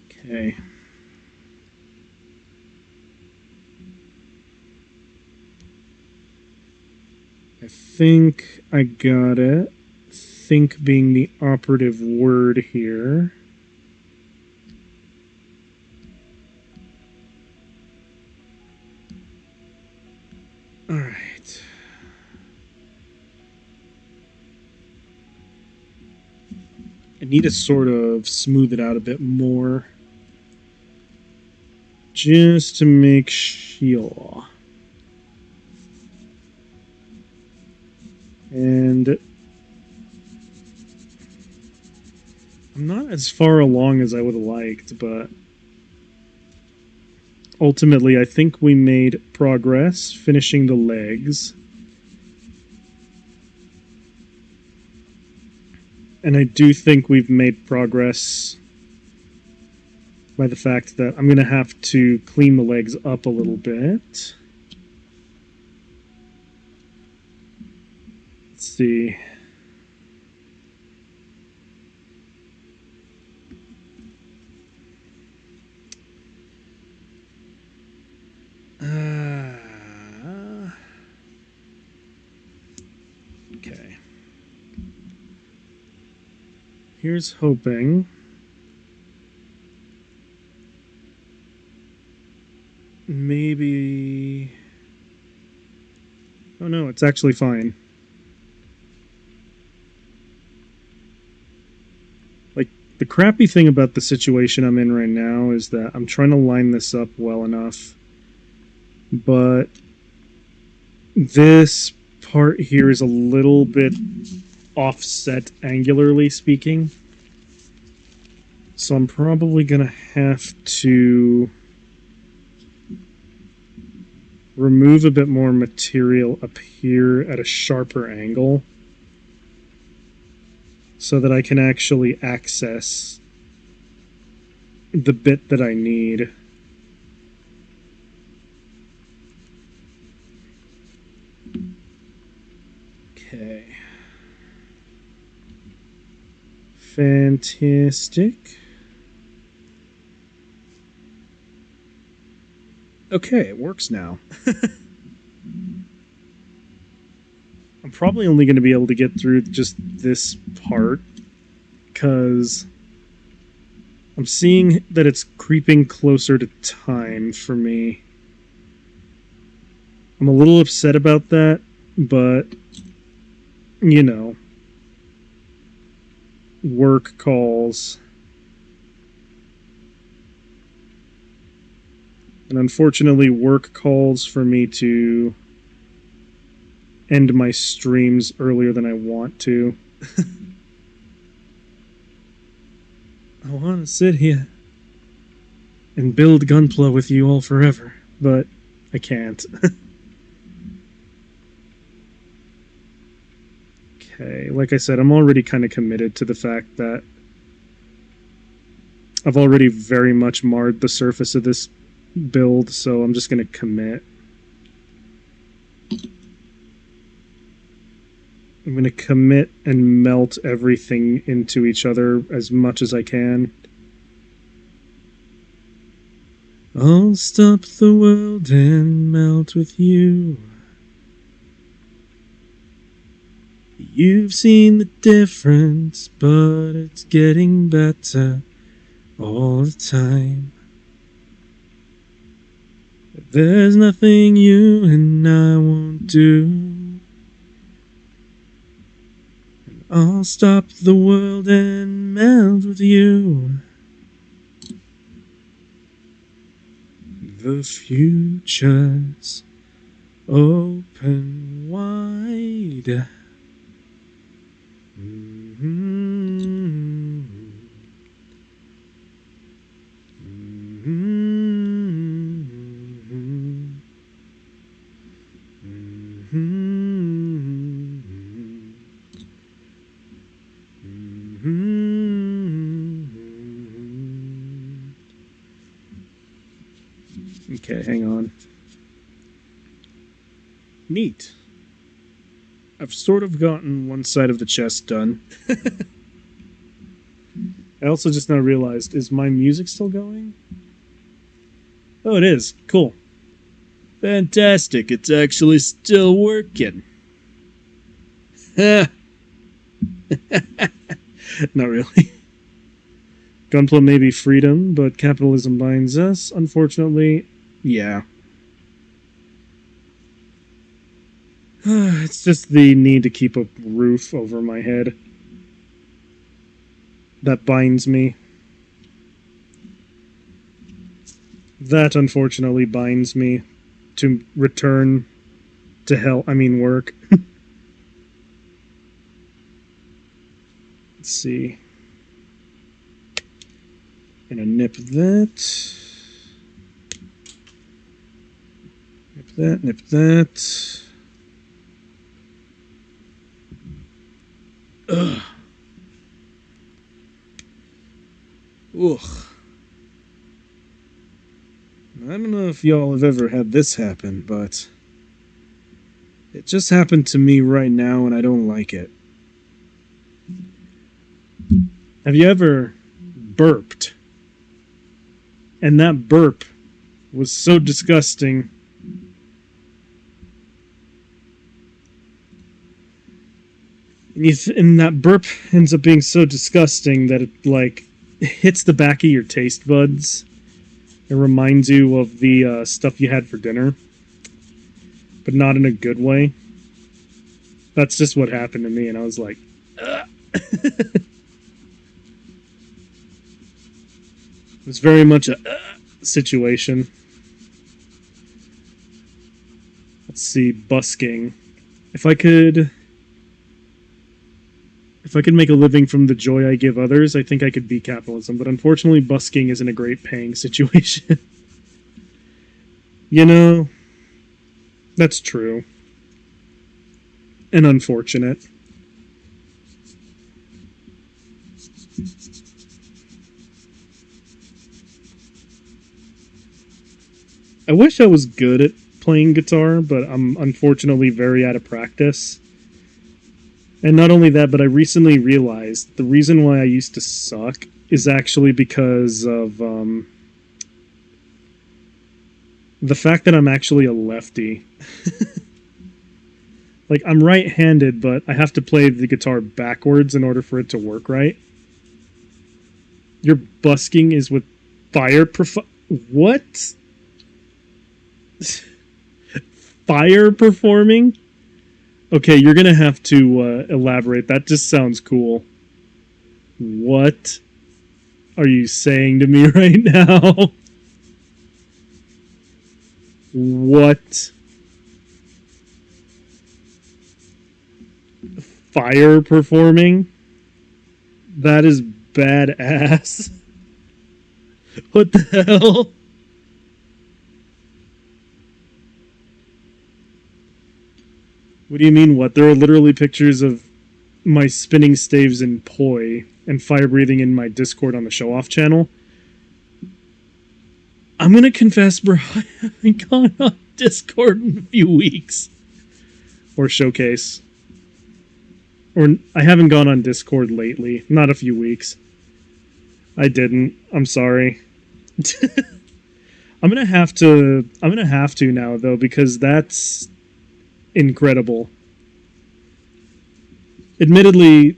Okay. I think I got it. Think being the operative word here. Alright. I need to sort of smooth it out a bit more. just to make sure. And I'm not as far along as I would have liked, but ultimately I think we made progress finishing the legs. And I do think we've made progress by the fact that I'm going to have to clean the legs up a little bit. Let's see. Okay. Here's hoping. Maybe... Oh no, it's actually fine. Like, the crappy thing about the situation I'm in right now is that I'm trying to line this up well enough, but this part here is a little bit offset angularly speaking. So I'm probably going to have to remove a bit more material up here at a sharper angle so that I can actually access the bit that I need. Okay. Fantastic. Okay, it works now. I'm probably only going to be able to get through just this part because I'm seeing that it's creeping closer to time for me. I'm a little upset about that, but, you know, work calls. And unfortunately, work calls for me to end my streams earlier than I want to. I want to sit here and build Gunpla with you all forever, but I can't. Okay, like I said, I'm already kind of committed to the fact that I've already very much marred the surface of this build, so I'm just going to commit. I'm going to commit and melt everything into each other as much as I can. I'll stop the world and melt with you. You've seen the difference, but it's getting better all the time. There's nothing you and I won't do. And I'll stop the world and melt with you. The future's open wide. Okay, hang on. Neat. I've sort of gotten one side of the chest done. I also just now realized, is my music still going? Oh, it is. Cool. Fantastic. It's actually still working. Not really. Gunpla may be freedom, but capitalism binds us. Unfortunately, yeah. It's just the need to keep a roof over my head that binds me. That unfortunately binds me to return to hell. I mean, work. Let's see. Gonna nip that. Nip that, nip that. Ugh. Ugh. I don't know if y'all have ever had this happen, but it just happened to me right now and I don't like it. Have you ever burped? And that burp was so disgusting. And that burp ends up being so disgusting that it, like, hits the back of your taste buds. It reminds you of the stuff you had for dinner, but not in a good way. That's just what happened to me, and I was like, ugh. It was very much a situation. Let's see, busking. If I could make a living from the joy I give others, I think I could beat capitalism. But unfortunately, busking isn't a great paying situation. You know, that's true. And unfortunate. I wish I was good at playing guitar, but I'm unfortunately very out of practice. And not only that, but I recently realized the reason why I used to suck is actually because of the fact that I'm actually a lefty. Like, I'm right-handed, but I have to play the guitar backwards in order for it to work right. Your busking is with fire What? Fire performing? Okay, you're gonna have to elaborate. That just sounds cool. What are you saying to me right now? What? Fire performing? That is badass. What the hell? What do you mean, what? There are literally pictures of my spinning staves in poi and fire breathing in my Discord on the Show Off channel. I'm gonna confess, bro, I haven't gone on Discord in a few weeks. Or Showcase. Or I haven't gone on Discord lately. Not a few weeks. I didn't. I'm sorry. I'm gonna have to now, though, because that's incredible. Admittedly,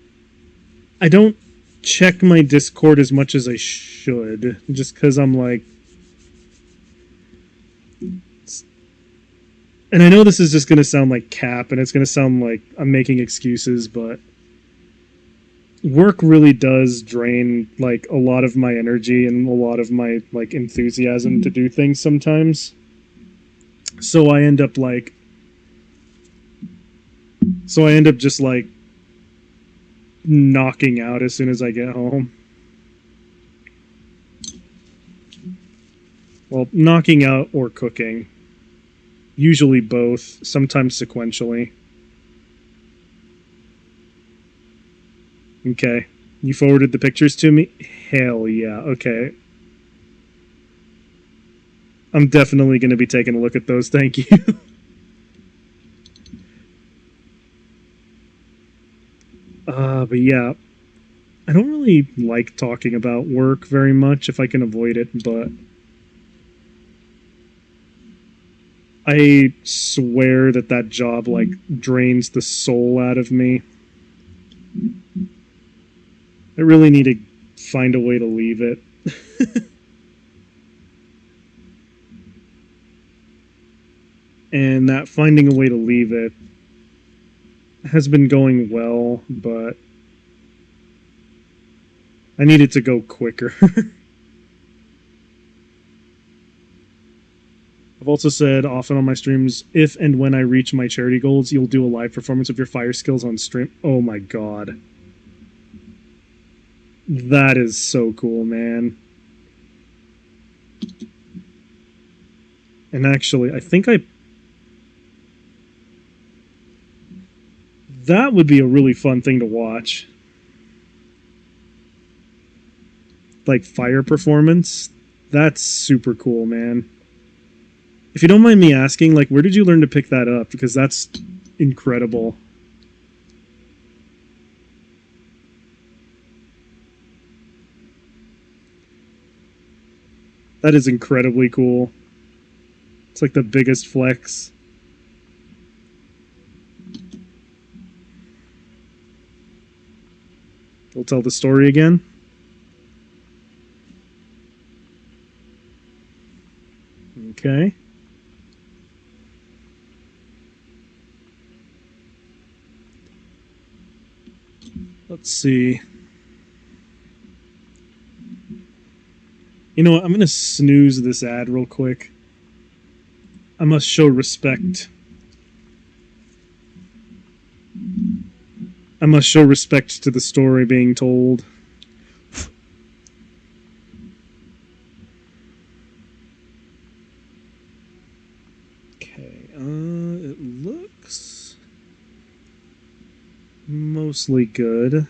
I don't check my Discord as much as I should, just because I'm like... And I know this is just going to sound like cap, and it's going to sound like I'm making excuses, but work really does drain, like, a lot of my energy and a lot of my, like, enthusiasm to do things sometimes. So I end up just, like, knocking out as soon as I get home. Well, knocking out or cooking. Usually both, sometimes sequentially. Okay. You forwarded the pictures to me? Hell yeah, okay. I'm definitely going to be taking a look at those, thank you. But yeah, I don't really like talking about work very much if I can avoid it, but I swear that job, like, drains the soul out of me. I really need to find a way to leave it. And that finding a way to leave it has been going well, but I need it to go quicker. I've also said often on my streams, if and when I reach my charity goals, you'll do a live performance of your fire skills on stream. Oh my god. That is so cool, man. And actually, I think that would be a really fun thing to watch. Like, fire performance. That's super cool, man. If you don't mind me asking, like, where did you learn to pick that up? Because that's incredible. That is incredibly cool. It's like the biggest flex. We'll tell the story again. Okay. Let's see. You know what? I'm going to snooze this ad real quick. I must show respect. I must show respect to the story being told. Okay, it looks mostly good.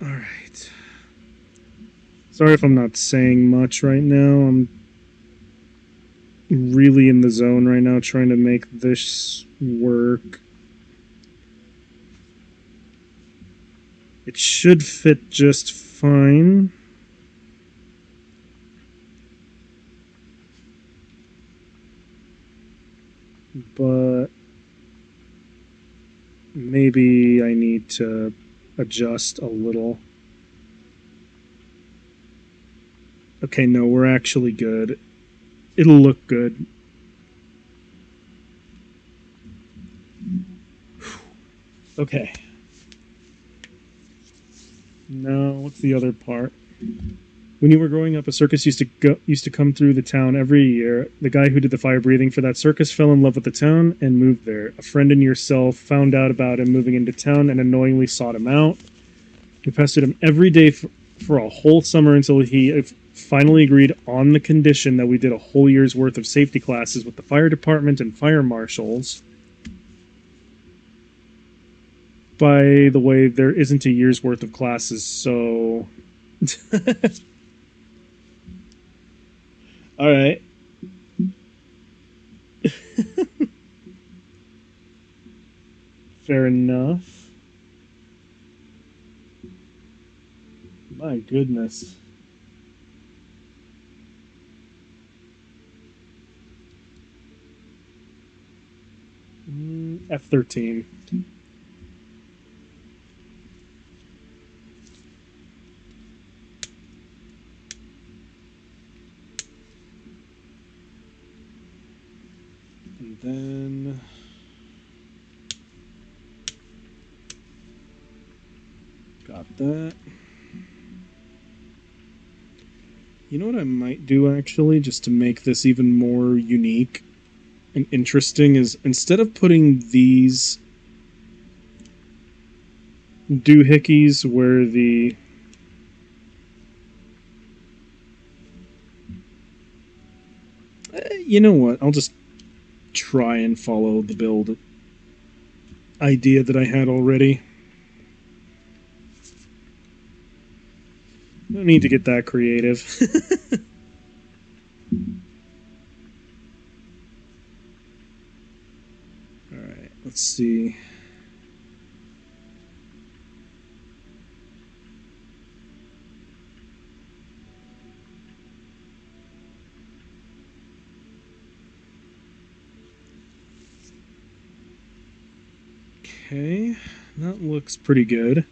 Alright. Sorry if I'm not saying much right now. I'm really in the zone right now trying to make this work. It should fit just fine. But maybe I need to adjust a little. Okay, no, we're actually good. It'll look good. Okay. Now, what's the other part? When you were growing up, a circus used to come through the town every year. The guy who did the fire breathing for that circus fell in love with the town and moved there. A friend and yourself found out about him moving into town and annoyingly sought him out. We pestered him every day for a whole summer until he finally agreed on the condition that we did a whole year's worth of safety classes with the fire department and fire marshals. By the way, there isn't a year's worth of classes, so... Alright. Fair enough. My goodness. F13. And then... got that. You know what I might do, actually, just to make this even more unique and interesting, is instead of putting these doohickeys where the... You know what? I'll just try and follow the build idea that I had already. No need to get that creative. Alright, let's see. Okay, that looks pretty good.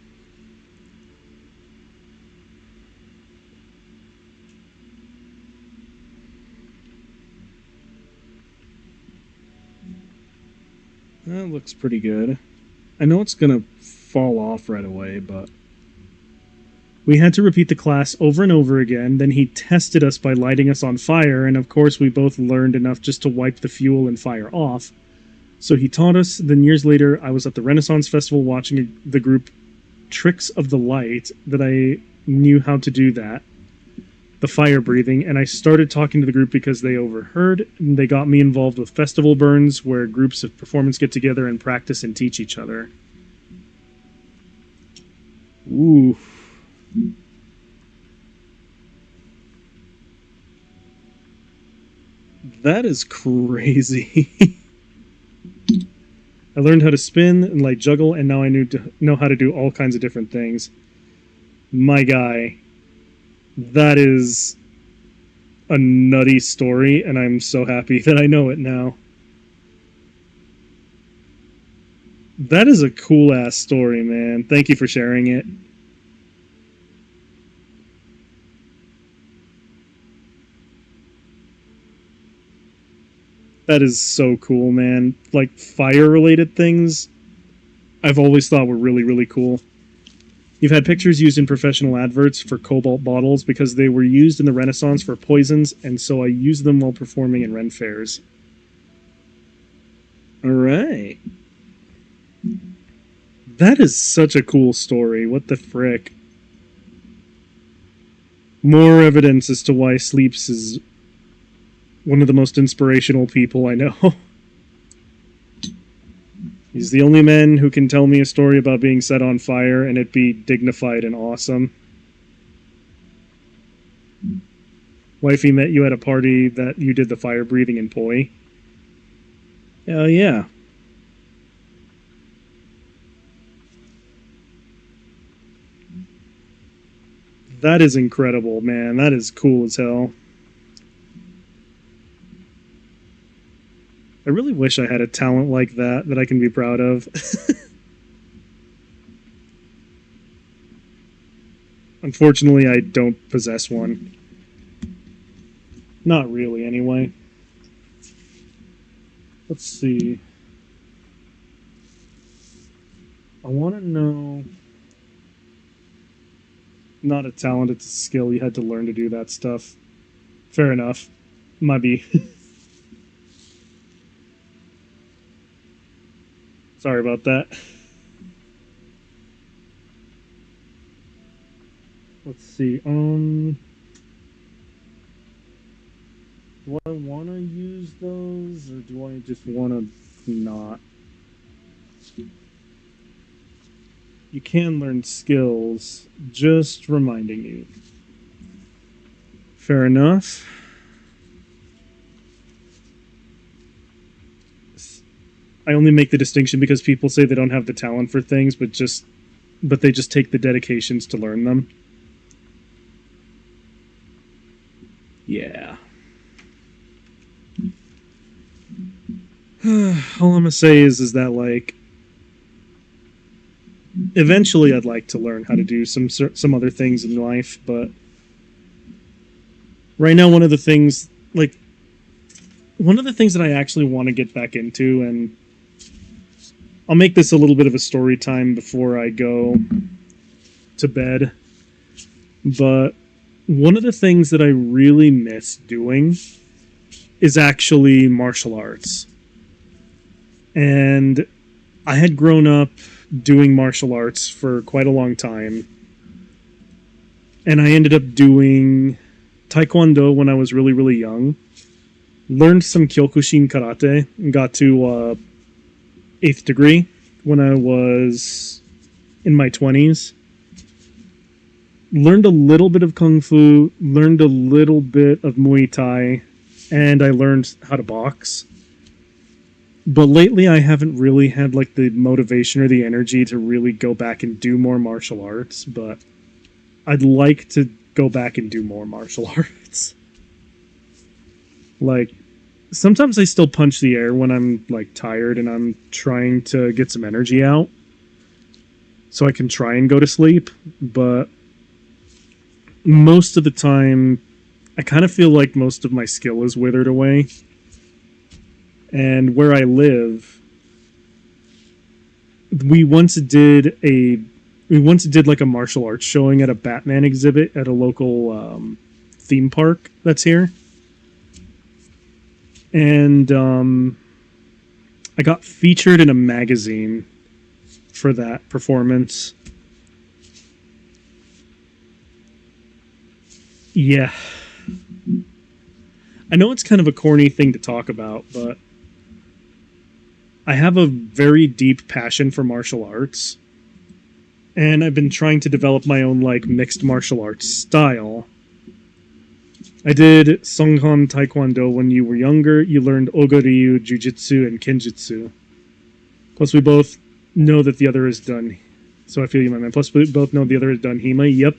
That looks pretty good. I know it's gonna fall off right away, but we had to repeat the class over and over again. Then he tested us by lighting us on fire, and of course we both learned enough just to wipe the fuel and fire off. So he taught us. Then years later, I was at the Renaissance Festival watching the group Tricks of the Light that I knew how to do that, the fire breathing, and I started talking to the group because they overheard, and they got me involved with festival burns where groups of performance get together and practice and teach each other. Ooh. That is crazy. I learned how to spin and like juggle, and now I know how to do all kinds of different things. My guy, that is a nutty story, and I'm so happy that I know it now. That is a cool ass story, man. Thank you for sharing it. That is so cool, man. Like, fire-related things, I've always thought were really, really cool. You've had pictures used in professional adverts for cobalt bottles because they were used in the Renaissance for poisons, and so I used them while performing in Ren fairs. Alright. That is such a cool story. What the frick? More evidence as to why Sleeps is one of the most inspirational people I know. He's the only man who can tell me a story about being set on fire and it be dignified and awesome. Wifey met you at a party that you did the fire breathing in Poi. Hell yeah. That is incredible, man. That is cool as hell. I really wish I had a talent like that I can be proud of. Unfortunately, I don't possess one. Not really, anyway. Let's see. I want to know... Not a talent, it's a skill. You had to learn to do that stuff. Fair enough. Might be. Sorry about that. Let's see. Do I want to use those, or do I just want to not? You can learn skills, just reminding you. Fair enough. I only make the distinction because people say they don't have the talent for things, but they just take the dedications to learn them. Yeah. All I'm gonna say is that, like, eventually I'd like to learn how to do some other things in life, but right now one of the things that I actually want to get back into, and I'll make this a little bit of a story time before I go to bed, but one of the things that I really miss doing is actually martial arts. And I had grown up doing martial arts for quite a long time, and I ended up doing Taekwondo when I was really, really young. Learned some Kyokushin karate and got to 8th degree when I was in my 20s. Learned a little bit of Kung Fu, learned a little bit of Muay Thai, and I learned how to box. But lately I haven't really had like the motivation or the energy to really go back and do more martial arts, but I'd like to go back and do more martial arts. Like, sometimes I still punch the air when I'm, like, tired and I'm trying to get some energy out so I can try and go to sleep, but most of the time I kind of feel like most of my skill is withered away. And where I live, we once did a we once did like a martial arts showing at a Batman exhibit at a local theme park that's here, and I got featured in a magazine for that performance. Yeah, I know it's kind of a corny thing to talk about, but I have a very deep passion for martial arts, and I've been trying to develop my own like mixed martial arts style. I did Songhan Taekwondo when you were younger. You learned Ogoryu, Jujitsu, and Kenjutsu. Plus, we both know that the other is done. So I feel you, my man. Plus, we both know the other is done HEMA. Yep.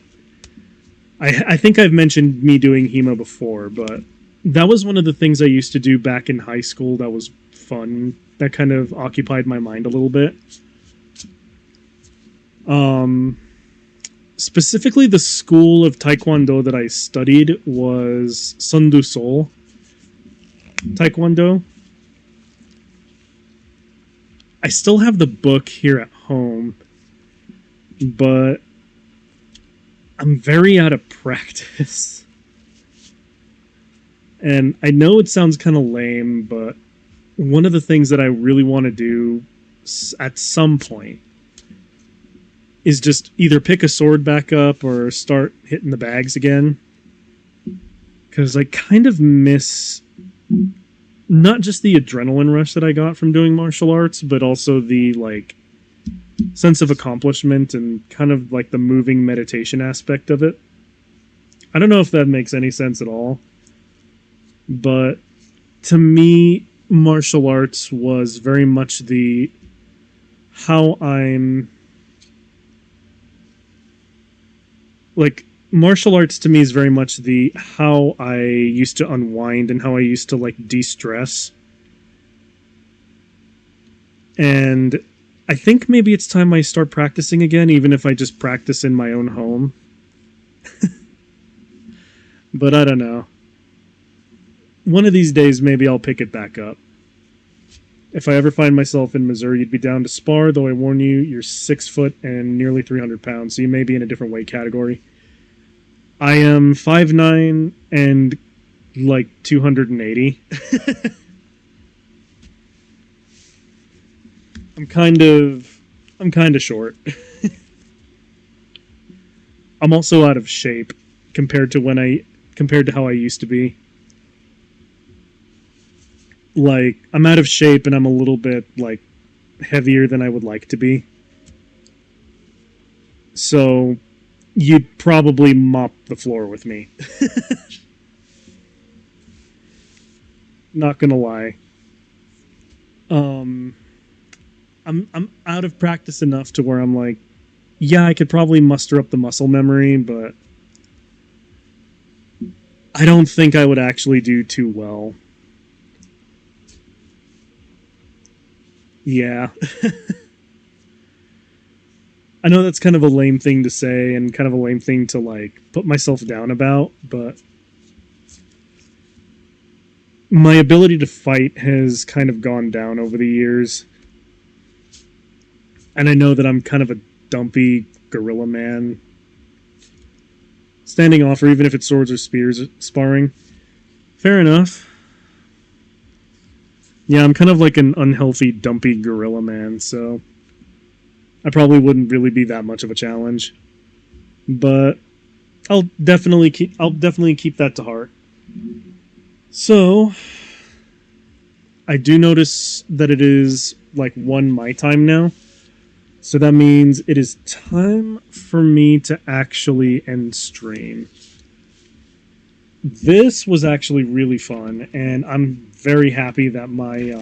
I think I've mentioned me doing HEMA before, but that was one of the things I used to do back in high school that was fun. That kind of occupied my mind a little bit. Specifically, the school of Taekwondo that I studied was Sundu Sol Taekwondo. I still have the book here at home, but I'm very out of practice. And I know it sounds kind of lame, but one of the things that I really want to do at some point is just either pick a sword back up or start hitting the bags again. Because I kind of miss not just the adrenaline rush that I got from doing martial arts, but also the like sense of accomplishment and kind of like the moving meditation aspect of it. I don't know if that makes any sense at all, but to me, martial arts was very much the how I'm like martial arts to me is very much the how I used to unwind and how I used to like de-stress. And I think maybe it's time I start practicing again, even if I just practice in my own home. But I don't know. One of these days, maybe I'll pick it back up. If I ever find myself in Missouri, you'd be down to spar, though I warn you, you're 6 foot and nearly 300 pounds, so you may be in a different weight category. I am 5'9" and like 280. I'm kind of short. I'm also out of shape compared to how I used to be. Like, I'm out of shape and I'm a little bit like heavier than I would like to be. So you'd probably mop the floor with me. Not gonna lie. I'm out of practice enough to where I'm like, yeah, I could probably muster up the muscle memory, but I don't think I would actually do too well. Yeah. I know that's kind of a lame thing to say and kind of a lame thing to like put myself down about, but my ability to fight has kind of gone down over the years. And I know that I'm kind of a dumpy gorilla man. Standing off, or even if it's swords or spears sparring. Fair enough. Yeah, I'm kind of like an unhealthy, dumpy gorilla man, so I probably wouldn't really be that much of a challenge. But I'll definitely keep that to heart. So I do notice that it is like 1 my time now. So that means it is time for me to actually end stream. This was actually really fun, and I'm very happy that my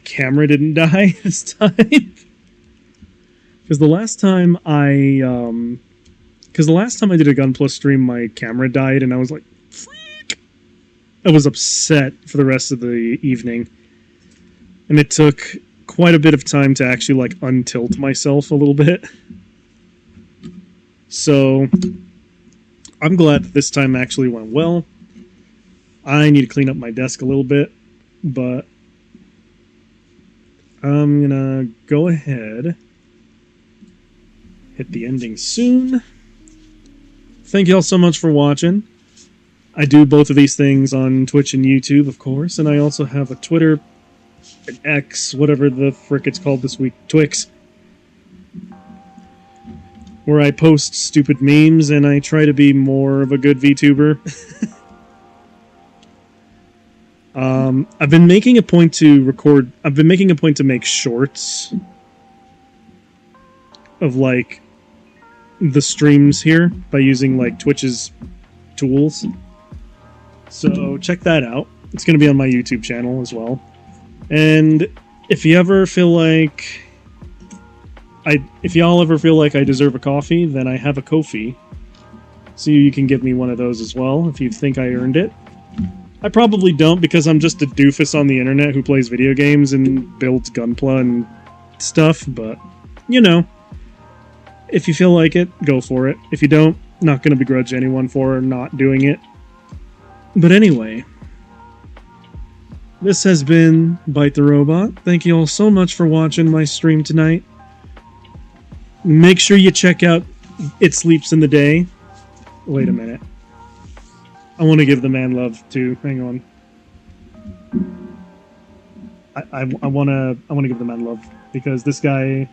camera didn't die this time. Because the last time I did a Gunpla stream, my camera died, and I was like, freak! I was upset for the rest of the evening. And it took quite a bit of time to actually like untilt myself a little bit. So I'm glad that this time actually went well. I need to clean up my desk a little bit, but I'm gonna go ahead, hit the ending soon. Thank you all so much for watching. I do both of these things on Twitch and YouTube, of course, and I also have a Twitter, an X, whatever the frick it's called this week, Twix, where I post stupid memes and I try to be more of a good VTuber. I've been making a point to record. I've been making a point to make shorts of like the streams here by using like Twitch's tools. So check that out. It's going to be on my YouTube channel as well. And if you ever feel like if y'all ever feel like I deserve a coffee, then I have a Ko-fi. So you can give me one of those as well if you think I earned it. I probably don't, because I'm just a doofus on the internet who plays video games and builds Gunpla and stuff, but, you know, if you feel like it, go for it. If you don't, not going to begrudge anyone for not doing it. But anyway, this has been Bite the Robot. Thank you all so much for watching my stream tonight. Make sure you check out It Sleeps in the Day. Wait a minute. I want to give the man love too. Hang on. I want to give the man love because this guy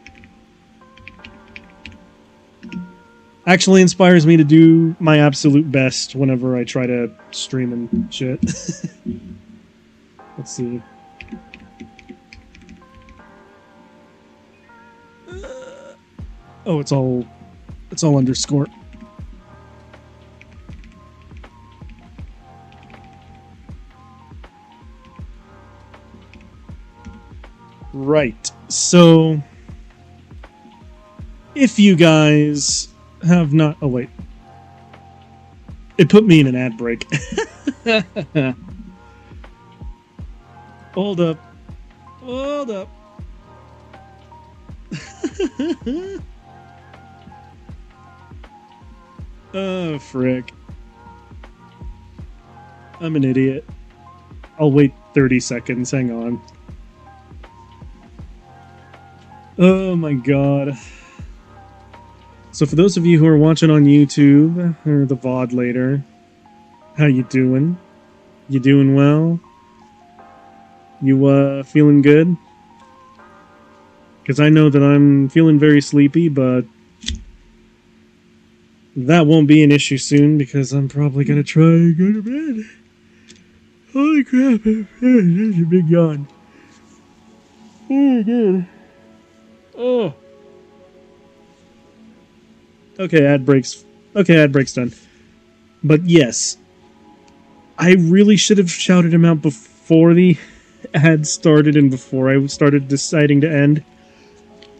actually inspires me to do my absolute best whenever I try to stream and shit. Let's see. Oh, it's all underscore. Right. So if you guys have not... Oh, wait. It put me in an ad break. Hold up. Hold up. Oh, frick. I'm an idiot. I'll wait 30 seconds. Hang on. Oh my god. So for those of you who are watching on YouTube, or the VOD later, how you doing? You doing well? You, feeling good? Because I know that I'm feeling very sleepy, but that won't be an issue soon, because I'm probably gonna try and go to bed. Holy crap, that's a big yawn. Oh my god. Oh. Okay, ad breaks. Okay, ad break's done. But yes, I really should have shouted him out before the ad started and before I started deciding to end.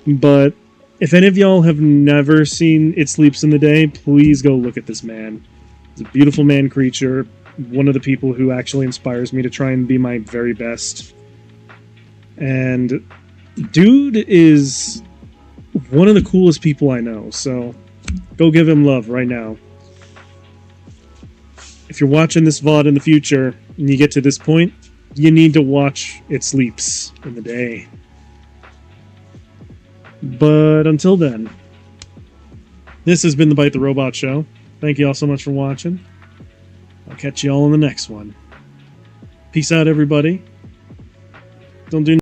But if any of y'all have never seen It Sleeps in the Day, please go look at this man. He's a beautiful man creature, one of the people who actually inspires me to try and be my very best. And dude is one of the coolest people I know, so go give him love right now. If you're watching this VOD in the future and you get to this point, you need to watch It Sleeps in the Day. But until then, this has been the Bite the Robot Show. Thank you all so much for watching. I'll catch you all in the next one. Peace out, everybody. Don't do